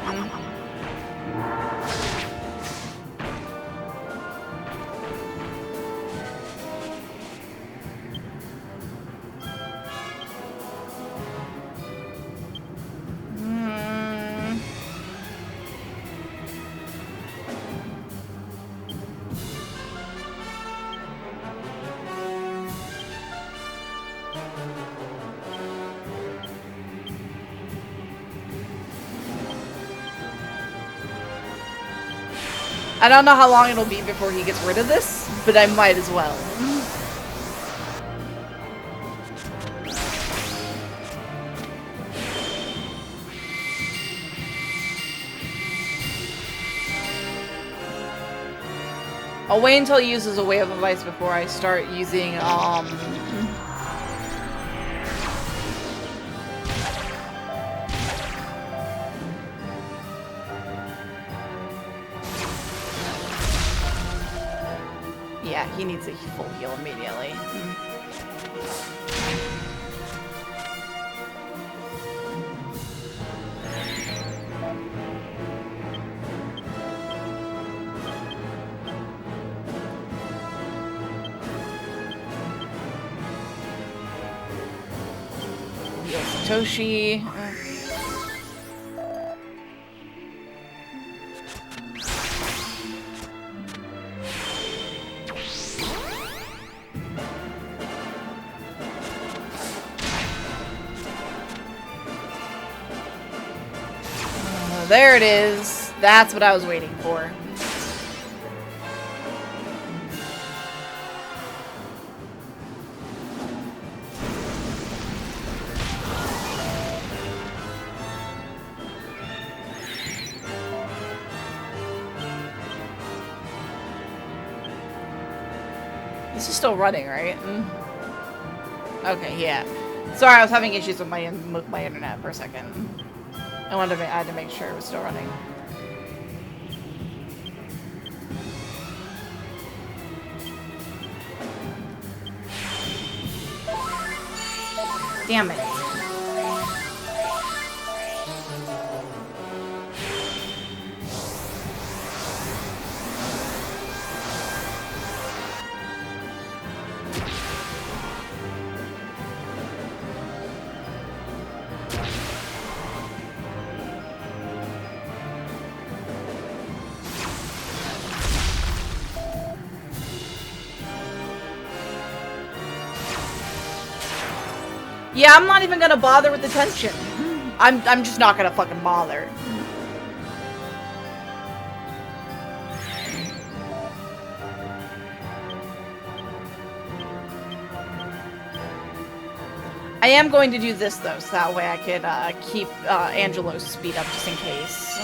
I don't know how long it'll be before he gets rid of this, but I might as well. I'll wait until he uses a Wave of Ice before I start using, yeah, he needs a full heal immediately. Heal Satoshi. There it is. That's what I was waiting for. This is still running, right? Okay, yeah. Sorry, I was having issues with my internet for a second. I had to make sure it was still running. Damn it. Yeah, I'm not even gonna bother with the tension. I'm just not gonna fucking bother. I am going to do this though, so that way I could keep Angelo's speed up just in case.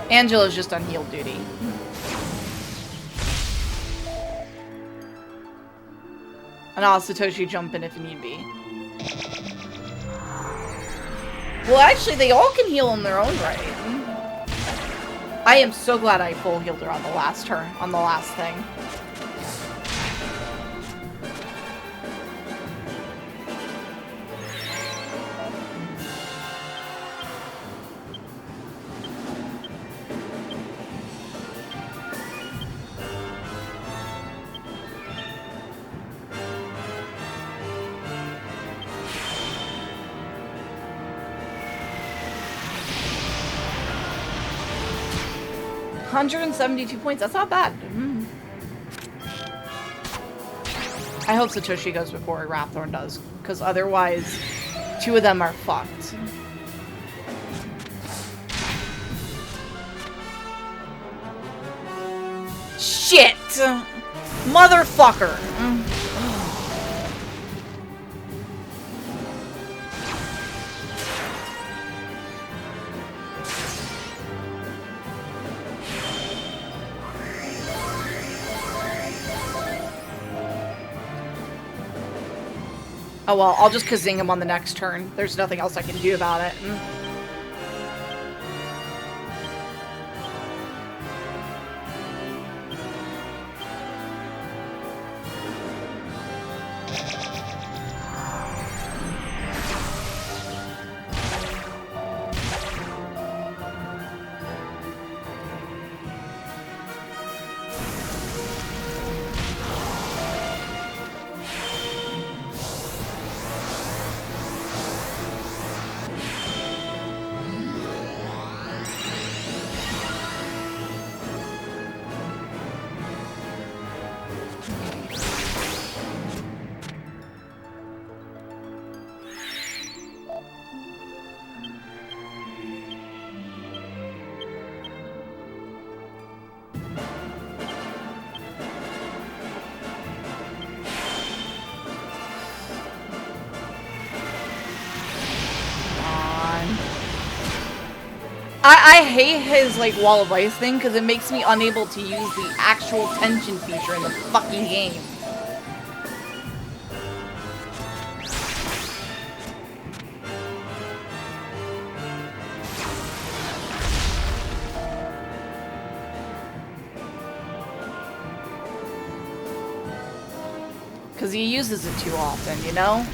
Angelo's just on heal duty. And I'll Satoshi jump in if need be. Well, actually, they all can heal in their own right. I am so glad I full healed her on the last turn, on the last thing. $172 points. That's not bad. I hope Satoshi goes before Wraththorn does, because otherwise, two of them are fucked. Shit! Motherfucker! Oh well, I'll just Kazing him on the next turn. There's nothing else I can do about it. I hate his, like, wall of ice thing, because it makes me unable to use the actual tension feature in the fucking game. Because he uses it too often, you know?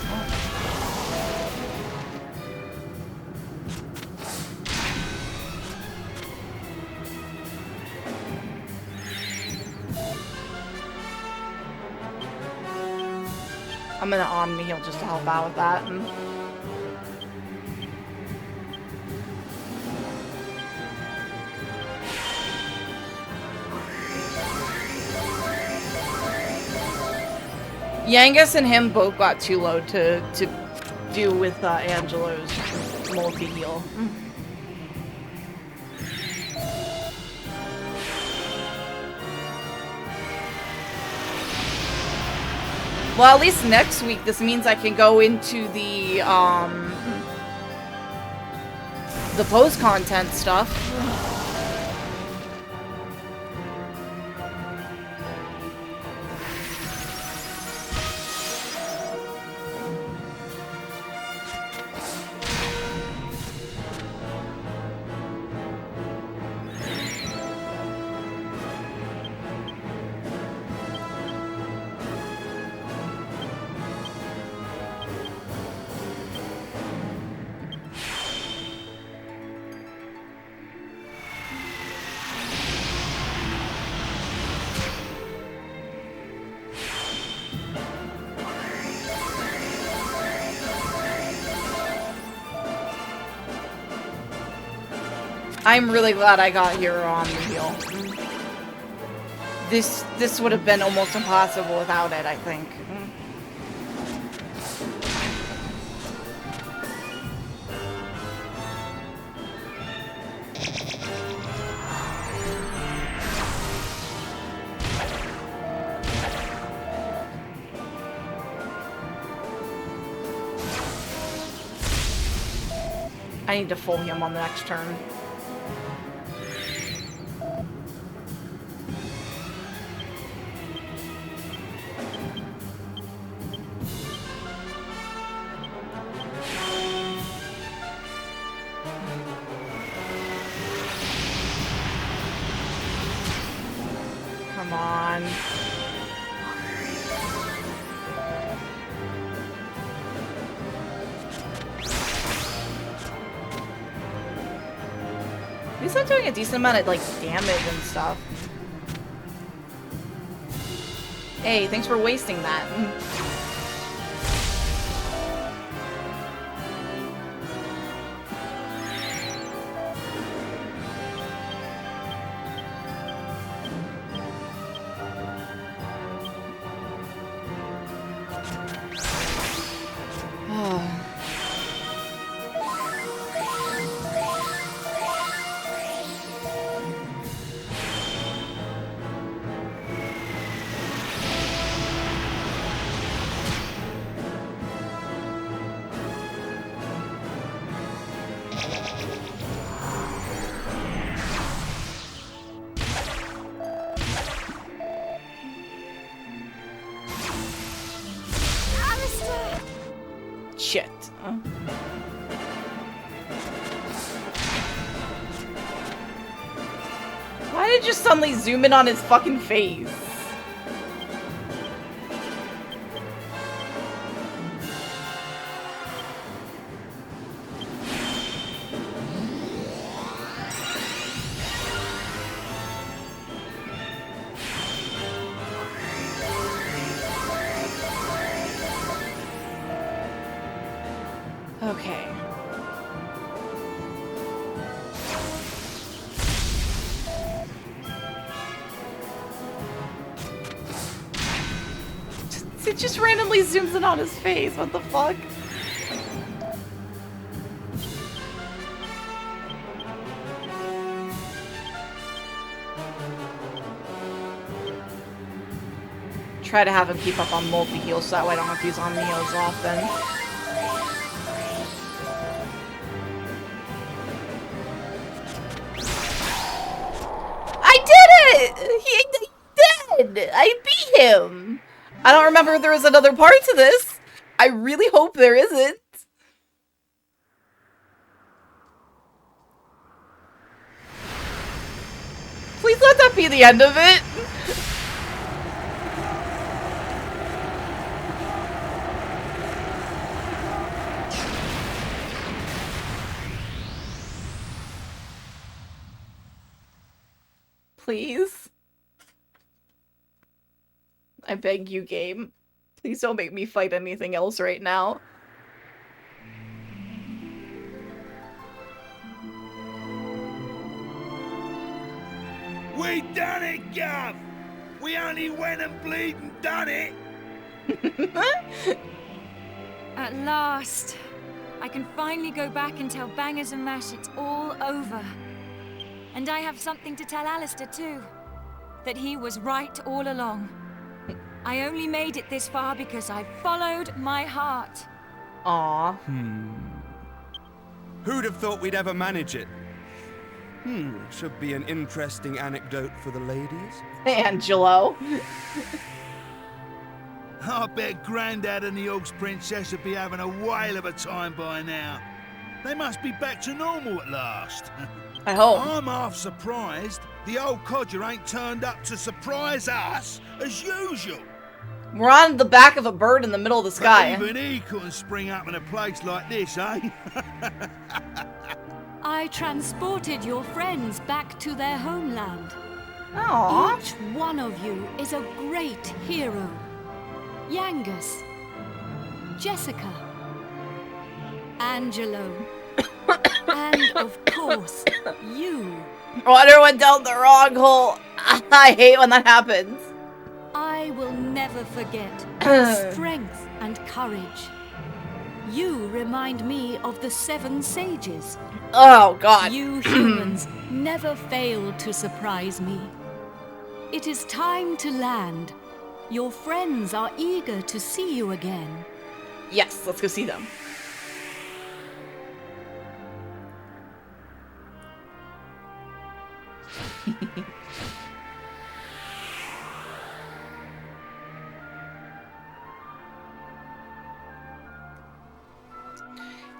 I'm gonna Omni heal just to help out with that. Yangus and him both got too low to do with Angelo's multi-heal. Well, at least next week, this means I can go into the post-content stuff. I'm really glad I got Hero on the heel. This would have been almost impossible without it, I think. I need to full him on the next turn. Come on. At least I'm doing a decent amount of, like, damage and stuff. Hey, thanks for wasting that. Shit. Why did it just suddenly zoom in on his fucking face? Okay. It just randomly zooms in on his face. What the fuck? Try to have him keep up on multi-heals so that way I don't have to use omni-heals often. He did! I beat him! I don't remember if there was another part to this. I really hope there isn't. Please let that be the end of it. Please. I beg you, game. Please don't make me fight anything else right now. We done it, Gov! We only went and bleeding done it! At last! I can finally go back and tell Bangers and Mash it's all over. And I have something to tell Alistair too. That he was right all along. I only made it this far because I followed my heart. Aww. Who'd have thought we'd ever manage it? Should be an interesting anecdote for the ladies. Angelo. I bet Grandad and the Orcs Princess would be having a whale of a time by now. They must be back to normal at last. I hope. I'm half surprised the old codger ain't turned up to surprise us as usual. We're on the back of a bird in the middle of the sky. But even he couldn't spring up in a place like this, eh? I transported your friends back to their homeland. Aww. Each one of you is a great hero. Yangus, Jessica, Angelo, And of course, you. Water went down the wrong hole. I hate when that happens. I will never forget your strength and courage. You remind me of the 7 sages. Oh, God. You humans never fail to surprise me. It is time to land. Your friends are eager to see you again. Yes, let's go see them.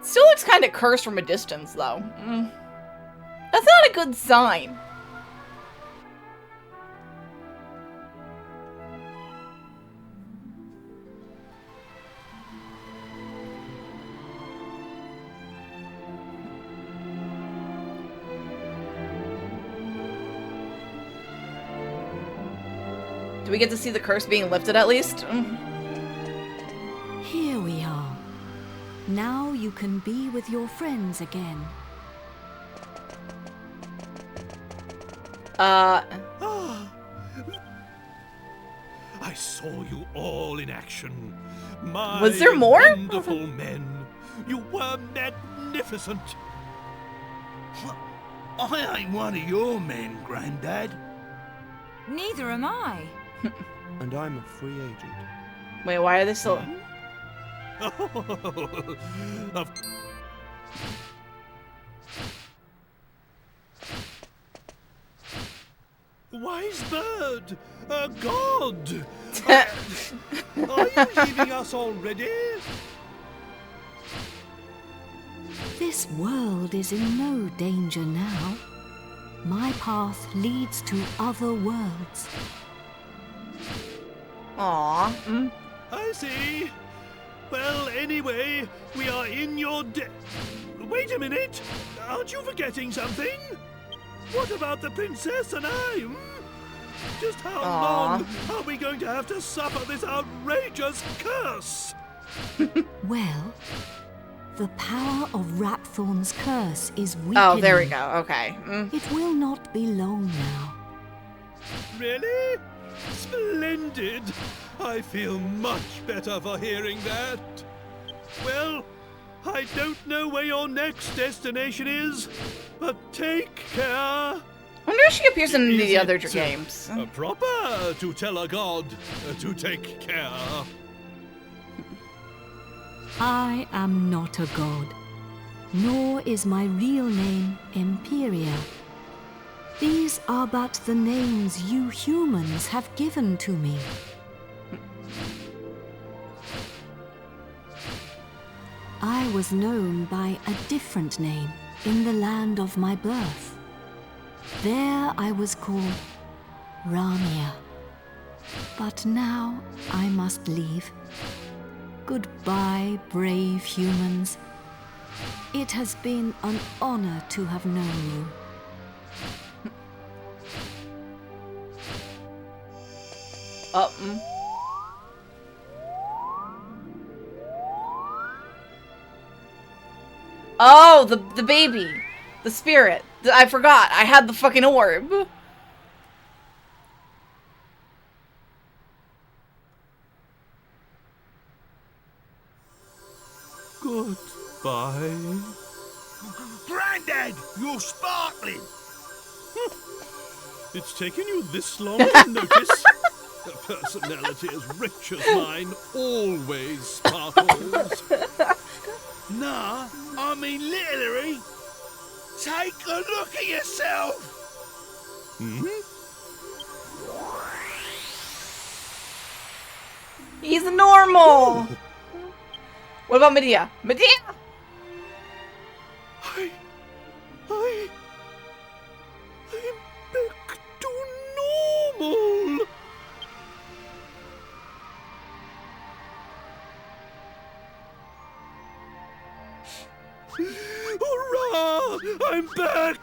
Still looks kind of cursed from a distance, though. That's not a good sign. Do we get to see the curse being lifted at least? Here we are. Now you can be with your friends again. I saw you all in action. My Was there more? wonderful men. You were magnificent. I ain't one of your men, Grandad. Neither am I. And I'm a free agent. Wait, why are they still... Wise bird, a god. Are you leaving us already? This world is in no danger now. My path leads to other worlds. Aww. I see. Well, anyway, we are in your Wait a minute! Aren't you forgetting something? What about the princess and I? Just how long are we going to have to suffer this outrageous curse? Well, the power of Rapthorn's curse is weakening. Oh, there we go. Okay. It will not be long now. Really? Splendid! I feel much better for hearing that. Well, I don't know where your next destination is, but take care. I wonder if she appears in the other games. Proper to tell a god to take care. I am not a god, nor is my real name Imperia. These are but the names you humans have given to me. I was known by a different name in the land of my birth. There I was called Ramia. But now I must leave. Goodbye, brave humans. It has been an honor to have known you. Oh, the baby. The spirit. I forgot. I had the fucking orb. Goodbye. Grandad, you're sparkling. It's taken you this long to notice. A personality as rich as mine always sparkles. Nah, I mean literally. Take a look at yourself. He's normal. What about Medea? Medea! I'm back to normal. Hurrah! I'm back!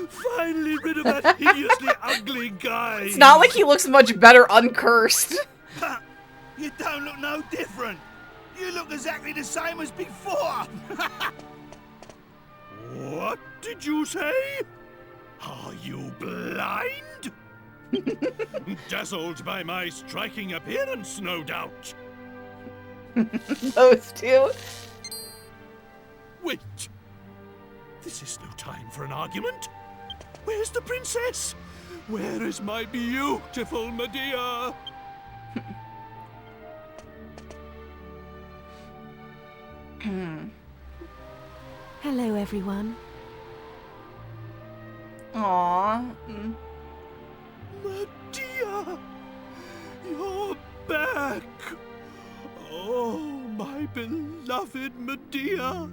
Finally rid of that hideously ugly guy! It's not like he looks much better uncursed. You don't look no different. You look exactly the same as before. What did you say? Are you blind? Dazzled by my striking appearance, no doubt. Those two. Wait. This is no time for an argument. Where's the princess? Where is my beautiful Medea? Hello, everyone. Aww. Medea! You're back! Oh, my beloved Medea!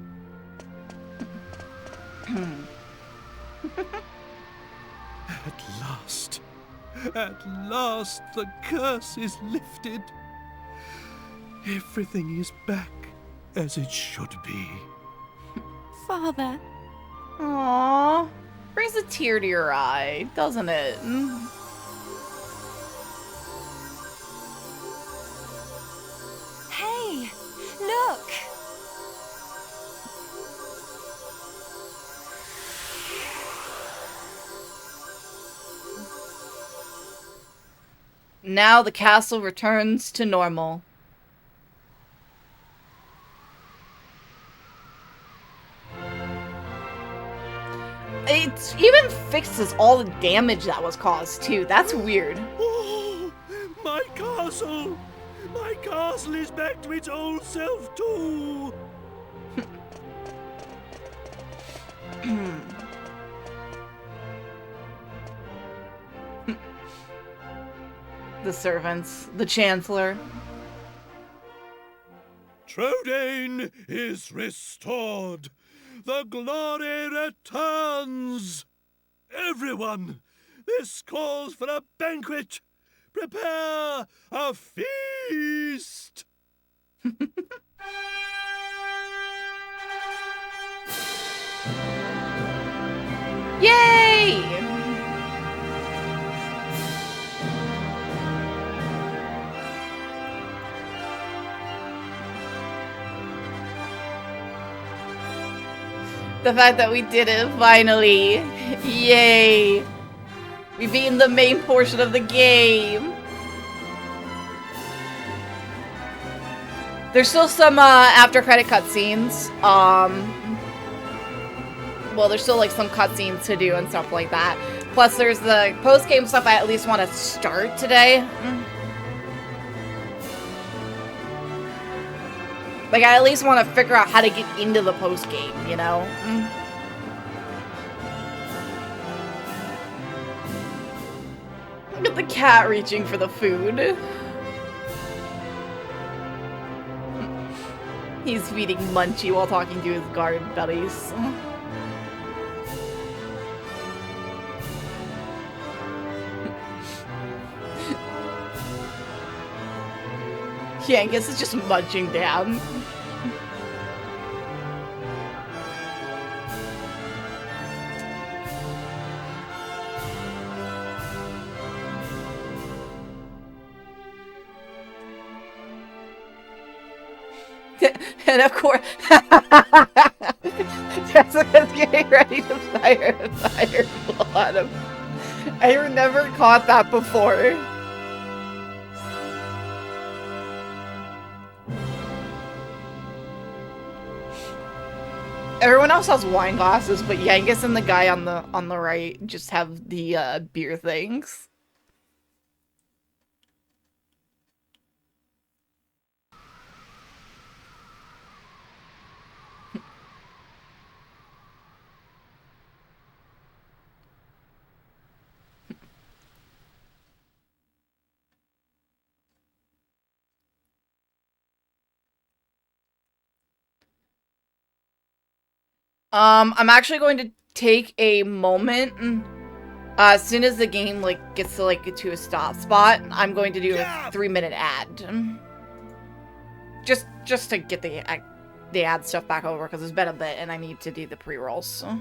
At last, the curse is lifted. Everything is back as it should be. Father. Aww. Brings a tear to your eye, doesn't it? Hey, look! Now the castle returns to normal. It even fixes all the damage that was caused, too. That's weird. Oh, my castle! My castle is back to its old self, too! The servants, the chancellor. Trodain is restored! The glory returns! Everyone, this calls for a banquet! Prepare a feast! Yay! The fact that we did it, finally. Yay! We've beaten the main portion of the game. There's still some after credit cutscenes. Well, there's still like some cutscenes to do and stuff like that. Plus, there's the post-game stuff I at least want to start today. Like, I at least want to figure out how to get into the post-game, you know? Look at the cat reaching for the food. He's feeding Munchie while talking to his guard buddies. Yeah, I guess it's just munching down. And of course, Jessica's getting ready to fire a fireball at him. I never caught that before. Everyone else has wine glasses, but Yangus and the guy on the right just have the beer things. I'm actually going to take a moment. As soon as the game like gets to like to a stop spot, I'm going to do a 3-minute ad. Just to get the ad stuff back over because it's been a bit and I need to do the pre-rolls. So. How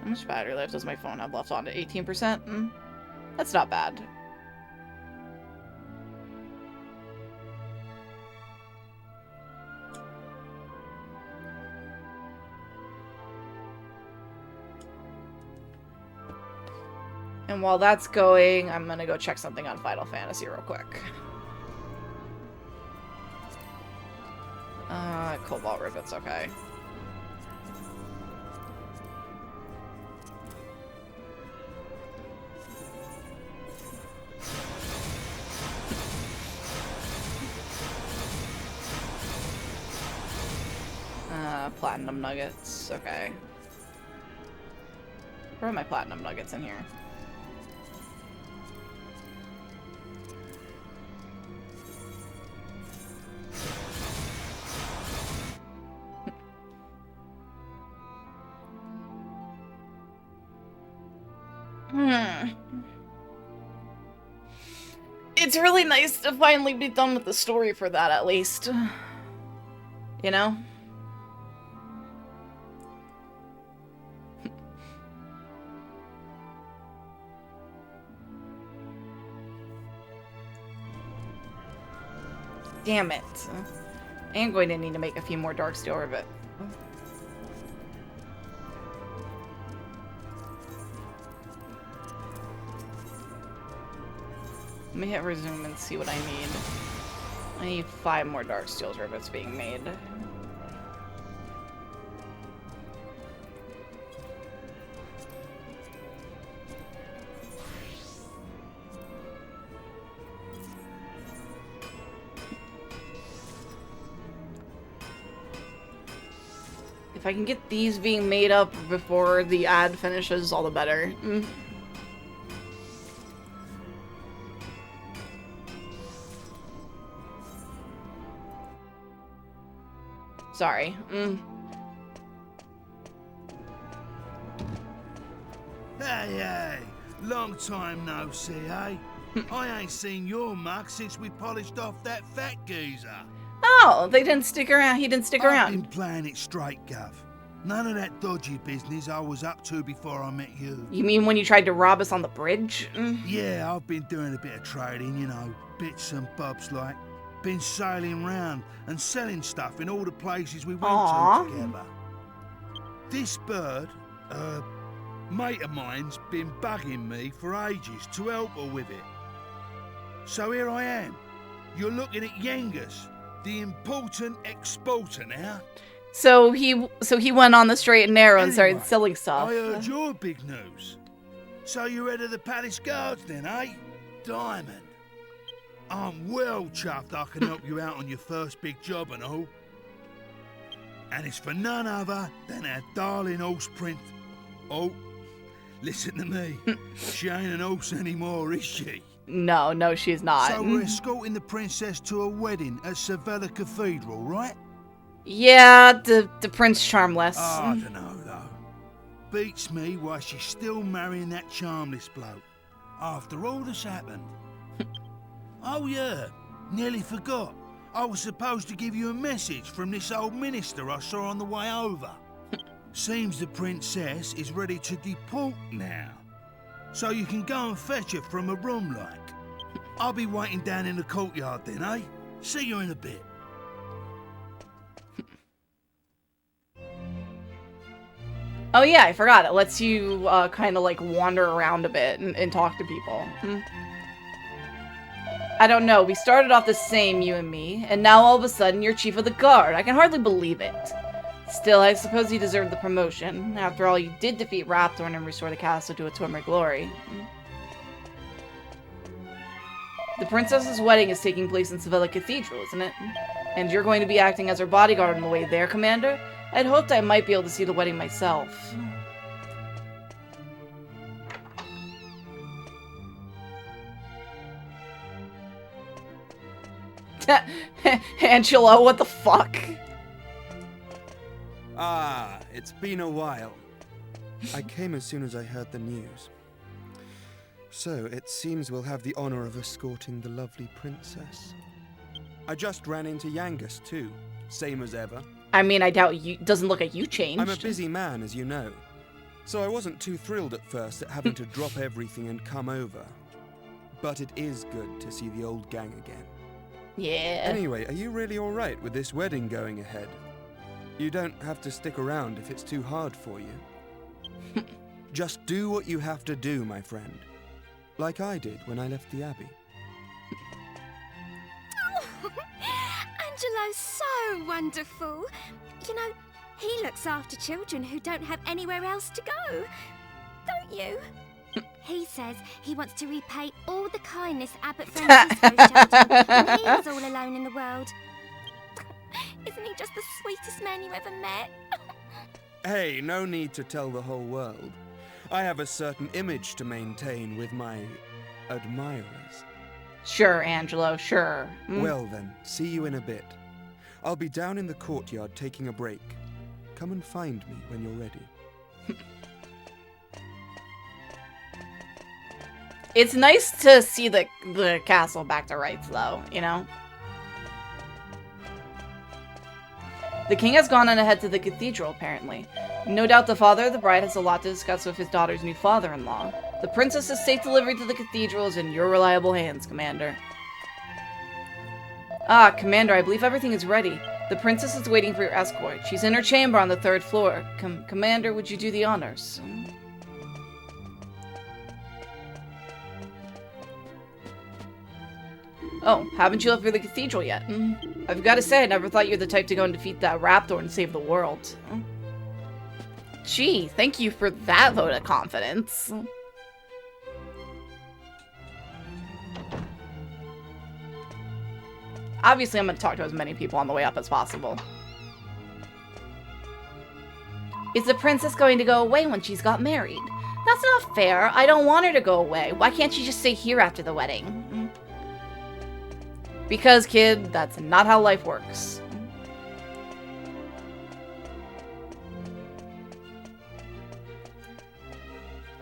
much battery life does my phone have left on? To 18%? That's not bad. And while that's going, I'm gonna go check something on Final Fantasy real quick. Cobalt Ribbons, okay. Platinum nuggets, okay. Where are my platinum nuggets in here? It's really nice to finally be done with the story for that, at least. You know? Damn it. I am going to need to make a few more Darksteel Rivet. Let me hit resume and see what I need. I need 5 more Darksteel Rivets being made. If I can get these being made up before the ad finishes, all the better. Sorry. Hey, long time no see, eh? I ain't seen your mug since we polished off that fat geezer. Oh, they didn't stick around. He didn't stick around. I've been playing it straight, Gov. None of that dodgy business I was up to before I met you. You mean when you tried to rob us on the bridge? Yeah, I've been doing a bit of trading, you know, bits and bobs like. Been sailing round and selling stuff in all the places we went to together. This bird, mate of mine's been bugging me for ages to help her with it. So here I am. You're looking at Yengus, the important exporter now. So he went on the straight and narrow and started selling stuff. I heard your big news. So you're head of the palace guards then, eh? Diamond. I'm well chuffed I can help you out on your first big job and all. And it's for none other than our darling horse print. Oh, listen to me. She ain't an horse anymore, is she? No, she's not. So we're escorting the princess to a wedding at Sevilla Cathedral, right? Yeah, the Prince Charmless. I don't know, though. Beats me why she's still marrying that charmless bloke. After all that's happened. Oh yeah, nearly forgot. I was supposed to give you a message from this old minister I saw on the way over. Seems the princess is ready to deport now. So you can go and fetch her from a room like. I'll be waiting down in the courtyard then, eh? See you in a bit. Oh yeah, I forgot. It lets you kind of like wander around a bit and talk to people. I don't know, we started off the same, you and me, and now all of a sudden you're chief of the guard. I can hardly believe it. Still, I suppose you deserve the promotion. After all, you did defeat Rapthorn and restore the castle to its former glory. The princess's wedding is taking place in Sevilla Cathedral, isn't it? And you're going to be acting as her bodyguard on the way there, Commander? I'd hoped I might be able to see the wedding myself. Angelo, what the fuck? Ah, it's been a while. I came as soon as I heard the news. So, it seems we'll have the honor of escorting the lovely princess. I just ran into Yangus, too. Same as ever. I mean, I doubt you... Doesn't look like you changed. I'm a busy man, as you know. So I wasn't too thrilled at first at having to drop everything and come over. But it is good to see the old gang again. Yeah. Anyway, are you really alright with this wedding going ahead? You don't have to stick around if it's too hard for you. Just do what you have to do, my friend. like I did when I left the Abbey. Oh, Angelo's so wonderful. You know, he looks after children who don't have anywhere else to go. Don't you? He says he wants to repay all the kindness Abbot Francisco showed him when he was all alone in the world. Isn't he just the sweetest man you ever met? Hey, no need to tell the whole world. I have a certain image to maintain with my admirers. Sure, Angelo, sure. Well then, see you in a bit. I'll be down in the courtyard taking a break. Come and find me when you're ready. It's nice to see the castle back to rights, though, you know? The king has gone on ahead to the cathedral, apparently. No doubt the father of the bride has a lot to discuss with his daughter's new father-in-law. The princess's safe delivery to the cathedral is in your reliable hands, Commander. Ah, Commander, I believe everything is ready. The princess is waiting for your escort. She's in her chamber on the 3rd floor. Commander, would you do the honors? Oh, haven't you left for the cathedral yet? I've got to say, I never thought you were the type to go and defeat that raptor and save the world. Gee, thank you for that vote of confidence. Obviously, I'm going to talk to as many people on the way up as possible. Is the princess going to go away when she's got married? That's not fair. I don't want her to go away. Why can't she just stay here after the wedding? Because, kid, that's not how life works.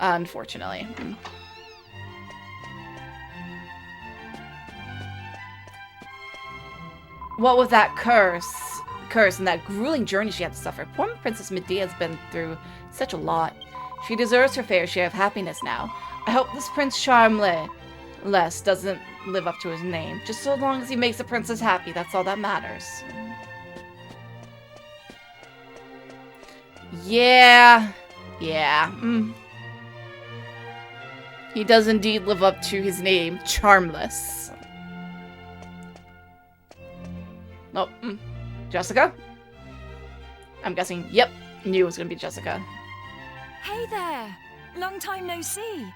Unfortunately. What with that curse and that grueling journey she had to suffer, poor Princess Medea has been through such a lot. She deserves her fair share of happiness now. I hope this Prince Charmless doesn't live up to his name. Just so long as he makes the princess happy, that's all that matters. Yeah. He does indeed live up to his name, Charmless. Oh, Jessica? I'm guessing, yep, knew it was gonna be Jessica. Hey there! Long time no see.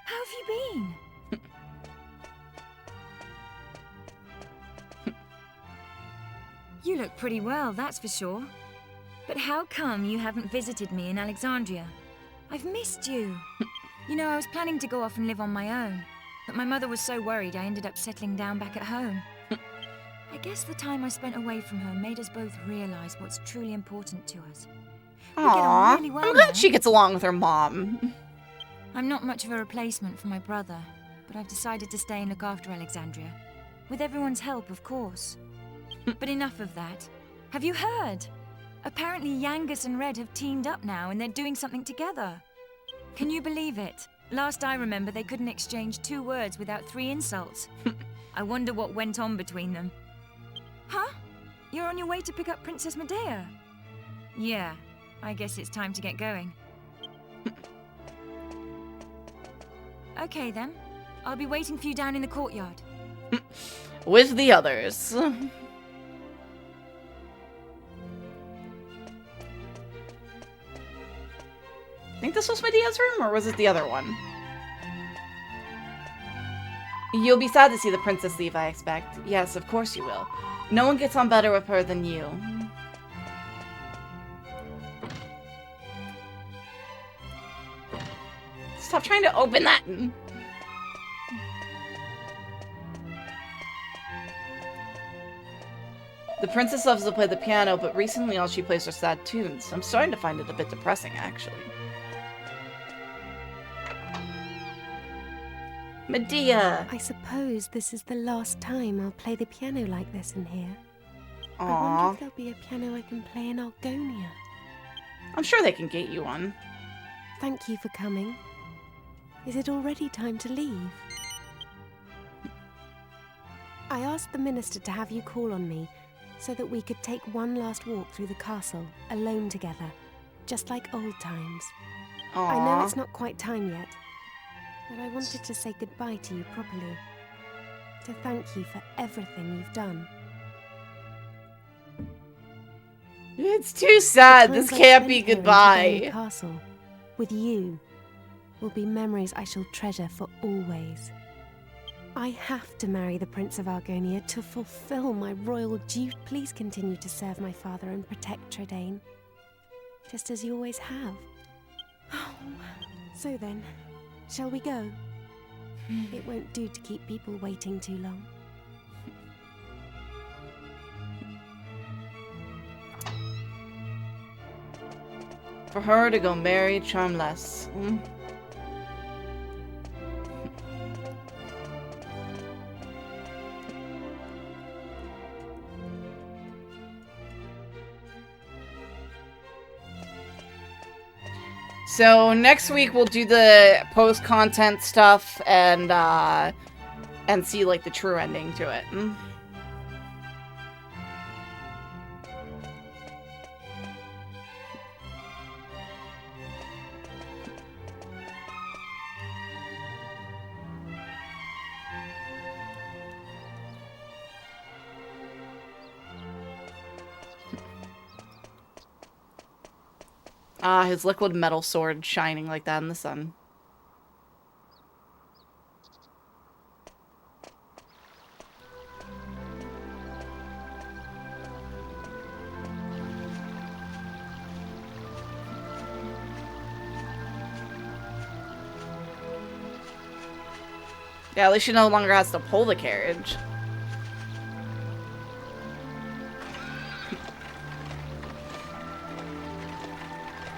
How have you been? You look pretty well, that's for sure. But how come you haven't visited me in Alexandria? I've missed you. You know, I was planning to go off and live on my own, but my mother was so worried I ended up settling down back at home. I guess the time I spent away from her made us both realize what's truly important to us. We get on really well I'm glad now. she gets along with her mom. I'm not much of a replacement for my brother, but I've decided to stay and look after Alexandria. With everyone's help, of course. But enough of that. Have you heard? Apparently Yangus and Red have teamed up now and they're doing something together. Can you believe it? Last I remember, they couldn't exchange 2 words without 3 insults. I wonder what went on between them. Huh? You're on your way to pick up Princess Medea? Yeah, I guess it's time to get going. Okay then. I'll be waiting for you down in the courtyard. With the others. I think this was Medea's room, or was it the other one? You'll be sad to see the princess leave, I expect. Yes, of course you will. No one gets on better with her than you. Stop trying to open that! The princess loves to play the piano, but recently all she plays are sad tunes. I'm starting to find it a bit depressing, actually. Medea! I suppose this is the last time I'll play the piano like this in here. Aww. I wonder if there'll be a piano I can play in Algonia. I'm sure they can get you one. Thank you for coming. Is it already time to leave? I asked the minister to have you call on me so that we could take one last walk through the castle, alone together, just like old times. Aww. I know it's not quite time yet, But I wanted to say goodbye to you properly. To thank you for everything you've done. It's too sad. This The times I've can't spent be here in goodbye. Tridane Castle, with you, will be memories I shall treasure for always. I have to marry the Prince of Argonia to fulfill my royal duty. Please continue to serve my father and protect Tridane, just as you always have. So then, shall we go? It won't do to keep people waiting too long. For her to go marry Charmless. So next week we'll do the post-content stuff and see like the true ending to it. Ah, his liquid metal sword shining like that in the sun. Yeah, at least she no longer has to pull the carriage.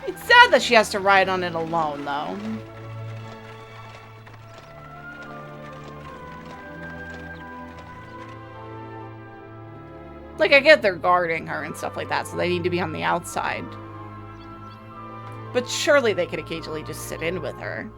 It's sad that she has to ride on it alone, though. Like, I get they're guarding her and stuff like that, so they need to be on the outside. But surely they could occasionally just sit in with her.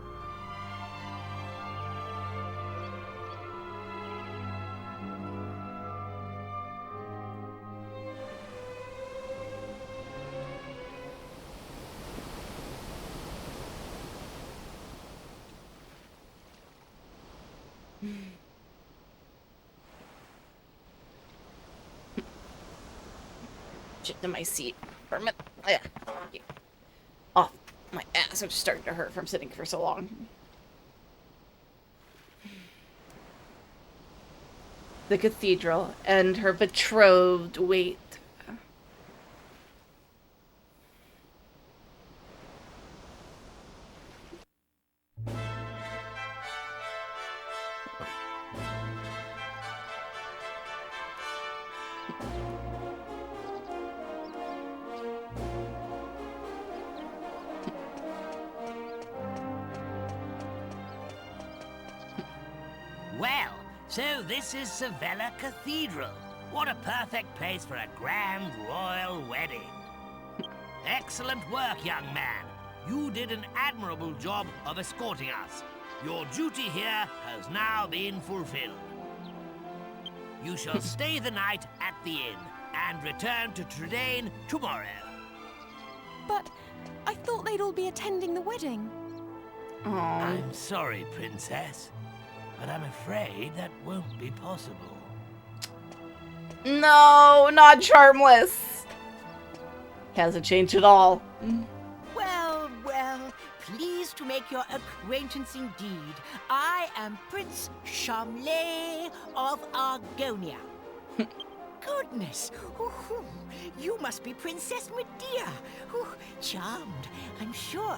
Shit to my seat for a minute. Oh, my ass is starting to hurt from sitting for so long. The cathedral and her betrothed wait. Well, so this is Sevilla Cathedral. What a perfect place for a grand royal wedding. Excellent work, young man. You did an admirable job of escorting us. Your duty here has now been fulfilled. You shall stay the night at the inn and return to Tridane tomorrow. But I thought they'd all be attending the wedding. I'm sorry, Princess, but I'm afraid that won't be possible. No, not Charmless. Hasn't changed at all. Well, well, pleased to make your acquaintance indeed. I am Prince Charmley of Argonia. Goodness, you must be Princess Medea. Charmed, I'm sure.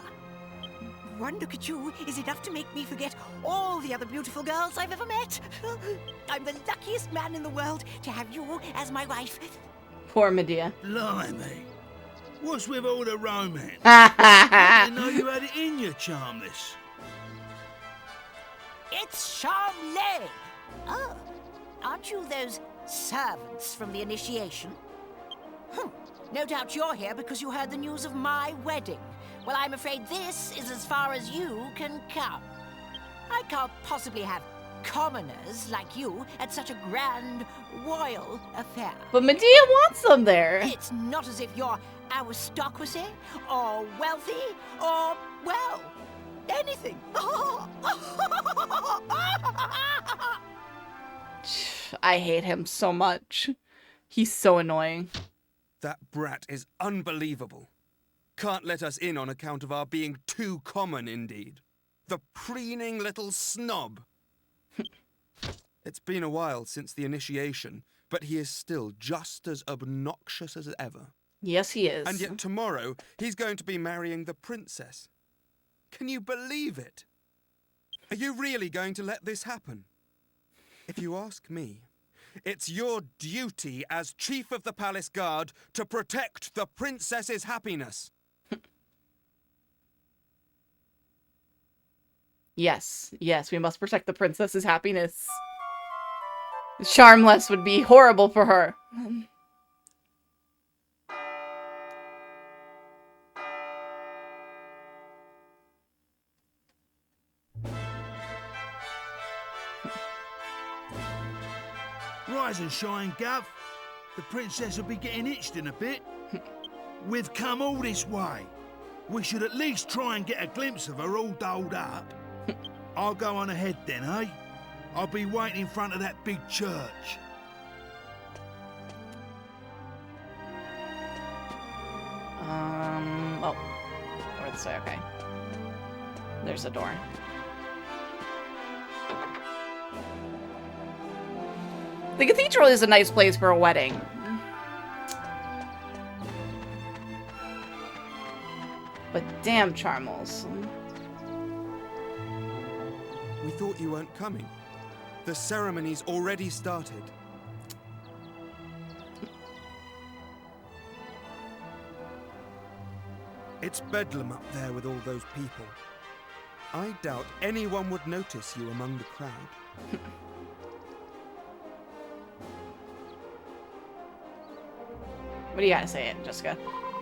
One look at you is enough to make me forget all the other beautiful girls I've ever met. I'm the luckiest man in the world to have you as my wife. Poor Medea. Blimey. What's with all the romance? I didn't know you had it in you, Charmless. It's Charmley. Oh, aren't you those servants from the initiation? No doubt you're here because you heard the news of my wedding. Well, I'm afraid this is as far as you can come. I can't possibly have commoners like you at such a grand royal affair. But Medea wants them there. It's not as if you're aristocracy or wealthy or, well, anything. I hate him so much. He's so annoying. That brat is unbelievable. Can't let us in on account of our being too common, indeed. The preening little snob. It's been a while since the initiation, but he is still just as obnoxious as ever. Yes, he is. And yet tomorrow, he's going to be marrying the princess. Can you believe it? Are you really going to let this happen? If you ask me, it's your duty as Chief of the Palace Guard to protect the princess's happiness. Yes, we must protect the princess's happiness. Charmless would be horrible for her. Rise and shine, Gov. The princess will be getting itched in a bit. We've come all this way. We should at least try and get a glimpse of her all dolled up. I'll go on ahead then, eh? I'll be waiting in front of that big church. Oh. Over this way, okay. There's a door. The cathedral is a nice place for a wedding. But damn, Charmels. We thought you weren't coming. The ceremony's already started. It's bedlam up there with all those people. I doubt anyone would notice you among the crowd. What do you gotta say, Jessica?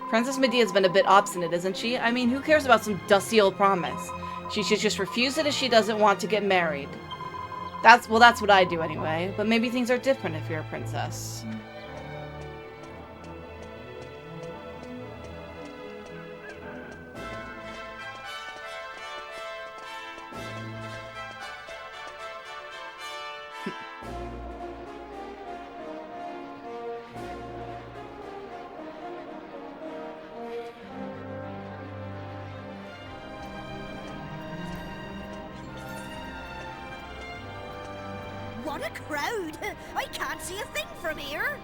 Princess Medea's been a bit obstinate, isn't she? I mean, who cares about some dusty old promise? She should just refuse it if she doesn't want to get married. That's what I do anyway. But maybe things are different if you're a princess. What a crowd! I can't see a thing from here.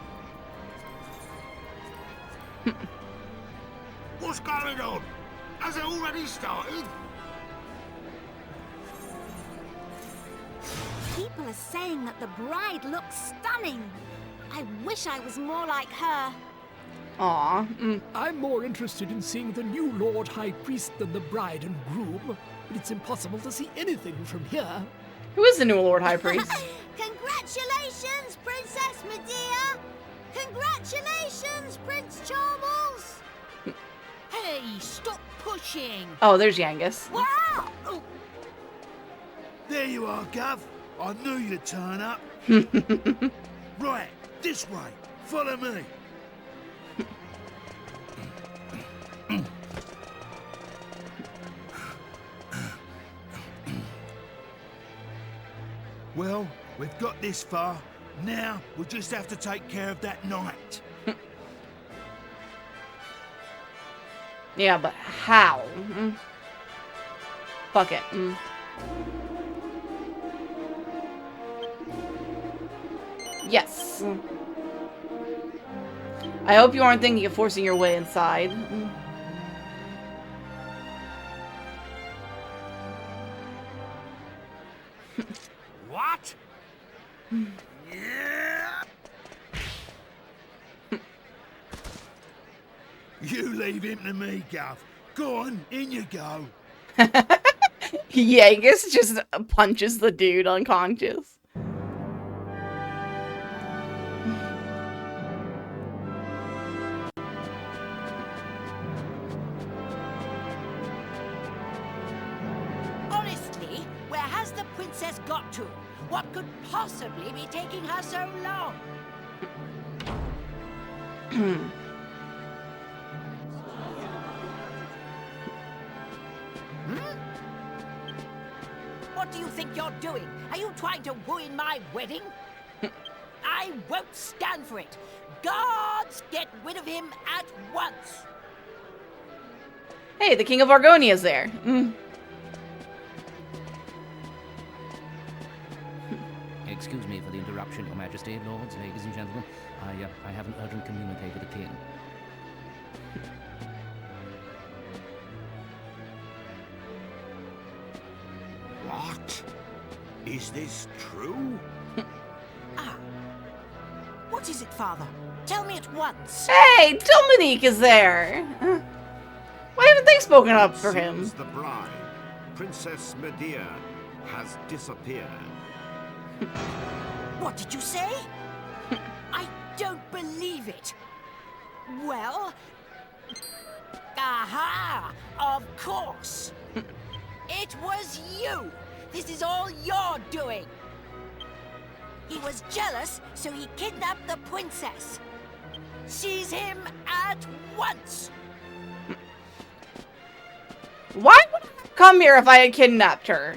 What's going on? Has it already started? People are saying that the bride looks stunning. I wish I was more like her. Aw. I'm more interested in seeing the new Lord High Priest than the bride and groom, but it's impossible to see anything from here. Who is the new Lord High Priest? Congratulations, Princess Medea! Congratulations, Prince Charmels! Hey, stop pushing! Oh, there's Yangus. Wow! There you are, Gov. I knew you'd turn up. Right, this way. Follow me. Well, we've got this far. Now, we'll just have to take care of that knight. Yeah, but how? Fuck it. Yes. I hope you aren't thinking of forcing your way inside. What? You leave him to me, Gov. Go on, in you go. Yangus just punches the dude unconscious. Honestly, where has the princess got to? What could possibly be taking her so long? What do you think you're doing? Are you trying to ruin my wedding? I won't stand for it. Guards, get rid of him at once. Hey, the King of Argonia is there. Excuse me for the interruption, Your Majesty, lords, ladies and gentlemen. I have an urgent communique with the king. What? Is this true? What is it, Father? Tell me at once. Hey, Dominique is there. Why haven't they spoken up for him? Seems the bride, Princess Medea, has disappeared. What did you say? I don't believe it. Well, aha! Of course. It was you. This is all your doing. He was jealous, so he kidnapped the princess. Seize him at once. Why would I come here if I had kidnapped her?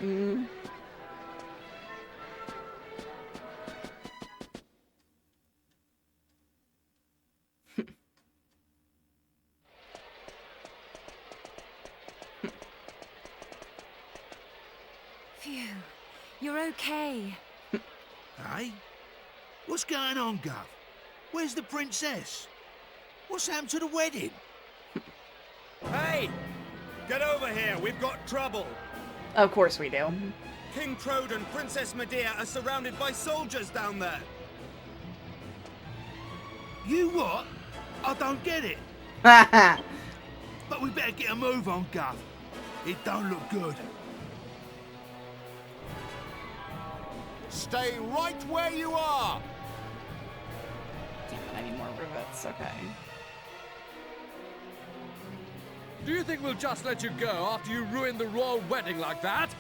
Phew. You're okay. Hey? What's going on, Gov? Where's the princess? What's happened to the wedding? Hey! Get over here, we've got trouble. Of course we do. King Trode and Princess Medea are surrounded by soldiers down there. You what? I don't get it. Haha. But we better get a move on, Gov. It don't look good. Stay right where you are! Damn it, I need more rivets. Okay. Do you think we'll just let you go after you ruined the royal wedding like that?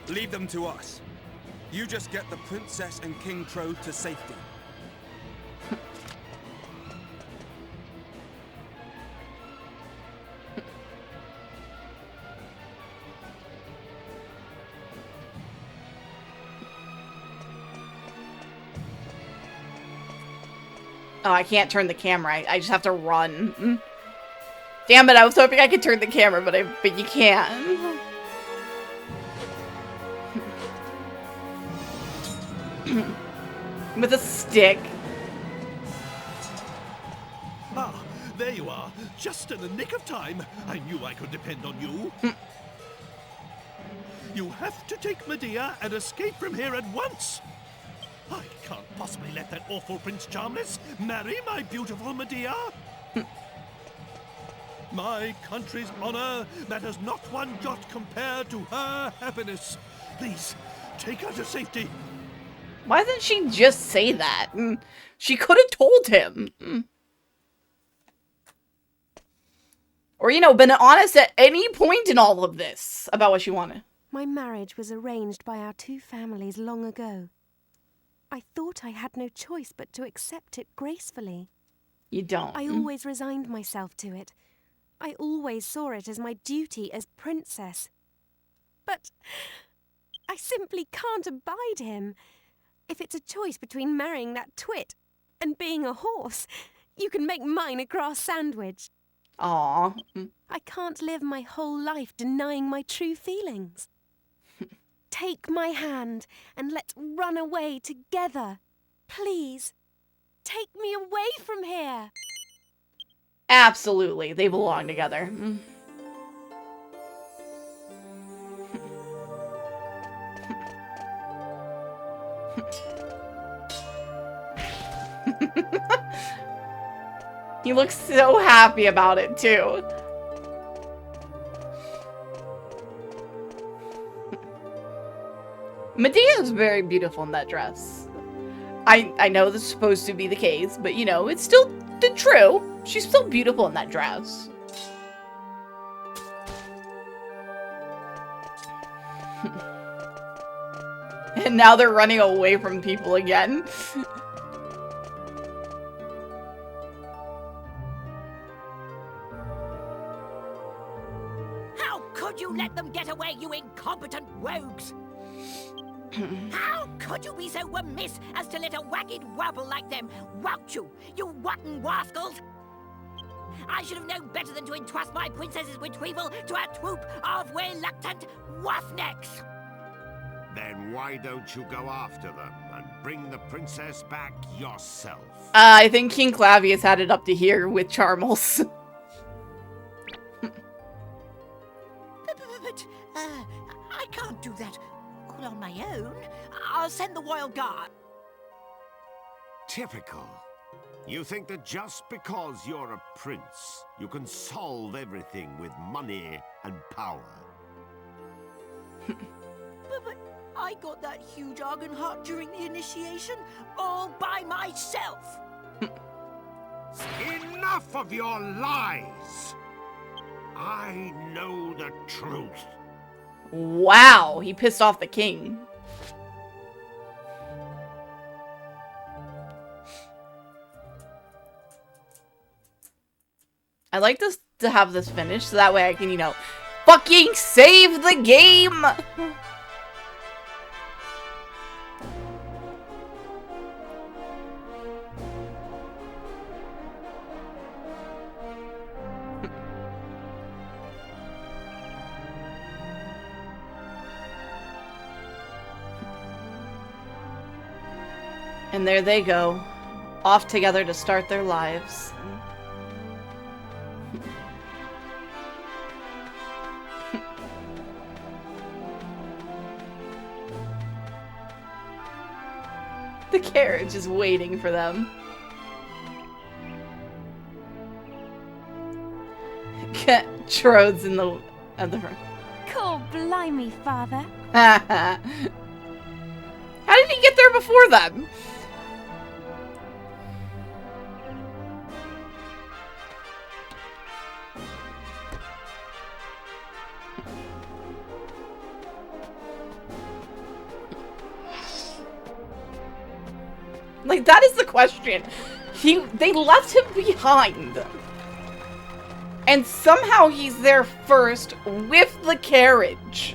Leave them to us. You just get the princess and King Trode to safety. Oh, I can't turn the camera. I just have to run. Damn it, I was hoping I could turn the camera, but you can't. With a stick. Ah, there you are. Just in the nick of time. I knew I could depend on you. You have to take Medea and escape from here at once. I can't possibly let that awful Prince Charmless marry my beautiful Medea. My country's honor matters not one jot compared to her happiness. Please, take her to safety. Why didn't she just say that? She could have told him. Or, you know, been honest at any point in all of this about what she wanted. My marriage was arranged by our two families long ago. I thought I had no choice but to accept it gracefully. You don't. I always resigned myself to it. I always saw it as my duty as princess. But I simply can't abide him. If it's a choice between marrying that twit and being a horse, you can make mine a grass sandwich. Aww. I can't live my whole life denying my true feelings. Take my hand and let's run away together. Please, take me away from here. Absolutely. They belong together. He looks so happy about it, too. Medea is very beautiful in that dress. I know this is supposed to be the case, but you know, it's still true. She's still beautiful in that dress. And now they're running away from people again. How could you let them get away, you incompetent rogues? How could you be so remiss as to let a wagged wobble like them wout you, you rotten rascals? I should have known better than to entrust my princess's retrieval to a troop of reluctant roughnecks. Then why don't you go after them and bring the princess back yourself? I think King Clavius had it up to here with Charmels. But I can't do that all on my own. I'll send the royal guard. Typical. You think that just because you're a prince, you can solve everything with money and power. But I got that huge argon heart during the initiation all by myself. Enough of your lies! I know the truth. Wow, he pissed off the king. I like this to have this finished so that way I can, you know, fucking save the game! And there they go, off together to start their lives. The carriage is waiting for them. Trode's in the other room. Cool, blimey, father. How did he get there before them? Like, that is the question. They left him behind. And somehow he's there first with the carriage.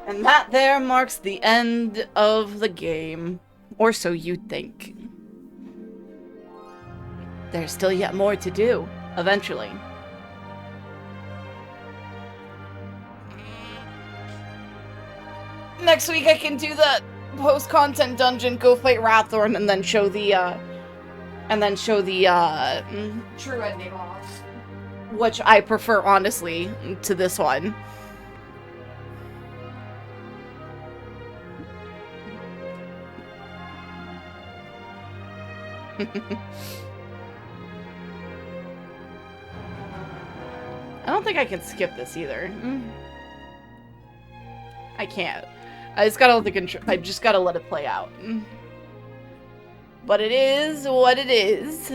And that there marks the end of the game. Or so you think. There's still yet more to do, eventually. Next week I can do the post-content dungeon, go fight Rathorn, and then show the, true ending off. Which I prefer, honestly, to this one. I don't think I can skip this either. I can't. I just gotta let it play out. But it is what it is.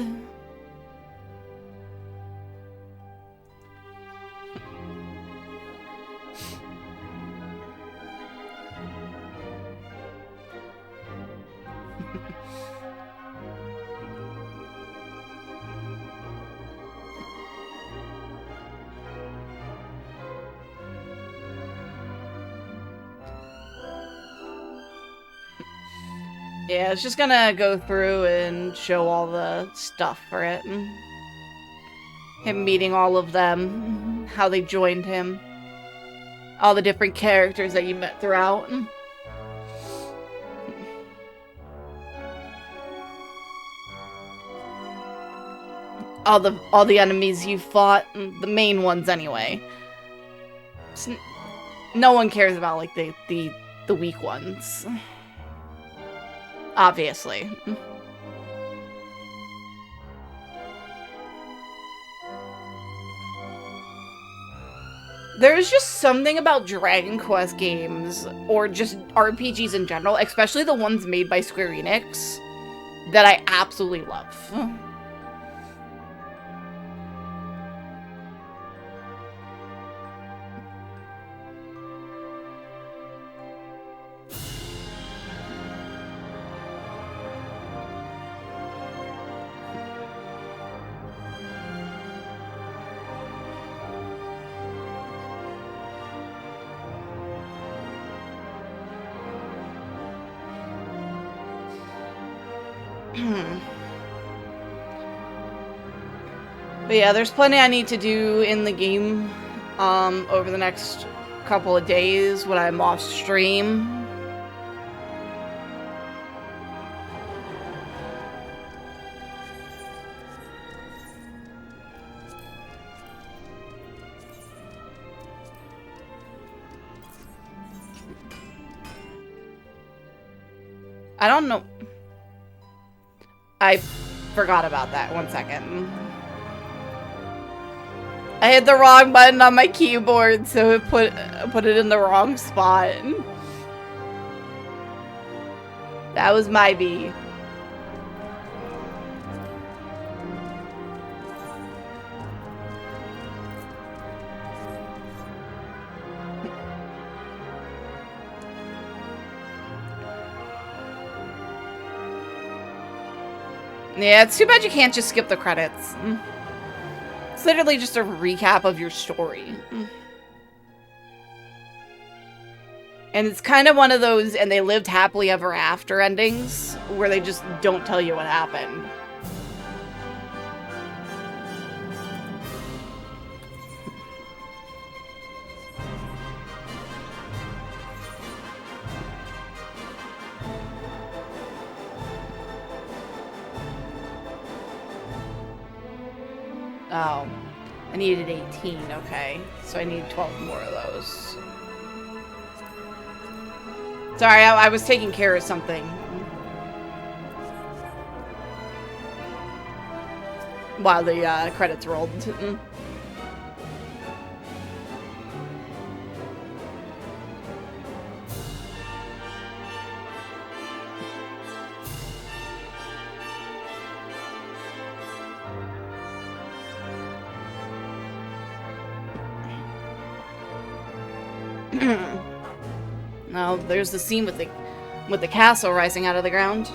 Yeah, it's just gonna go through and show all the stuff for it. Him meeting all of them, how they joined him, all the different characters that you met throughout. All the enemies you fought, the main ones anyway. No one cares about like the weak ones. Obviously. There's just something about Dragon Quest games, or just RPGs in general, especially the ones made by Square Enix, that I absolutely love. But yeah, there's plenty I need to do in the game over the next couple of days when I'm off stream. I don't know. I forgot about that. 1 second. I hit the wrong button on my keyboard, so it put it in the wrong spot. That was my B. Yeah, it's too bad you can't just skip the credits. It's literally just a recap of your story. And it's kind of one of those and they lived happily ever after endings where they just don't tell you what happened. Oh, I needed 18, okay. So I need 12 more of those. Sorry, I was taking care of something. While the credits rolled. Now there's the scene with the castle rising out of the ground.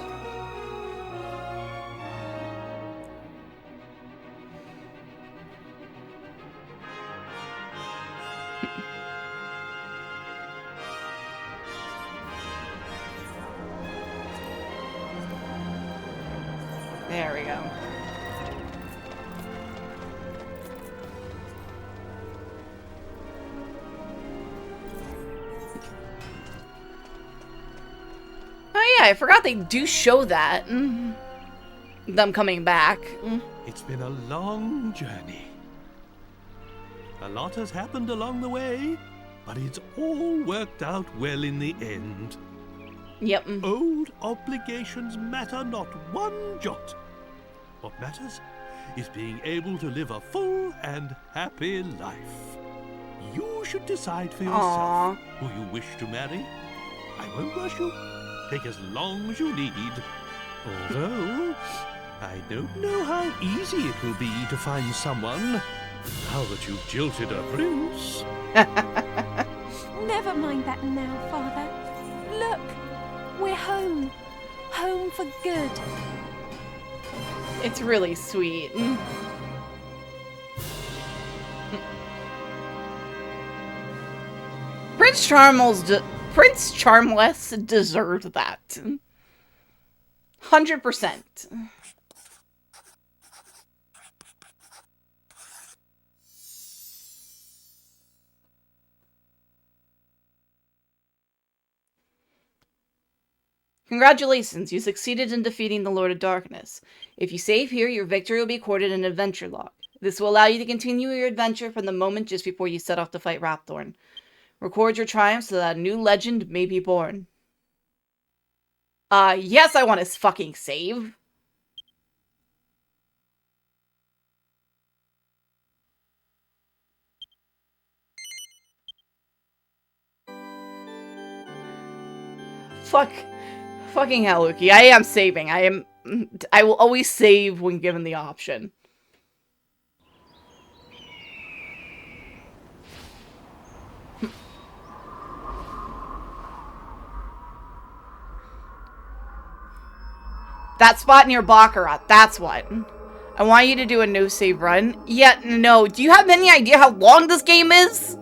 There we go. Oh yeah, I forgot they do show that. Them coming back. It's been a long journey. A lot has happened along the way, but it's all worked out well in the end. Yep. Old obligations matter not one jot. What matters is being able to live a full and happy life. You should decide for yourself who you wish to marry. I won't rush you. Take as long as you need. Although, I don't know how easy it will be to find someone now that you've jilted a prince. Never mind that now, Father. Look, we're home. Home for good. It's really sweet. Prince Charmless deserved that. 100%. Congratulations, you succeeded in defeating the Lord of Darkness. If you save here, your victory will be recorded in an adventure log. This will allow you to continue your adventure from the moment just before you set off to fight Rapthorn. Record your triumph so that a new legend may be born. Yes, I want to fucking save. Fucking hell, Luki. I am saving. I will always save when given the option. That spot near Baccarat, that's what. I want you to do a no-save run. Yeah, no. Do you have any idea how long this game is?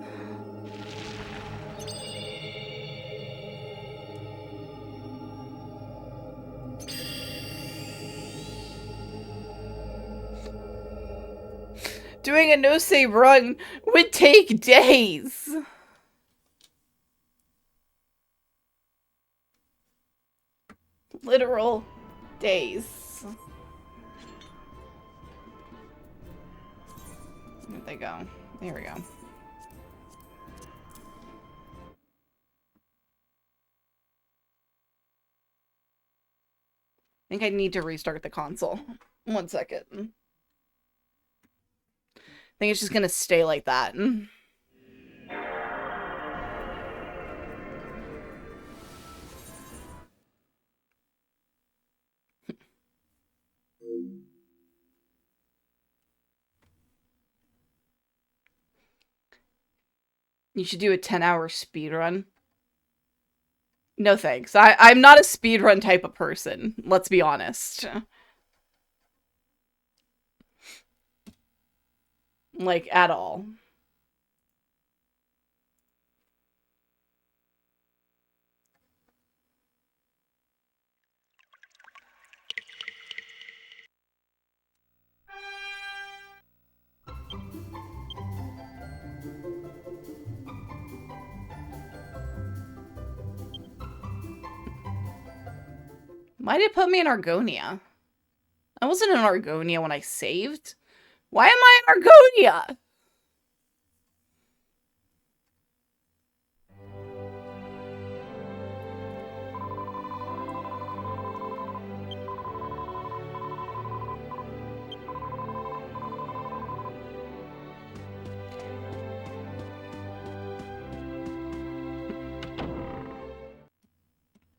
Doing a no-save run would take days. Literal days. Where'd they go? There we go. I think I need to restart the console. 1 second. I think it's just gonna stay like that. You should do a 10-hour speedrun. No thanks. I'm not a speedrun type of person. Let's be honest. Like, at all. Why did it put me in Argonia? I wasn't in Argonia when I saved. Why am I in Argonia?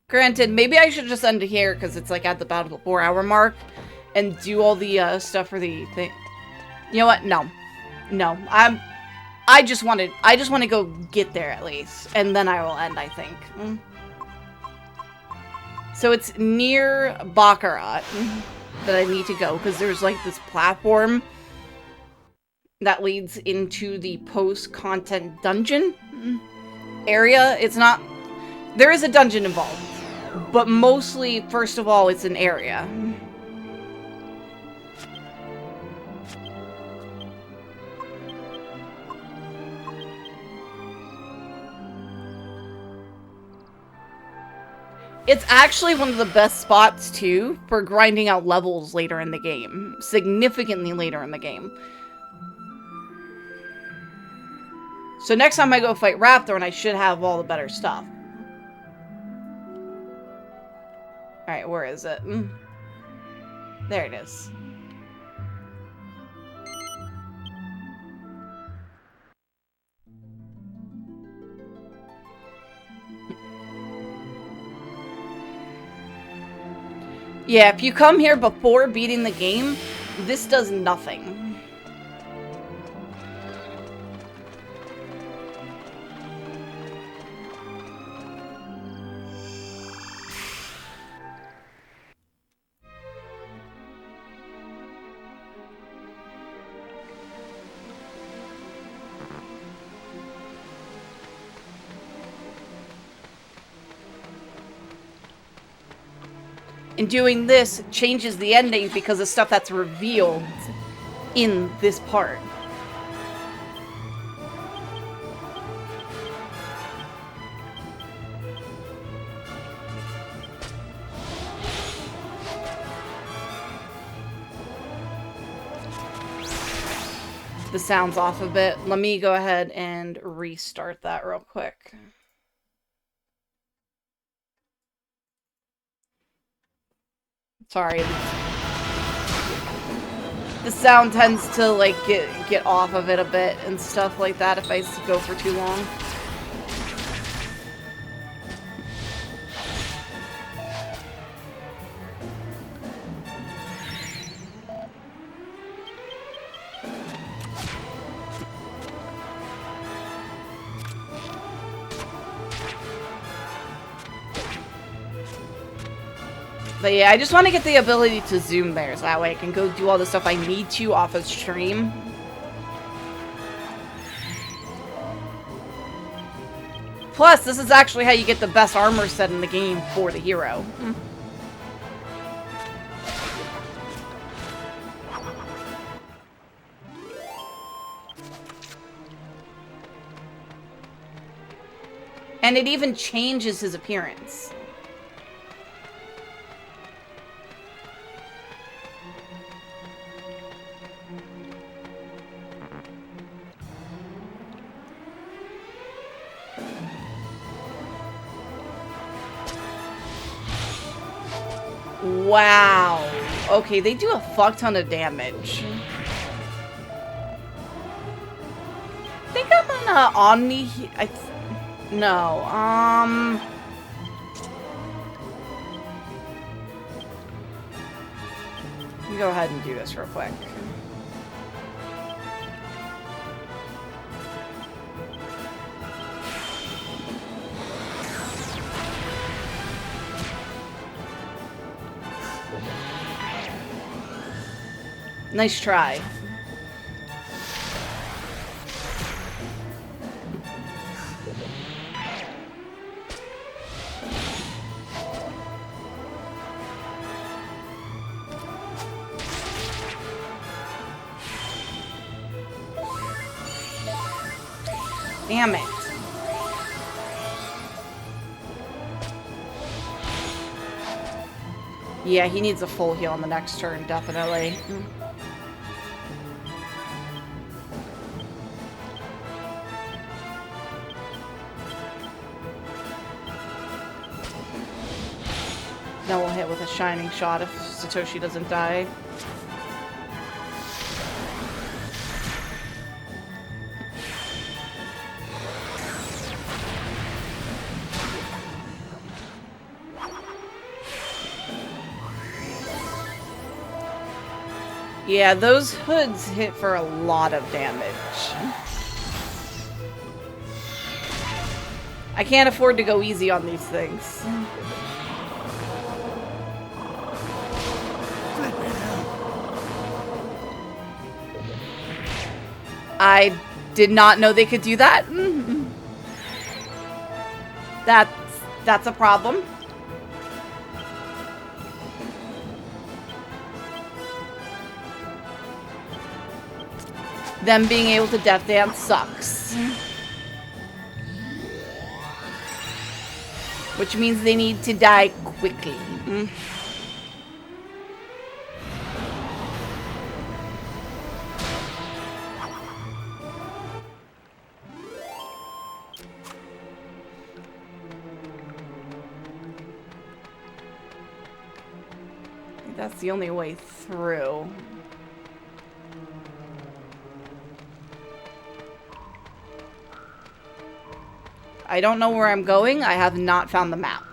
Granted, maybe I should just end it here because it's like at the about 4-hour mark and do all the stuff for the thing. You know what? No. No. I just want to go get there at least. And then I will end, I think. So it's near Baccarat that I need to go because there's like this platform that leads into the post-content dungeon area. It's not... There is a dungeon involved. But mostly, first of all, it's an area. It's actually one of the best spots, too, for grinding out levels later in the game. Significantly later in the game. So next time I go fight Raptor, and I should have all the better stuff. Alright, where is it? There it is. Yeah, if you come here before beating the game, this does nothing. And doing this changes the ending because of stuff that's revealed in this part. The sound's off a bit. Let me go ahead and restart that real quick. Sorry. The sound tends to like get off of it a bit and stuff like that if I go for too long. But yeah, I just want to get the ability to zoom there, so that way I can go do all the stuff I need to off of stream. Plus, this is actually how you get the best armor set in the game for the hero. And it even changes his appearance. Wow. Okay, they do a fuck ton of damage. I think I'm gonna Omni... No, let me go ahead and do this real quick. Nice try. Damn it. Yeah, he needs a full heal on the next turn, definitely. Now we'll hit with a shining shot if Satoshi doesn't die. Yeah, those hoods hit for a lot of damage. I can't afford to go easy on these things. I did not know they could do that. That's a problem. Them being able to death dance sucks. Which means they need to die quickly. That's the only way through. I don't know where I'm going. I have not found the map.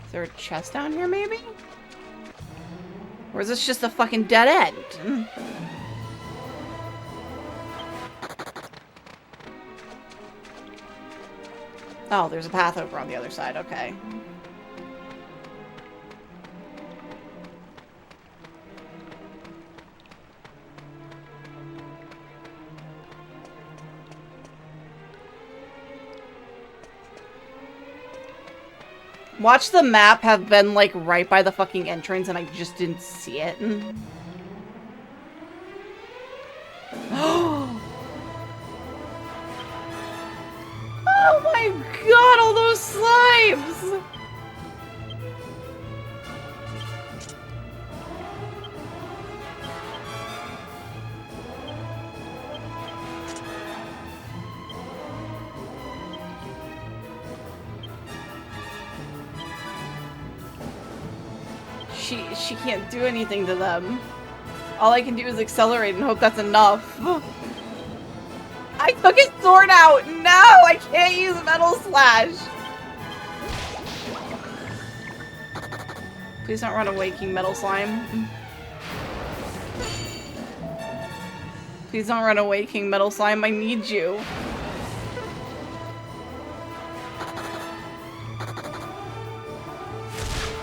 Is there a chest down here, maybe? Or is this just a fucking dead end? Oh, there's a path over on the other side. Okay. Watch the map have been, like, right by the fucking entrance and I just didn't see it. Oh my god, all those slimes! She can't do anything to them. All I can do is accelerate and hope that's enough. I took his sword out! No! I can't use Metal Slash! Please don't run away, King Metal Slime. Please don't run away, King Metal Slime. I need you.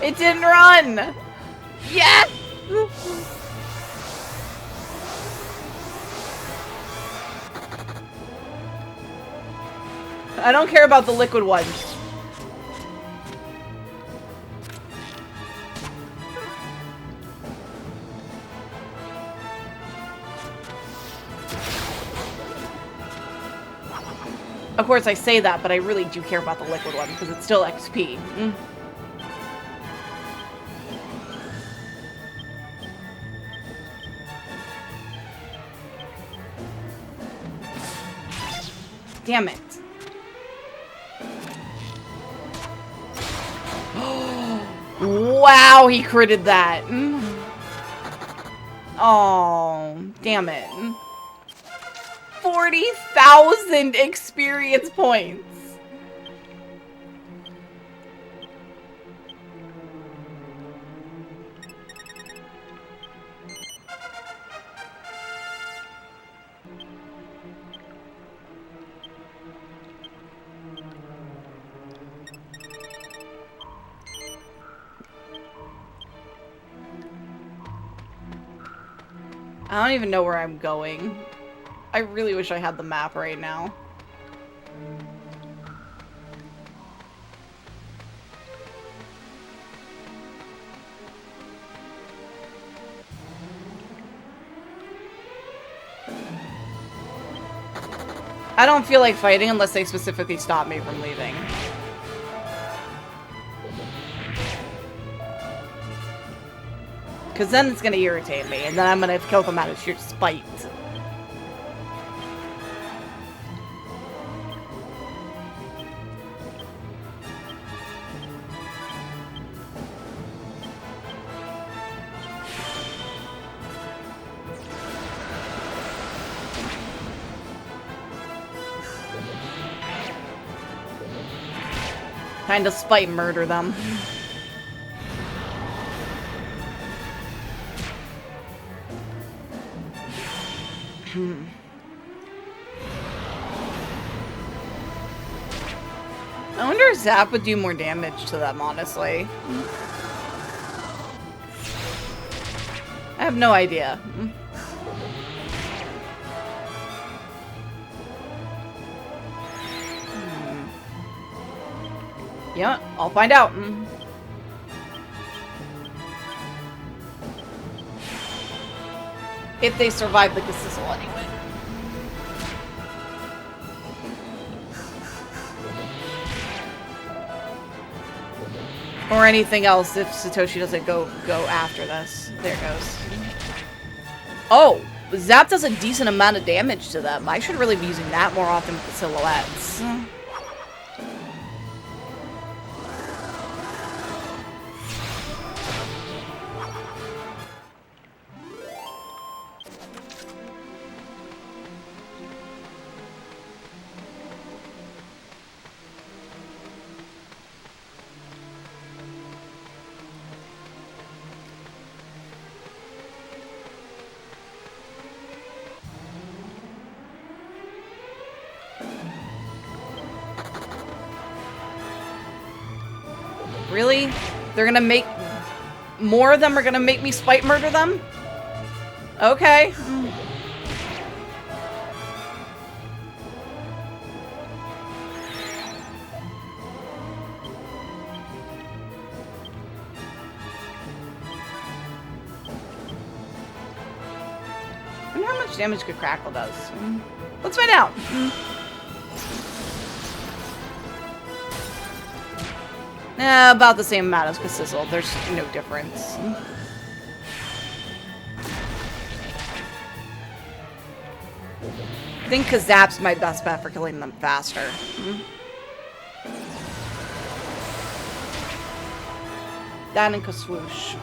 It didn't run! Yes! I don't care about the liquid ones. Of course, I say that, but I really do care about the liquid one, because it's still XP. Damn it. Wow, he critted that. Oh, damn it. 40,000 experience points. I don't even know where I'm going. I really wish I had the map right now. I don't feel like fighting unless they specifically stop me from leaving. Because then it's going to irritate me, and then I'm going to kill them out of sheer spite. Kind of spite murder them. I wonder if Zap would do more damage to them, honestly. I have no idea. Yeah, I'll find out. If they survive the Cassissel anyway. Or anything else if Satoshi doesn't go after this. There it goes. Oh! Zap does a decent amount of damage to them. I should really be using that more often with the silhouettes. Really? They're gonna make... More of them are gonna make me spite murder them? Okay. I wonder how much damage Good Crackle does. Let's find out. About the same amount as Cassissel. There's no difference. I think Kazap's my best bet for killing them faster. That and Kaswoosh.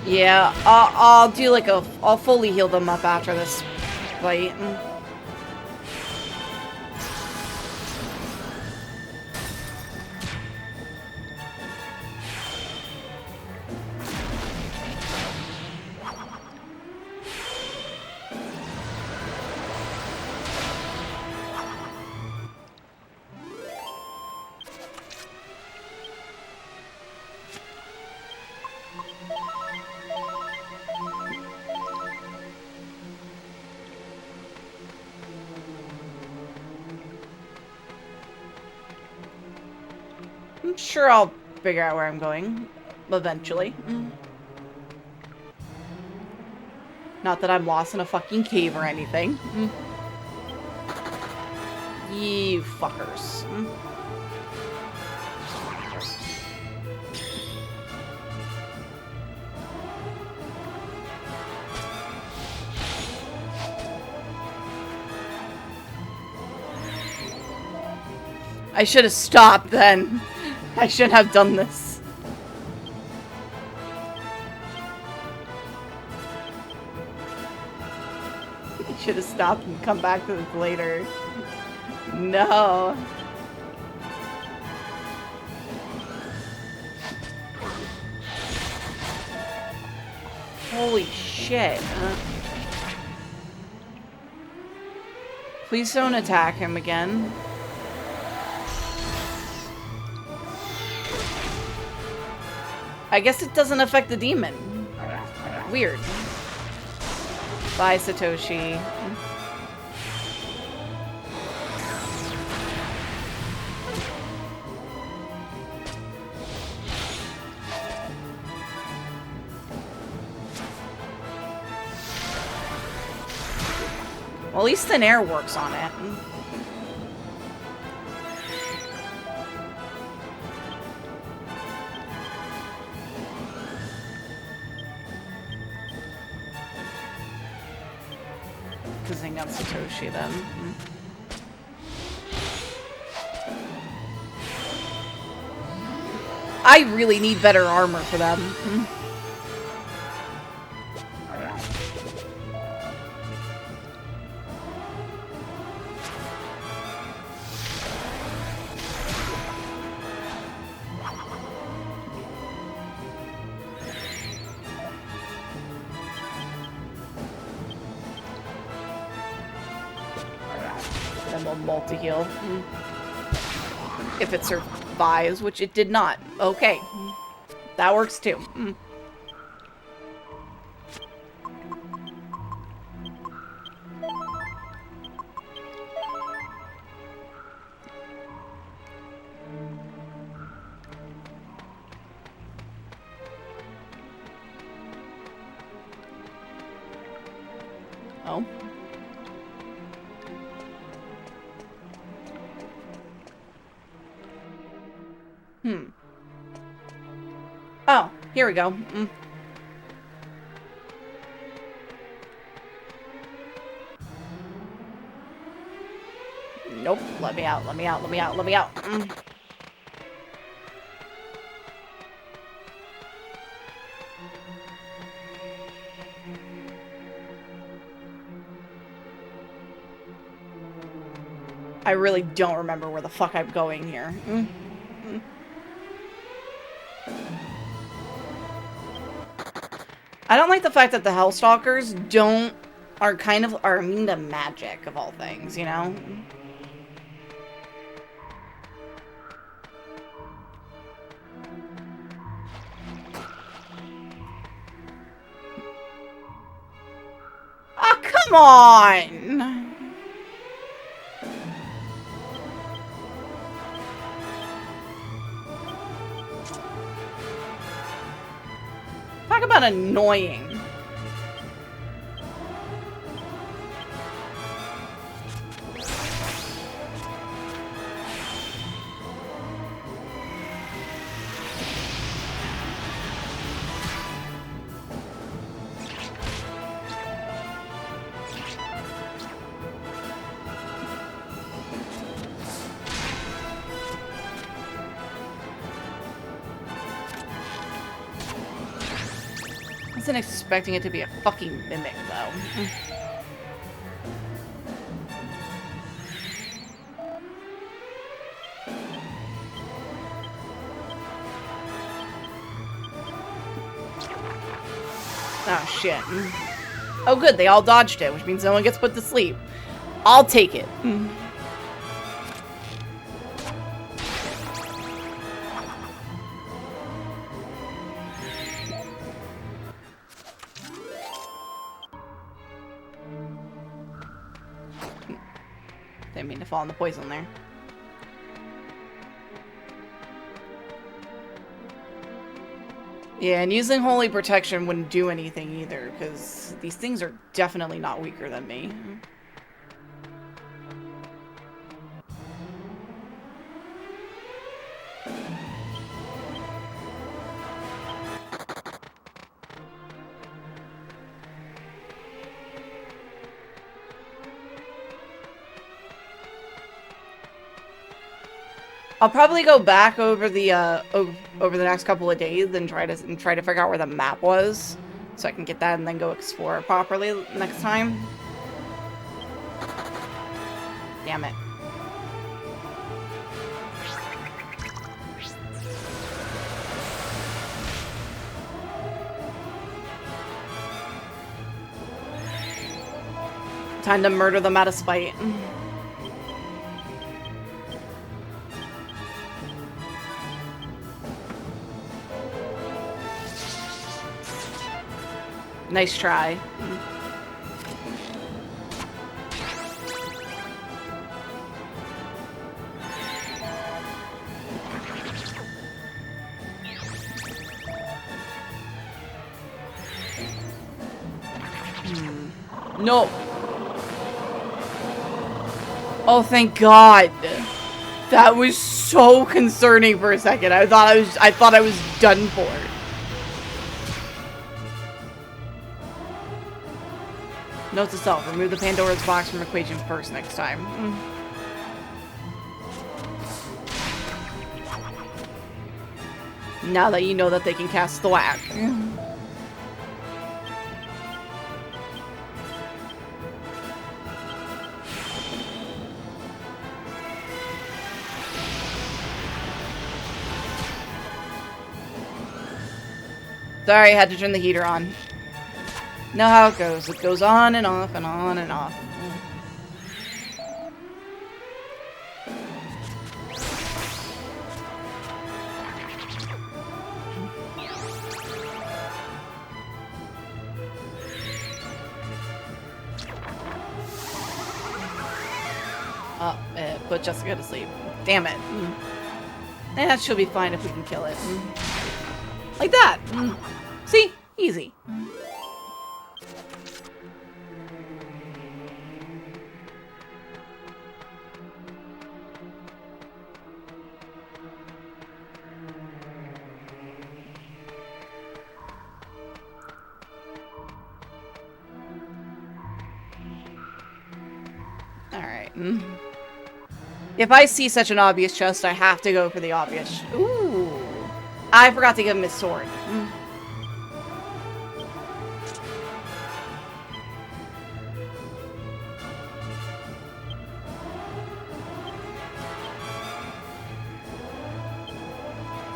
Yeah, I'll do like I'll fully heal them up after this fight. I'm sure I'll figure out where I'm going eventually. Not that I'm lost in a fucking cave or anything. You fuckers. I should have stopped then. I shouldn't have done this. I should have stopped and come back to this later. No. Holy shit. Please don't attack him again. I guess it doesn't affect the demon. Weird. Bye, Satoshi. Well, at least thin air works on it. Kazing on Satoshi then. I really need better armor for them. Then we'll multi-heal. If it survives, which it did not. Okay. That works too. Oh. Oh, here we go. Nope. Let me out, let me out, let me out, let me out. I really don't remember where the fuck I'm going here. I don't like the fact that the Hellstalkers are immune to magic, of all things, you know? Oh, come on! Talk about annoying. I wasn't expecting it to be a fucking mimic, though. Oh, shit. Oh, good, they all dodged it, which means no one gets put to sleep. I'll take it. Didn't mean to fall in the poison there. Yeah, and using Holy Protection wouldn't do anything either, because these things are definitely not weaker than me. I'll probably go back over the next couple of days and try to figure out where the map was, so I can get that and then go explore it properly next time. Damn it. Time to murder them out of spite. Nice try. No. Oh, thank God. That was so concerning for a second. I thought I was done for. Note to self, remove the Pandora's box from equation first next time. Now that you know that they can cast Thwack. Sorry, I had to turn the heater on. Know how it goes. It goes on and off and on and off. Oh, put Jessica to sleep. Damn it. That should be fine if we can kill it. Like that. See? Easy. Alright. If I see such an obvious chest, I have to go for the obvious. Ooh. I forgot to give him his sword.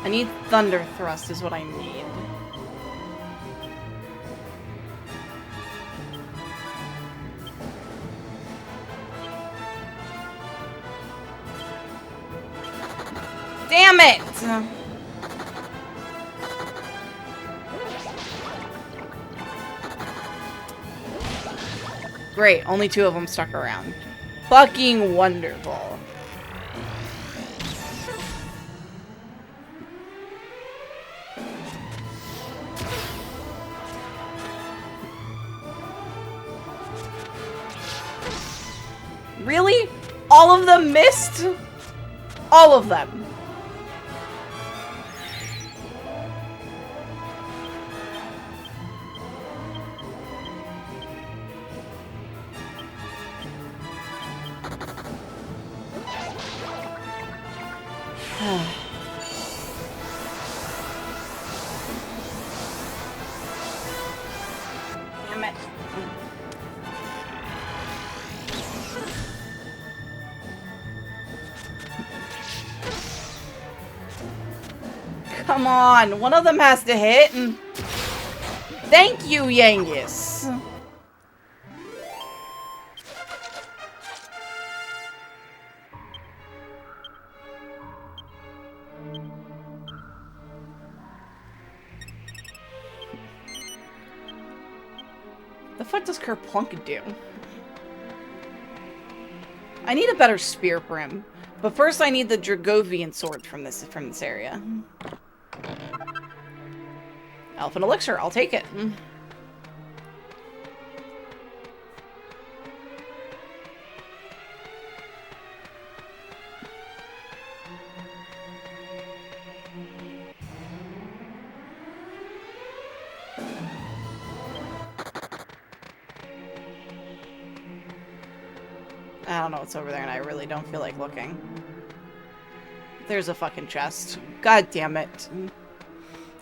I need Thunder Thrust is what I need. Damn it! Great, only 2 of them stuck around. Fucking wonderful. Really? All of them missed? All of them. Damn it. Come on, one of them has to hit. Thank you, Yangus. The fuck does Kerplunk do? I need a better spear for him. But first I need the Dragovian sword from this area. Elfin elixir, I'll take it. I don't know what's over there, and I really don't feel like looking. There's a fucking chest. God damn it.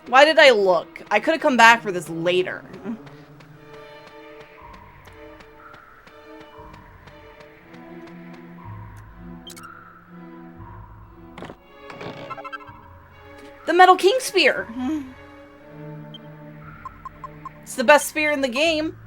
Why did I look? I could have come back for this later. The Metal King Spear! It's the best spear in the game.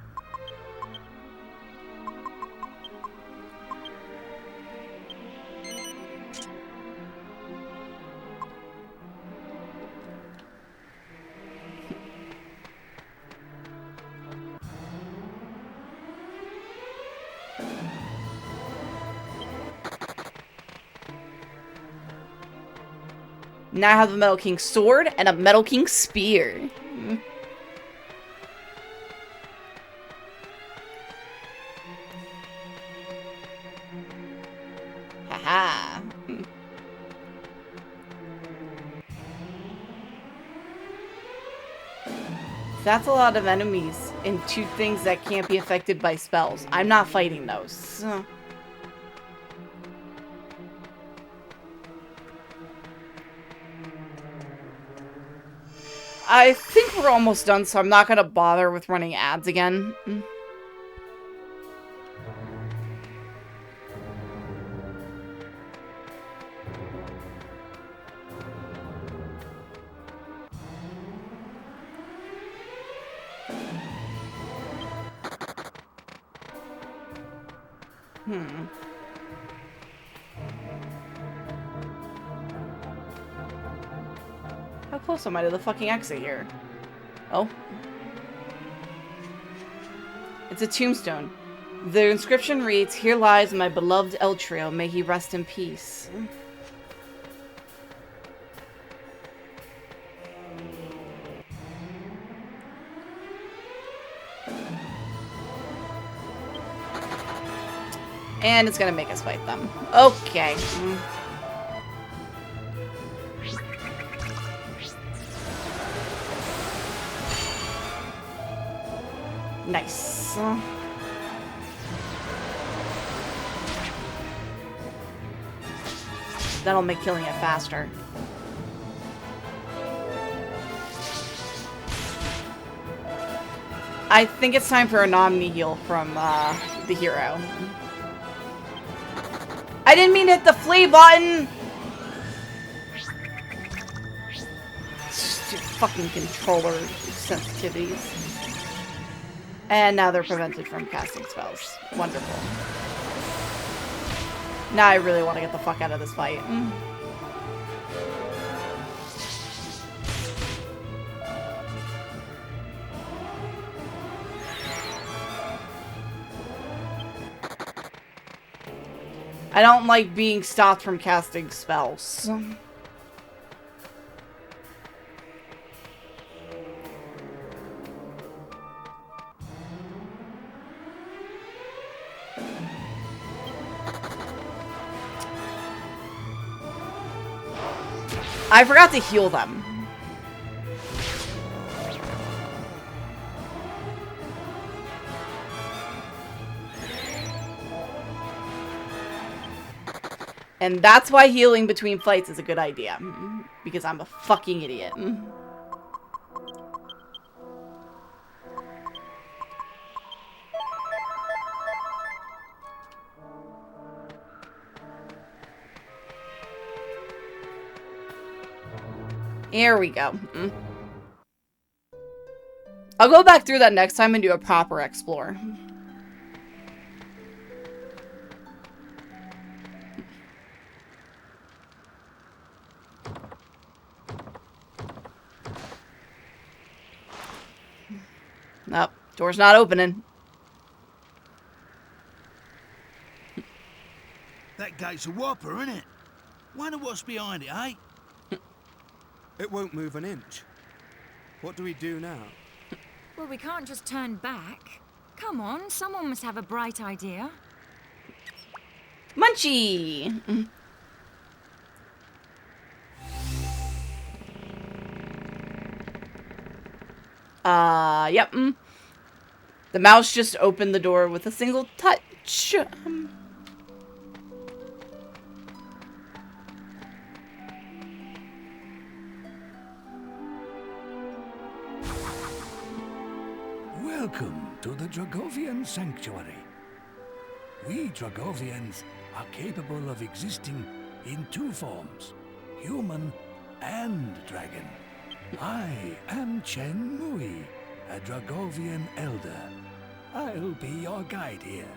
Now I have a Metal King sword and a Metal King spear. Haha. That's a lot of enemies and 2 things that can't be affected by spells. I'm not fighting those. I think we're almost done, so I'm not gonna bother with running ads again. How close am I to the fucking exit here? Oh. It's a tombstone. The inscription reads, "Here lies my beloved Eltrio. May he rest in peace." And it's gonna make us fight them. Okay. Nice. That'll make killing it faster. I think it's time for an Omni heal from the hero. I didn't mean to hit the flee button! Stupid fucking controller sensitivities. And now they're prevented from casting spells. Wonderful. Now I really want to get the fuck out of this fight. I don't like being stopped from casting spells. I forgot to heal them. And that's why healing between fights is a good idea. Because I'm a fucking idiot. Here we go. I'll go back through that next time and do a proper explore. Nope, door's not opening. That gate's a whopper, isn't it? Wonder what's behind it, eh? It won't move an inch. What do we do now? Well, we can't just turn back. Come on, someone must have a bright idea. Munchie! Yep. The mouse just opened the door with a single touch. Welcome to the Dragovian Sanctuary. We Dragovians are capable of existing in two forms, human and dragon. I am Chen Mui, a Dragovian elder. I'll be your guide here.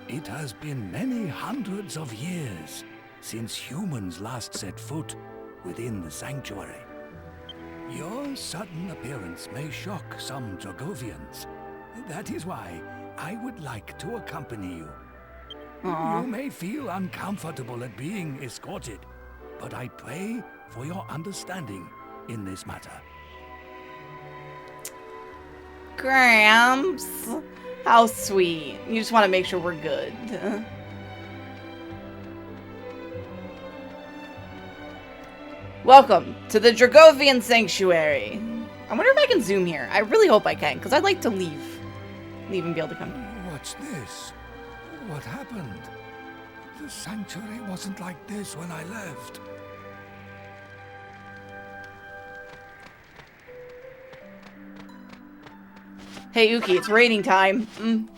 It has been many hundreds of years since humans last set foot within the sanctuary. Your sudden appearance may shock some Dragovians. That is why I would like to accompany you. Aww. You may feel uncomfortable at being escorted, but I pray for your understanding in this matter. Gramps. How sweet. You just want to make sure we're good. Welcome to the Dragovian Sanctuary. I wonder if I can zoom here. I really hope I can, because I'd like to leave. Leave and be able to come. What's this? What happened? The sanctuary wasn't like this when I left. Hey, Yuki, it's raining time.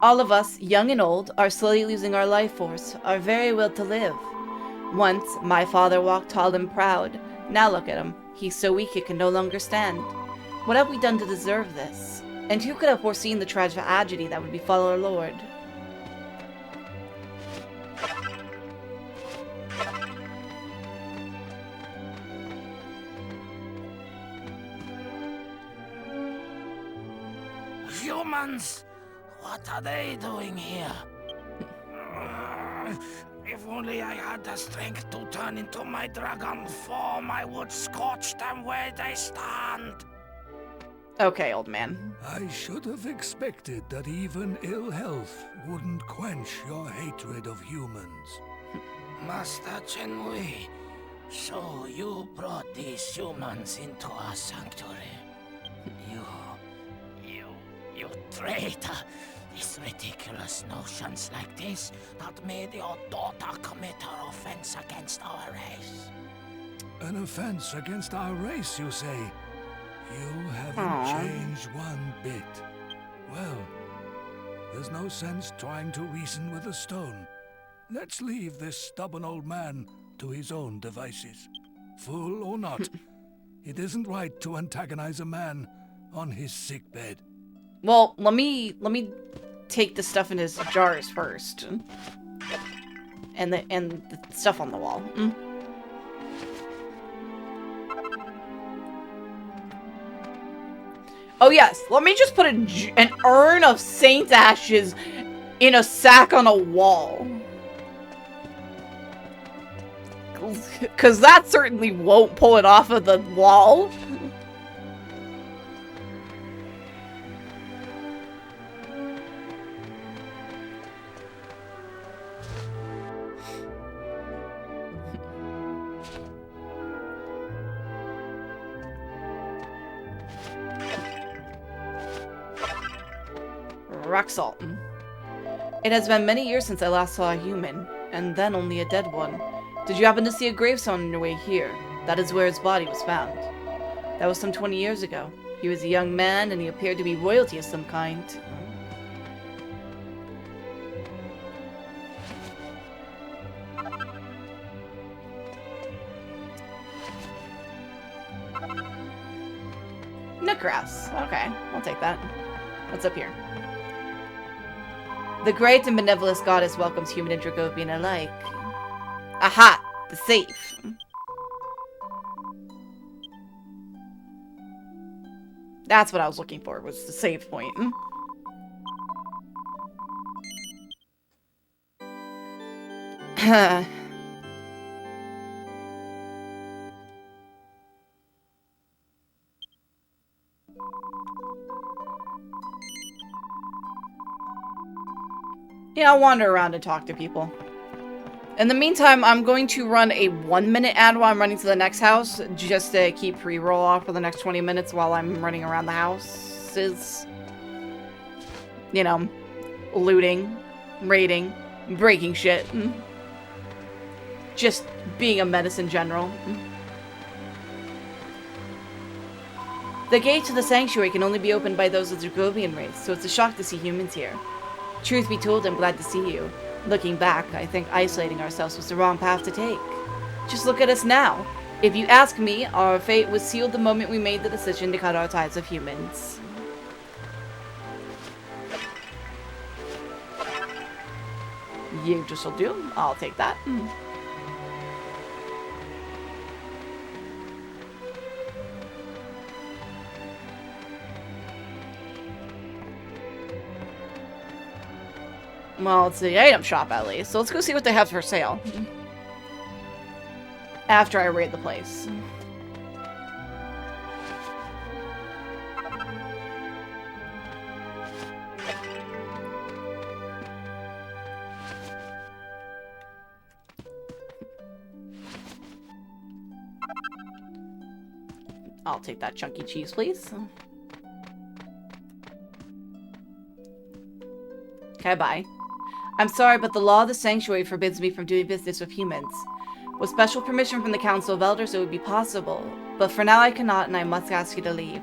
All of us, young and old, are slowly losing our life force, our very will to live. Once, my father walked tall and proud. Now look at him. He's so weak he can no longer stand. What have we done to deserve this? And who could have foreseen the tragedy that would befall our lord? Humans! What are they doing here? If only I had the strength to turn into my dragon form, I would scorch them where they stand. Okay, old man. I should have expected that even ill health wouldn't quench your hatred of humans. Master Chenwei, so you brought these humans into our sanctuary. You traitor! It's ridiculous notions like this that made your daughter commit her offense against our race. An offense against our race, you say? You haven't changed one bit. Well, there's no sense trying to reason with a stone. Let's leave this stubborn old man to his own devices. Fool or not, it isn't right to antagonize a man on his sickbed. Well, let me take the stuff in his jars first. And the stuff on the wall. Oh yes, let me just put an urn of saint ashes in a sack on a wall. Cause that certainly won't pull it off of the wall. Rock salt. It has been many years since I last saw a human, and then only a dead one. Did you happen to see a gravestone on your way here? That is where his body was found. That was some 20 years ago. He was a young man, and he appeared to be royalty of some kind. Nookgrass. Okay, I'll take that. What's up here? The great and benevolent goddess welcomes human and Dragovian alike. Aha! The safe. That's what I was looking for, was the save point. Yeah, I'll wander around and talk to people. In the meantime, I'm going to run a 1-minute ad while I'm running to the next house, just to keep pre-roll off for the next 20 minutes while I'm running around the houses. You know, looting, raiding, breaking shit. Just being a menace in general. The gate to the sanctuary can only be opened by those of the Dragovian race, so it's a shock to see humans here. Truth be told, I'm glad to see you. Looking back, I think isolating ourselves was the wrong path to take. Just look at us now. If you ask me, our fate was sealed the moment we made the decision to cut our ties with humans. You just will do. I'll take that. Well, it's the item shop at least, so let's go see what they have for sale. After I raid the place. I'll take that chunky cheese, please. Okay, bye. I'm sorry, but the law of the sanctuary forbids me from doing business with humans. With special permission from the Council of Elders, it would be possible. But for now, I cannot, and I must ask you to leave.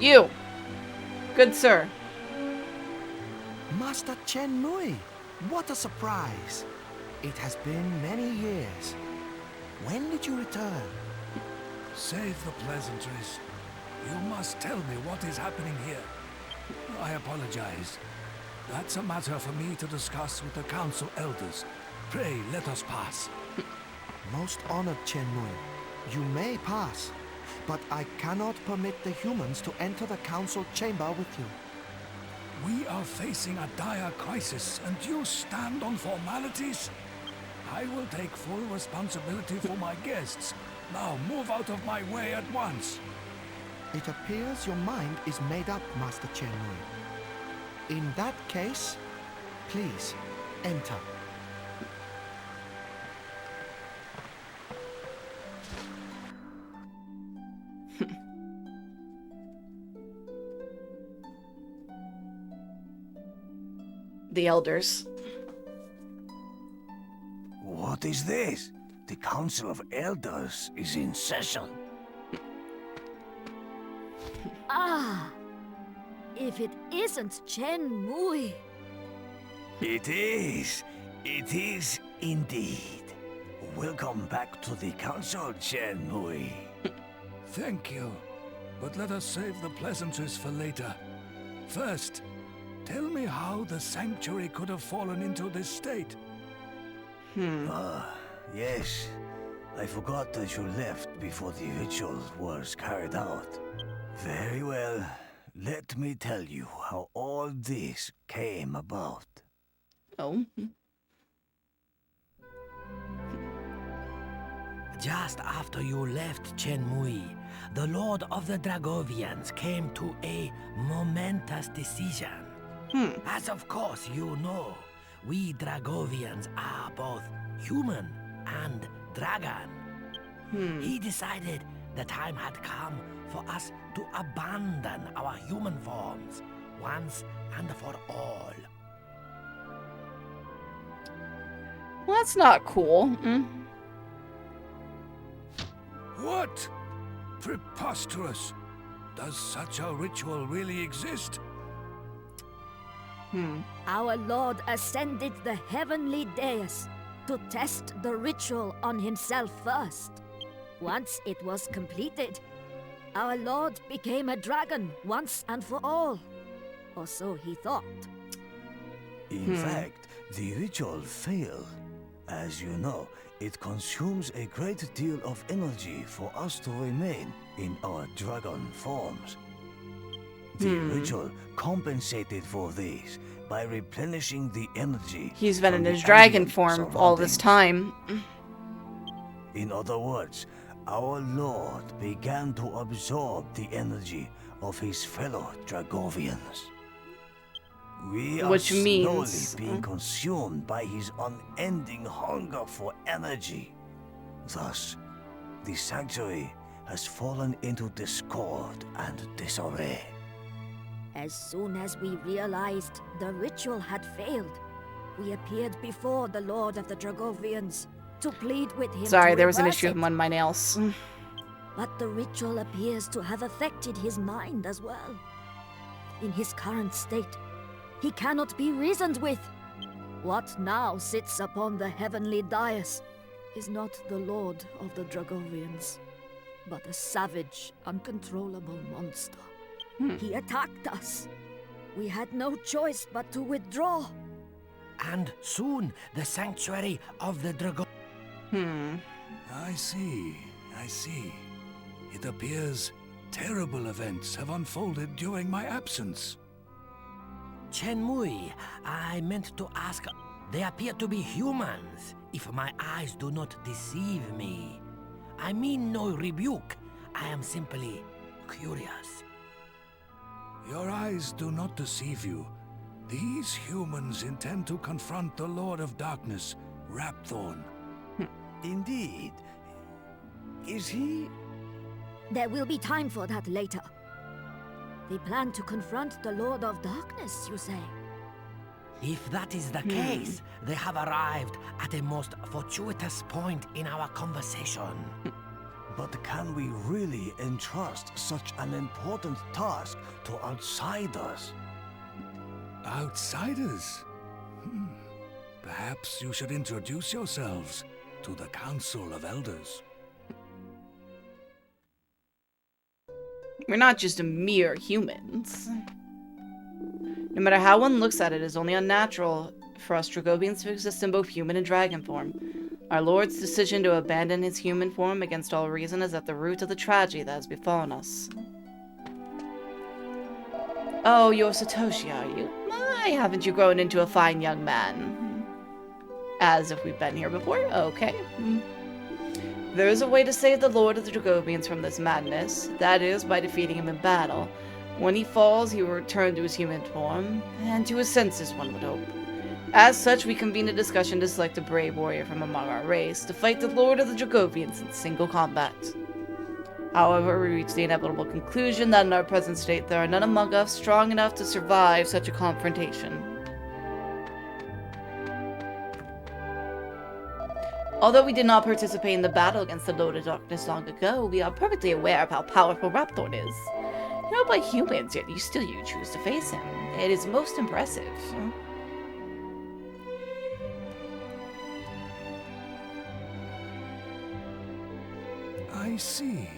You! Good sir. Master Chen Mui, what a surprise. It has been many years. When did you return? Save the pleasantries. You must tell me what is happening here. I apologize. That's a matter for me to discuss with the Council Elders. Pray, let us pass. Most honored Chen Mui. You may pass, but I cannot permit the humans to enter the Council chamber with you. We are facing a dire crisis, and you stand on formalities? I will take full responsibility for my guests. Now move out of my way at once. It appears your mind is made up, Master Chen Mui. In that case, please, enter. The Elders. What is this? The Council of Elders is in session. Ah! If it isn't Chen Mui. It is. It is indeed. Welcome back to the Council, Chen Mui. Thank you. But let us save the pleasantries for later. First, tell me how the sanctuary could have fallen into this state. Ah, yes. I forgot that you left before the ritual was carried out. Very well. Let me tell you how all this came about. Oh. Just after you left Chen Mui, the Lord of the Dragovians came to a momentous decision. As of course you know, we Dragovians are both human and dragon. He decided the time had come for us to abandon our human forms once and for all. Well, that's not cool. What? Preposterous! Does such a ritual really exist? Our Lord ascended the heavenly dais to test the ritual on himself first. Once it was completed, our Lord became a dragon once and for all. Or so he thought. In fact, the ritual failed. As you know, it consumes a great deal of energy for us to remain in our dragon forms. The ritual compensated for this by replenishing the energy. He's been in from his the dragon ambient form all this time. In other words, our Lord began to absorb the energy of his fellow Dragovians. We are Which slowly means being consumed by his unending hunger for energy. Thus, the sanctuary has fallen into discord and disarray. As soon as we realized the ritual had failed, we appeared before the Lord of the Dragovians to plead with him. Sorry, there was an issue with one of my nails. But the ritual appears to have affected his mind as well. In his current state, he cannot be reasoned with. What now sits upon the heavenly dais is not the Lord of the Dragovians, but a savage, uncontrollable monster. He attacked us. We had no choice but to withdraw. And soon the sanctuary of the Dragon... I see. It appears terrible events have unfolded during my absence. Chenmui, I meant to ask... They appear to be humans, if my eyes do not deceive me. I mean no rebuke. I am simply curious. Your eyes do not deceive you. These humans intend to confront the Lord of Darkness, Rapthorn. Indeed. Is he? There will be time for that later. They plan to confront the Lord of Darkness, you say? If that is the case, they have arrived at a most fortuitous point in our conversation. But can we really entrust such an important task to outsiders? Outsiders? Perhaps you should introduce yourselves to the Council of Elders. We're not just mere humans. No matter how one looks at it, it is only unnatural for us Dragovians to exist in both human and dragon form. Our Lord's decision to abandon his human form against all reason is at the root of the tragedy that has befallen us. Oh, you're Satoshi, are you? Why haven't you grown into a fine young man? As if we've been here before? Okay. There is a way to save the Lord of the Dragovians from this madness. That is, by defeating him in battle. When he falls, he will return to his human form, and to his senses, one would hope. As such, we convene a discussion to select a brave warrior from among our race to fight the Lord of the Dragovians in single combat. However, we reach the inevitable conclusion that in our present state there are none among us strong enough to survive such a confrontation. Although we did not participate in the battle against the Lord of Darkness long ago, we are perfectly aware of how powerful Rapthorn is. Not by humans, yet you choose to face him. It is most impressive. I see.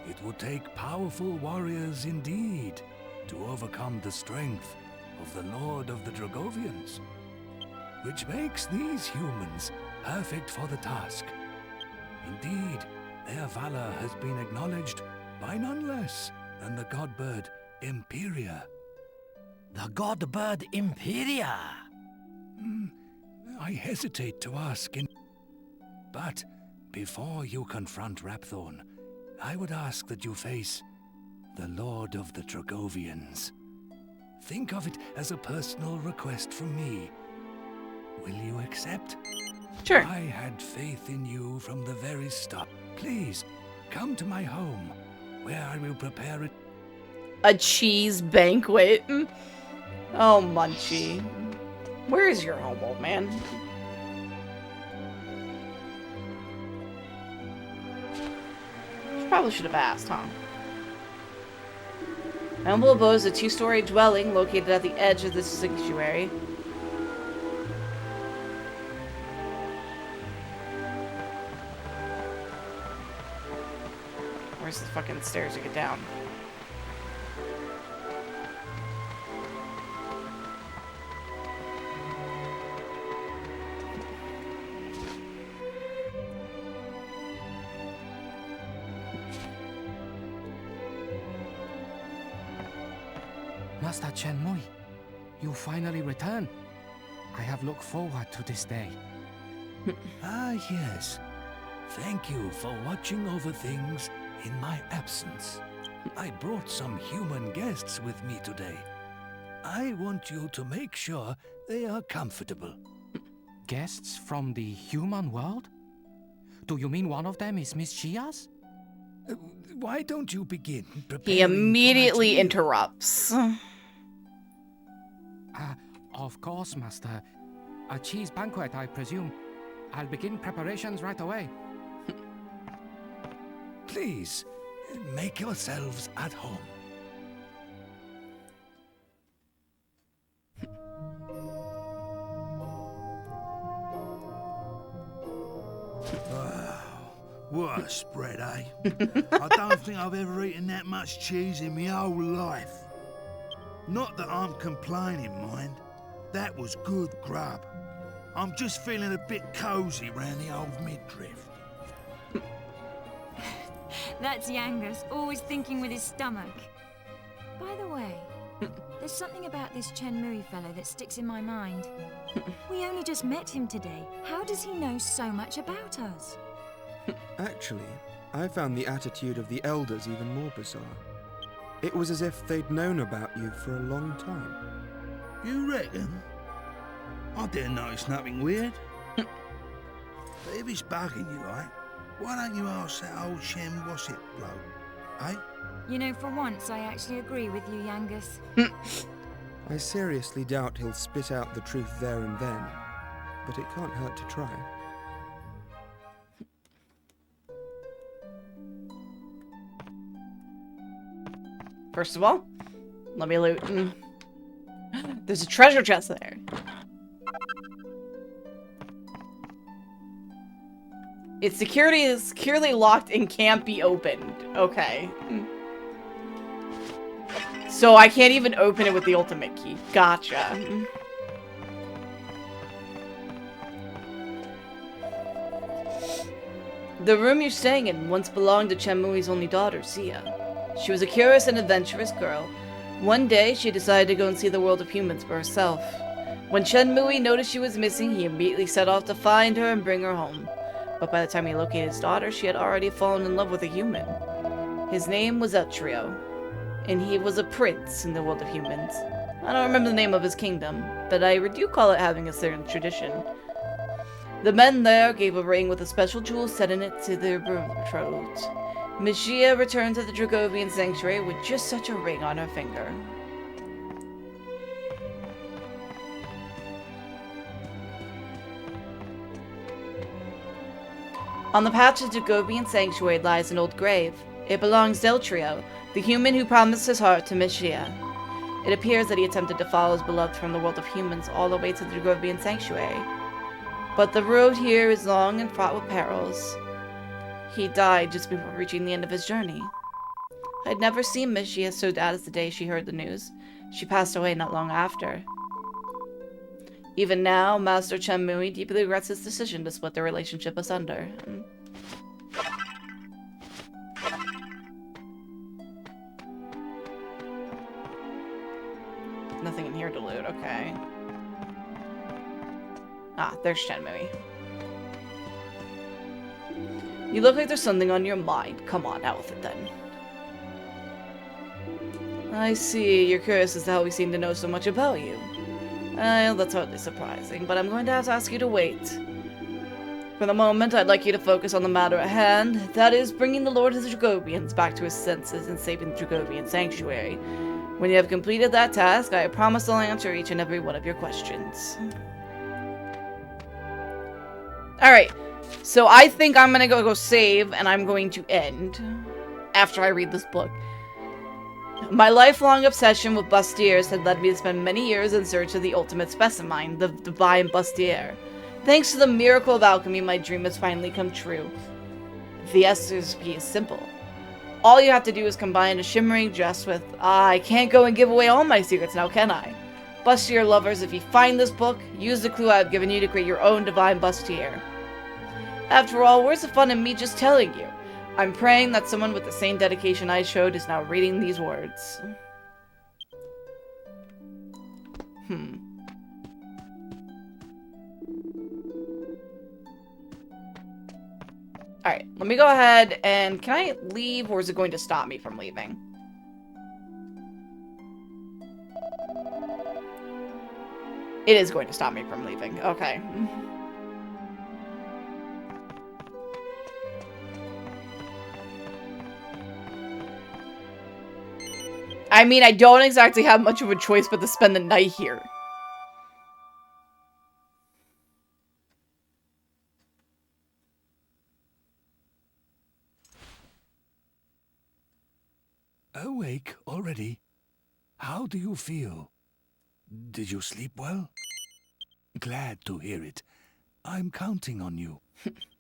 It would take powerful warriors indeed to overcome the strength of the Lord of the Dragovians, which makes these humans perfect for the task. Indeed, their valor has been acknowledged by none less than the god-bird Imperia. The god-bird Imperia? I hesitate to ask, but before you confront Rapthorn, I would ask that you face the Lord of the Dragovians. Think of it as a personal request from me. Will you accept? Sure. I had faith in you from the very start. Please, come to my home, where I will prepare it. A cheese banquet? Oh, Munchie. Where is your home, old man? Probably should have asked, huh? Humble Abode is a 2-story dwelling located at the edge of this sanctuary. Where's the fucking stairs to get down? Master Chen Mui, you finally return. I have looked forward to this day. Ah, yes. Thank you for watching over things in my absence. I brought some human guests with me today. I want you to make sure they are comfortable. Guests from the human world? Do you mean one of them is Miss Chia's? Why don't you begin preparing? He immediately interrupts. Of course, Master. A cheese banquet, I presume. I'll begin preparations right away. Please, make yourselves at home. Wow, what a spread, eh? I don't think I've ever eaten that much cheese in my whole life. Not that I'm complaining, mind. That was good grub. I'm just feeling a bit cosy round the old midriff. That's Yangus, always thinking with his stomach. By the way, there's something about this Chen Mui fellow that sticks in my mind. We only just met him today. How does he know so much about us? Actually, I found the attitude of the elders even more bizarre. It was as if they'd known about you for a long time. You reckon? I didn't notice nothing weird. But if it's bugging you like, why don't you ask that old Shem What's-it bloke, eh? You know, for once, I actually agree with you, Yangus. I seriously doubt he'll spit out the truth there and then, but it can't hurt to try. First of all, let me loot. There's a treasure chest there. Its security is securely locked and can't be opened. Okay. So I can't even open it with the ultimate key. Gotcha. The room you're staying in once belonged to Chen Mui's only daughter, Xia. She was a curious and adventurous girl. One day, she decided to go and see the world of humans for herself. When Chen Mui noticed she was missing, he immediately set off to find her and bring her home. But by the time he located his daughter, she had already fallen in love with a human. His name was Eltrio, and he was a prince in the world of humans. I don't remember the name of his kingdom, but I do call it having a certain tradition. The men there gave a ring with a special jewel set in it to their betrothed. Miss Xia returned to the Dragovian sanctuary with just such a ring on her finger. On the path to the Dragovian sanctuary lies an old grave. It belongs to Eltrio, the human who promised his heart to Miss Xia. It appears that he attempted to follow his beloved from the world of humans all the way to the Dragovian sanctuary. But the road here is long and fraught with perils. He died just before reaching the end of his journey. I'd never seen Miss Xia so sad as the day she heard the news. She passed away not long after. Even now, Master Chen Mui deeply regrets his decision to split their relationship asunder. Nothing in here to loot, okay. Ah, there's Chen Mui. You look like there's something on your mind. Come on, out with it then. I see. You're curious as to how we seem to know so much about you. That's hardly surprising, but I'm going to have to ask you to wait. For the moment, I'd like you to focus on the matter at hand. That is, bringing the Lord of the Dragovians back to his senses and saving the Dragovian sanctuary. When you have completed that task, I promise I'll answer each and every one of your questions. Alright, so I think I'm gonna go save, and I'm going to end after I read this book. My lifelong obsession with bustiers had led me to spend many years in search of the ultimate specimen, the divine bustier. Thanks to the miracle of alchemy, my dream has finally come true. The recipe is simple. All you have to do is combine a shimmering gem with, I can't go and give away all my secrets now, can I? Bustier lovers, if you find this book, use the clue I've given you to create your own divine bustier. After all, where's the fun in me just telling you? I'm praying that someone with the same dedication I showed is now reading these words. Alright, let me go ahead and... Can I leave, or is it going to stop me from leaving? It is going to stop me from leaving. Okay. I mean, I don't exactly have much of a choice but to spend the night here. Awake already? How do you feel? Did you sleep well? Glad to hear it. I'm counting on you.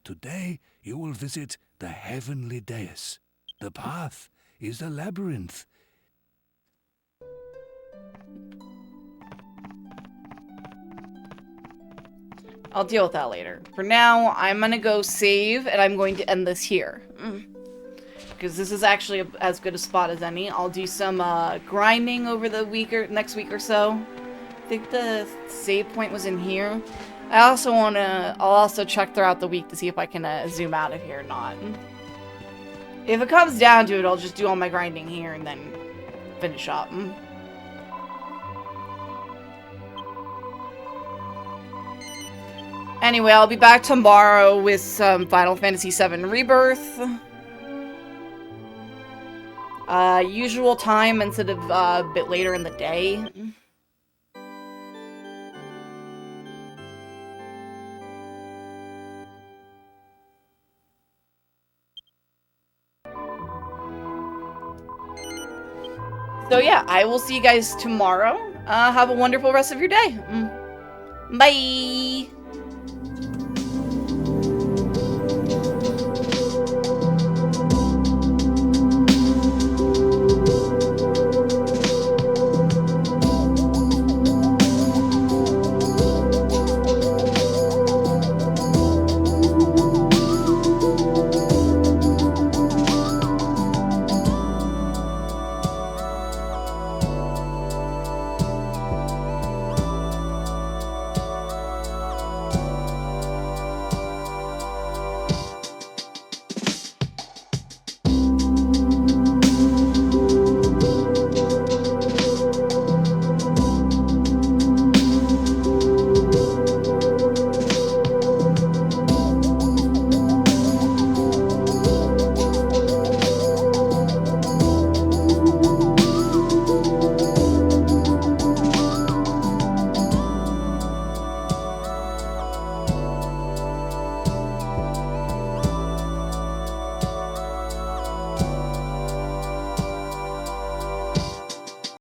Today you will visit the heavenly dais. The path is a labyrinth. I'll deal with that later. For now, I'm gonna go save, and I'm going to end this here. Because this is actually as good a spot as any. I'll do some grinding over the next week or so. I think the save point was in here. I'll also check throughout the week to see if I can zoom out of here or not. If it comes down to it, I'll just do all my grinding here and then finish up. Anyway, I'll be back tomorrow with some Final Fantasy VII Rebirth. Usual time instead of a bit later in the day. So yeah, I will see you guys tomorrow. Have a wonderful rest of your day. Bye!